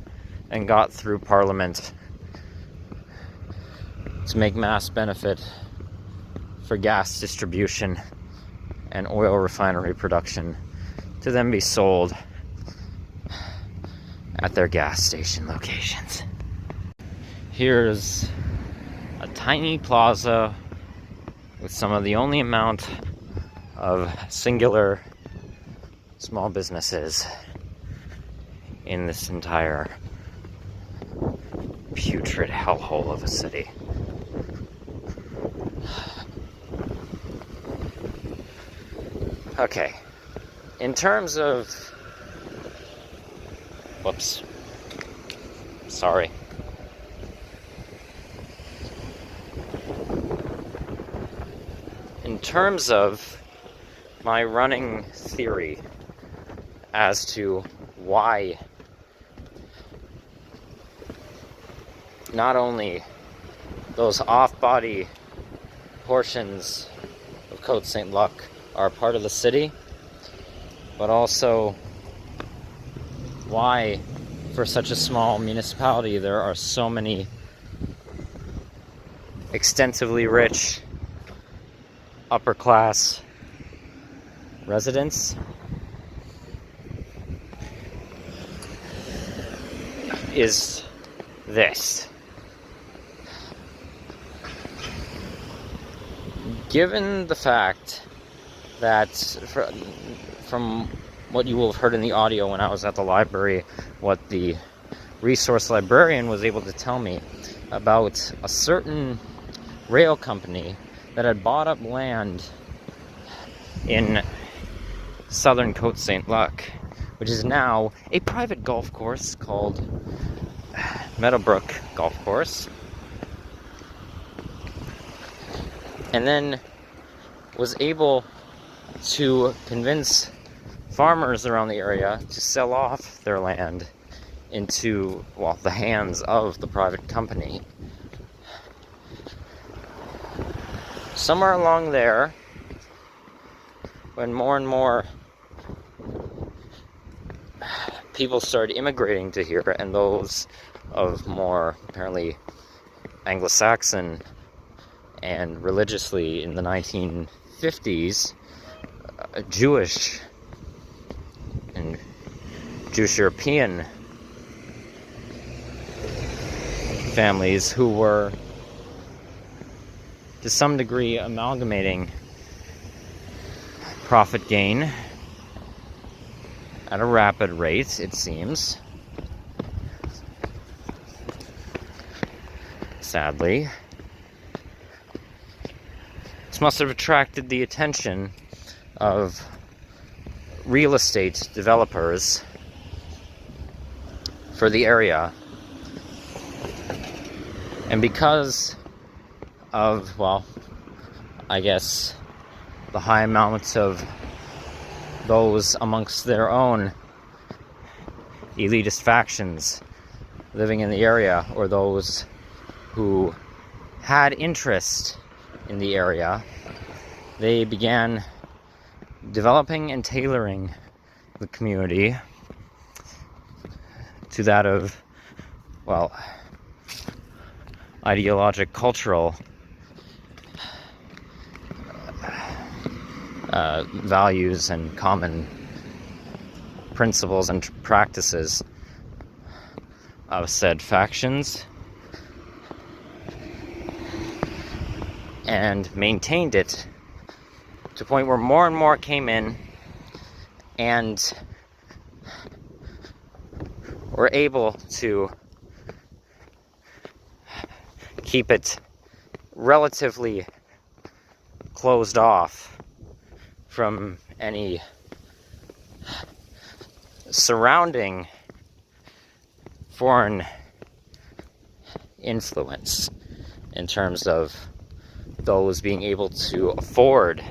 and got through Parliament to make mass benefit for gas distribution and oil refinery production to then be sold at their gas station locations. Here's a tiny plaza with some of the only amount of singular small businesses in this entire putrid hellhole of a city. Okay, in terms of, whoops, sorry, terms of my running theory as to why not only those off-body portions of Côte St. Luc are part of the city, but also why, for such a small municipality, there are so many extensively rich upper-class residents is this. Given the fact that, from what you will have heard in the audio when I was at the library, what the resource librarian was able to tell me about a certain rail company that had bought up land in southern Côte St. Luc, which is now a private golf course called Meadowbrook Golf Course, and then was able to convince farmers around the area to sell off their land into, well, the hands of the private company. Somewhere along there, when more and more people started immigrating to here, and those of more apparently Anglo-Saxon and religiously in the 1950s, Jewish and Jewish European families who were to some degree amalgamating profit gain at a rapid rate, it seems. Sadly. This must have attracted the attention of real estate developers for the area. And because of, well, I guess the high amounts of those amongst their own elitist factions living in the area, or those who had interest in the area, they began developing and tailoring the community to that of, well, ideologic, cultural values and common principles and practices of said factions, and maintained it to a point where more and more came in and were able to keep it relatively closed off from any surrounding foreign influence in terms of those being able to afford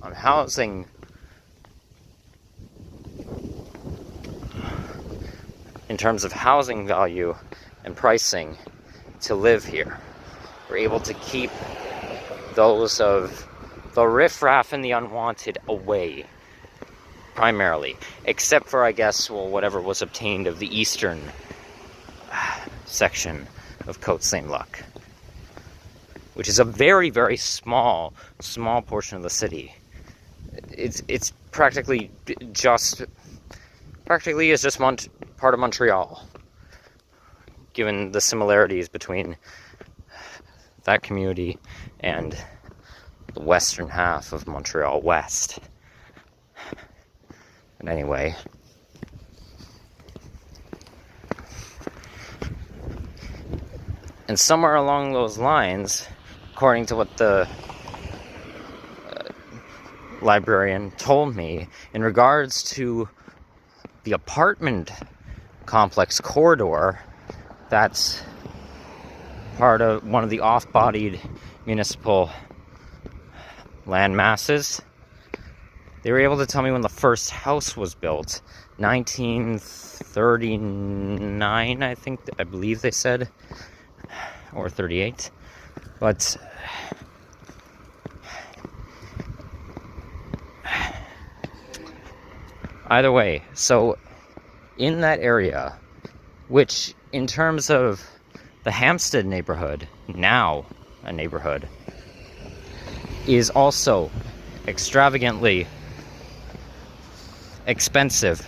on housing in terms of housing value and pricing to live here. We're able to keep those of the riffraff and the unwanted away, primarily, except for, I guess, well, whatever was obtained of the eastern section of Côte St. Luc, which is a very, very small portion of the city. It's practically is just part of Montreal, given the similarities between that community and the western half of Montreal West. But anyway, and somewhere along those lines, according to what the librarian told me, in regards to the apartment complex corridor that's part of one of the off-bodied municipal land masses. They were able to tell me when the first house was built. 1939, I believe they said. Or 38. But either way, so in that area, which in terms of the Hampstead neighborhood, now a neighborhood, is also extravagantly expensive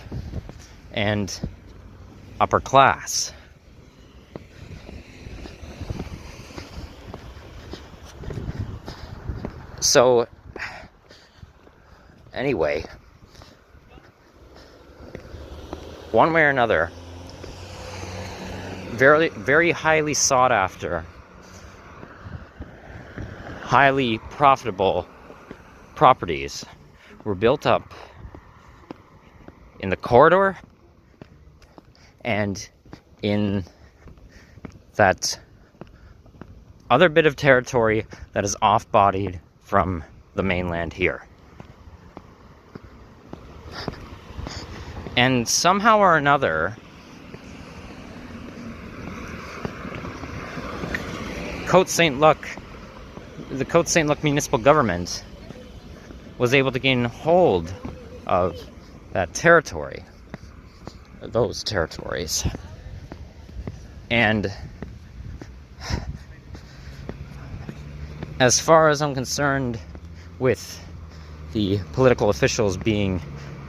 and upper class. So, anyway, one way or another, very, very highly sought after, highly profitable properties were built up in the corridor and in that other bit of territory that is off-bodied from the mainland here. And somehow or another, Côte St. Luc, the Côte St. Luc municipal government was able to gain hold of that territory, those territories. And as far as I'm concerned with the political officials being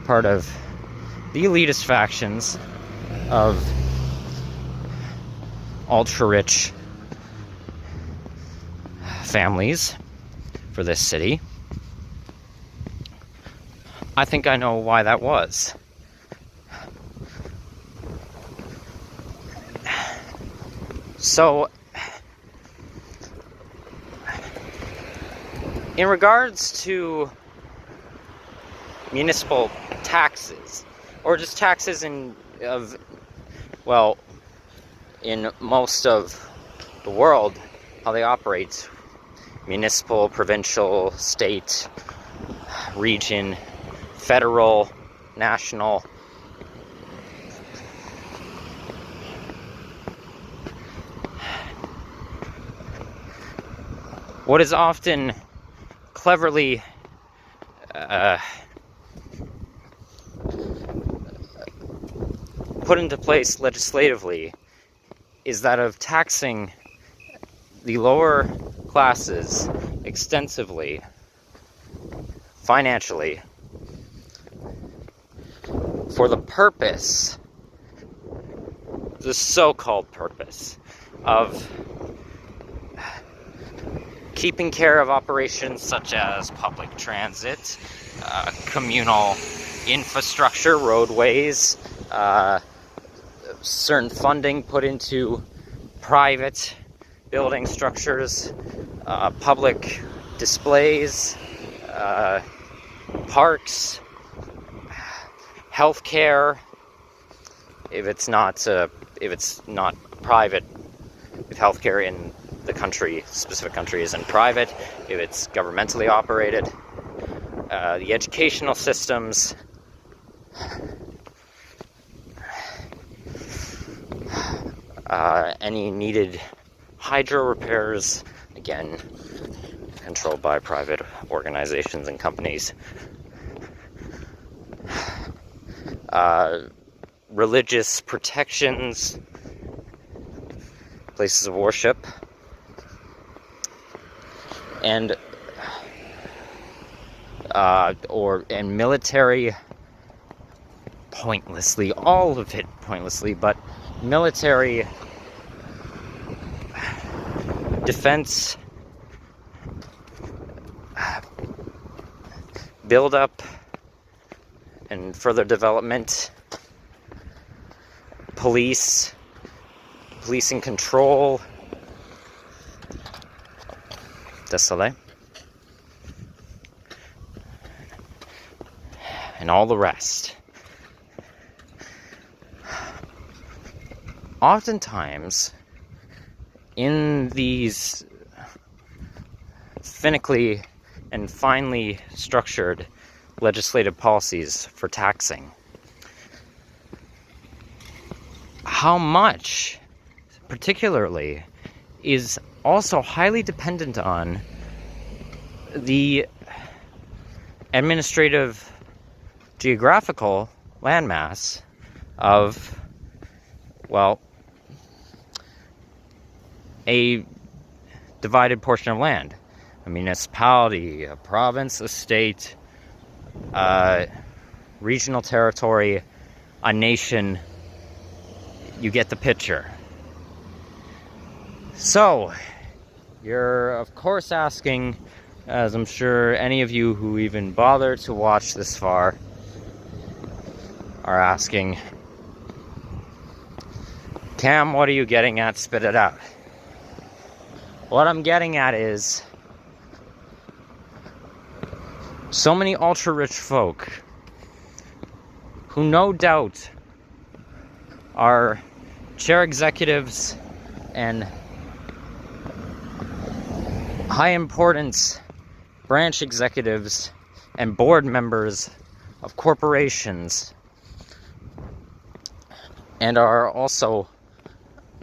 part of the elitist factions of ultra-rich families for this city, I think I know why that was. So, in regards to municipal taxes, or just taxes in most of the world, how they operate, municipal, provincial, state, region, federal, national. What is often cleverly put into place legislatively is that of taxing the lower classes extensively, financially, for the purpose, the so-called purpose, of keeping care of operations such as public transit, communal infrastructure, roadways, certain funding put into private building structures, public displays, parks, healthcare. If it's not private, if healthcare in the country, specific country, isn't private, if it's governmentally operated, the educational systems, any needed hydro repairs, again, controlled by private organizations and companies. Religious protections, places of worship, and military, pointlessly, all of it pointlessly, but military defense build up and further development, policing control, désolé, and all the rest. Oftentimes, in these finically and finely structured legislative policies for taxing. How much, particularly, is also highly dependent on the administrative geographical landmass of, well, a divided portion of land. A municipality, a province, a state, regional territory, a nation. You get the picture. So, you're of course asking, as I'm sure any of you who even bother to watch this far are asking, Cam, what are you getting at? Spit it out. What I'm getting at is, so many ultra-rich folk who no doubt are chair executives and high importance branch executives and board members of corporations, and are also,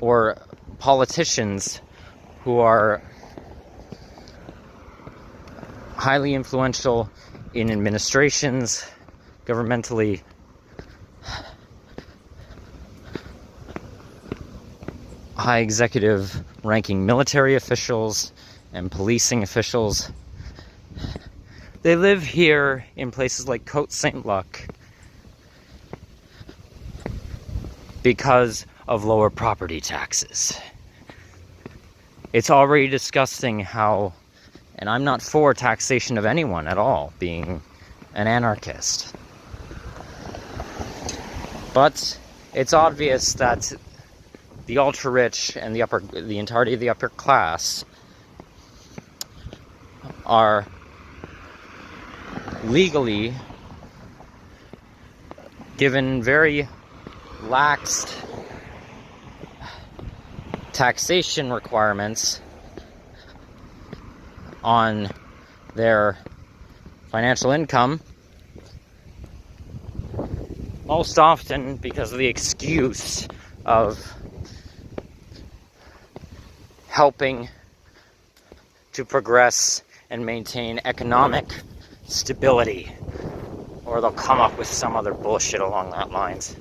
or politicians who are highly influential in administrations, governmentally, high executive ranking military officials and policing officials. They live here in places like Côte St. Luc because of lower property taxes. It's already disgusting how, and I'm not for taxation of anyone at all, being an anarchist, but it's obvious that the ultra-rich and the entirety of the upper class are legally given very lax taxation requirements on their financial income, most often because of the excuse of helping to progress and maintain economic stability, or they'll come up with some other bullshit along that lines.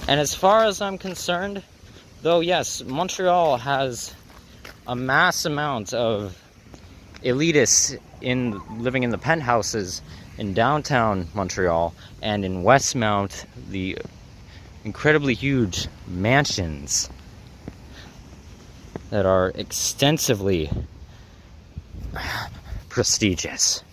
And as far as I'm concerned, though, yes, Montreal has a mass amount of elitists living in the penthouses in downtown Montreal, and in Westmount, the incredibly huge mansions that are extensively prestigious.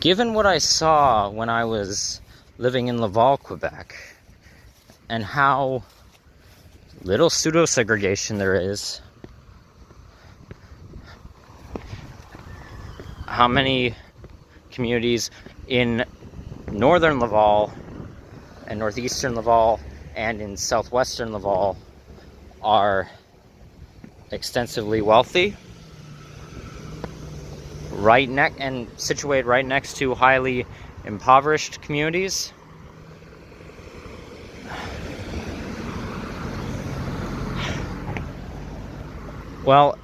Given what I saw when I was living in Laval, Quebec, and how little pseudo-segregation there is, how many communities in northern Laval and northeastern Laval and in southwestern Laval are extensively wealthy, and situated right next to highly impoverished communities. Well,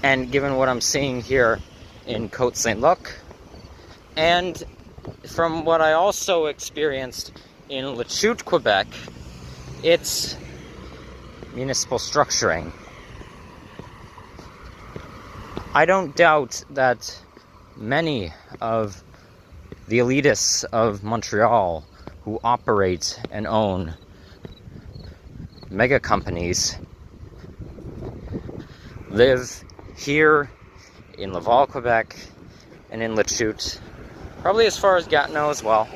and given what I'm seeing here in Côte St. Luc, and from what I also experienced in Lachute, Quebec, it's municipal structuring. I don't doubt that many of the elitists of Montreal who operate and own mega companies live here in Laval, Quebec, and in Lachute, probably as far as Gatineau as well,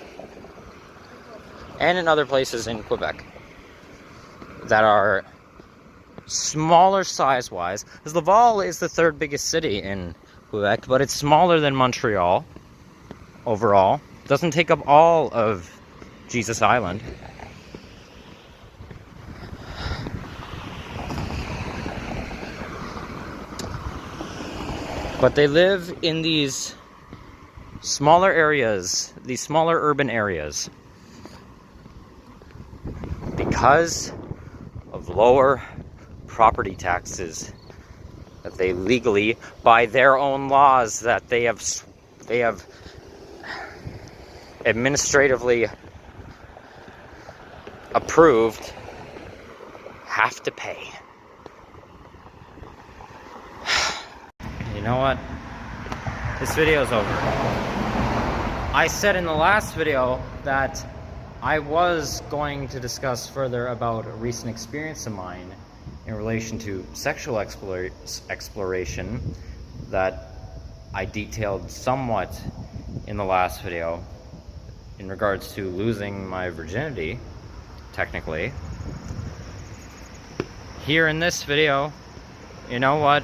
and in other places in Quebec that are smaller size-wise, because Laval is the third biggest city in Quebec, but it's smaller than Montreal overall. Doesn't take up all of Jesus Island. But they live in these smaller areas, these smaller urban areas, because of lower property taxes that they legally, by their own laws that they have administratively approved, have to pay. You know what? This video is over. I said in the last video that I was going to discuss further about a recent experience of mine in relation to sexual exploration that I detailed somewhat in the last video in regards to losing my virginity, technically. Here in this video, you know what?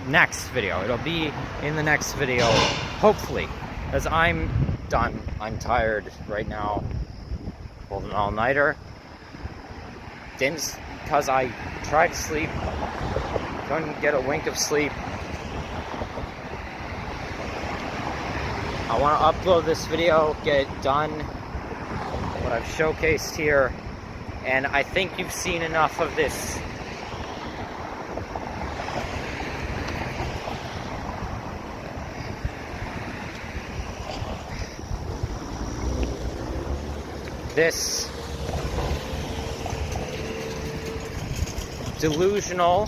Next video. It'll be in the next video, hopefully, as I'm done. I'm tired right now. Pulled an all-nighter. Didn't, because I tried to sleep, couldn't get a wink of sleep. I want to upload this video, get it done, what I've showcased here, and I think you've seen enough of this. This delusional,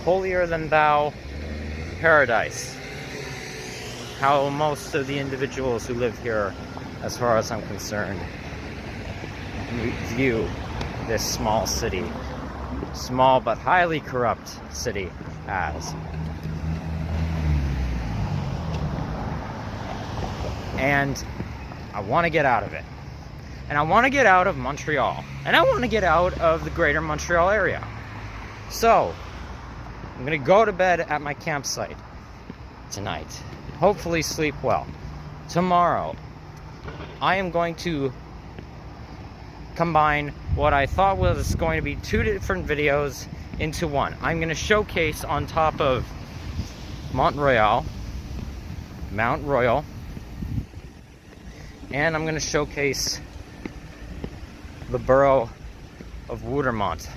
holier-than-thou paradise. How most of the individuals who live here, as far as I'm concerned, view this small city, small but highly corrupt city, as. And I want to get out of it. And I want to get out of Montreal. And I want to get out of the greater Montreal area. So, I'm going to go to bed at my campsite tonight. Hopefully sleep well. Tomorrow, I am going to combine what I thought was going to be two different videos into one. I'm going to showcase on top of Mount Royal, and I'm going to showcase the borough of Woudermont,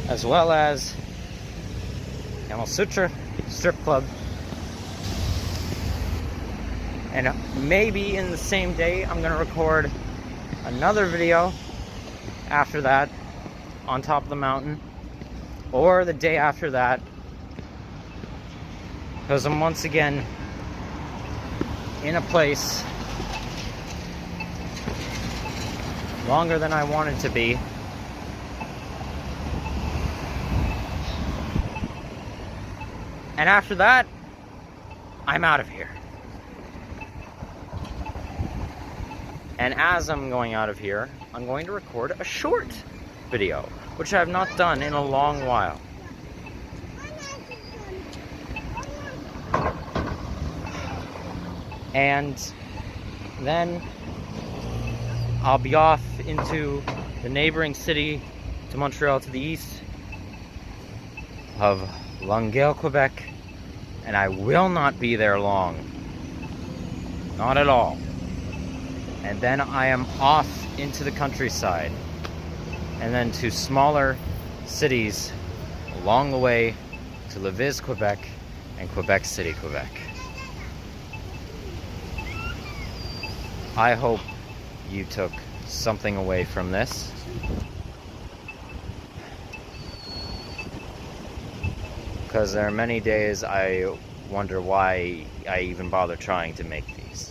as well as Camel Sutra Strip Club. And maybe in the same day I'm going to record another video after that on top of the mountain, or the day after that, because I'm once again in a place longer than I wanted to be. And after that, I'm out of here. And as I'm going out of here, I'm going to record a short video, which I have not done in a long while. And then I'll be off into the neighboring city to Montreal to the east of Longueuil, Quebec, and I will not be there long. Not at all. And then I am off into the countryside, and then to smaller cities along the way to Lévis, Quebec, and Quebec City, Quebec. I hope you took something away from this. Because there are many days I wonder why I even bother trying to make these.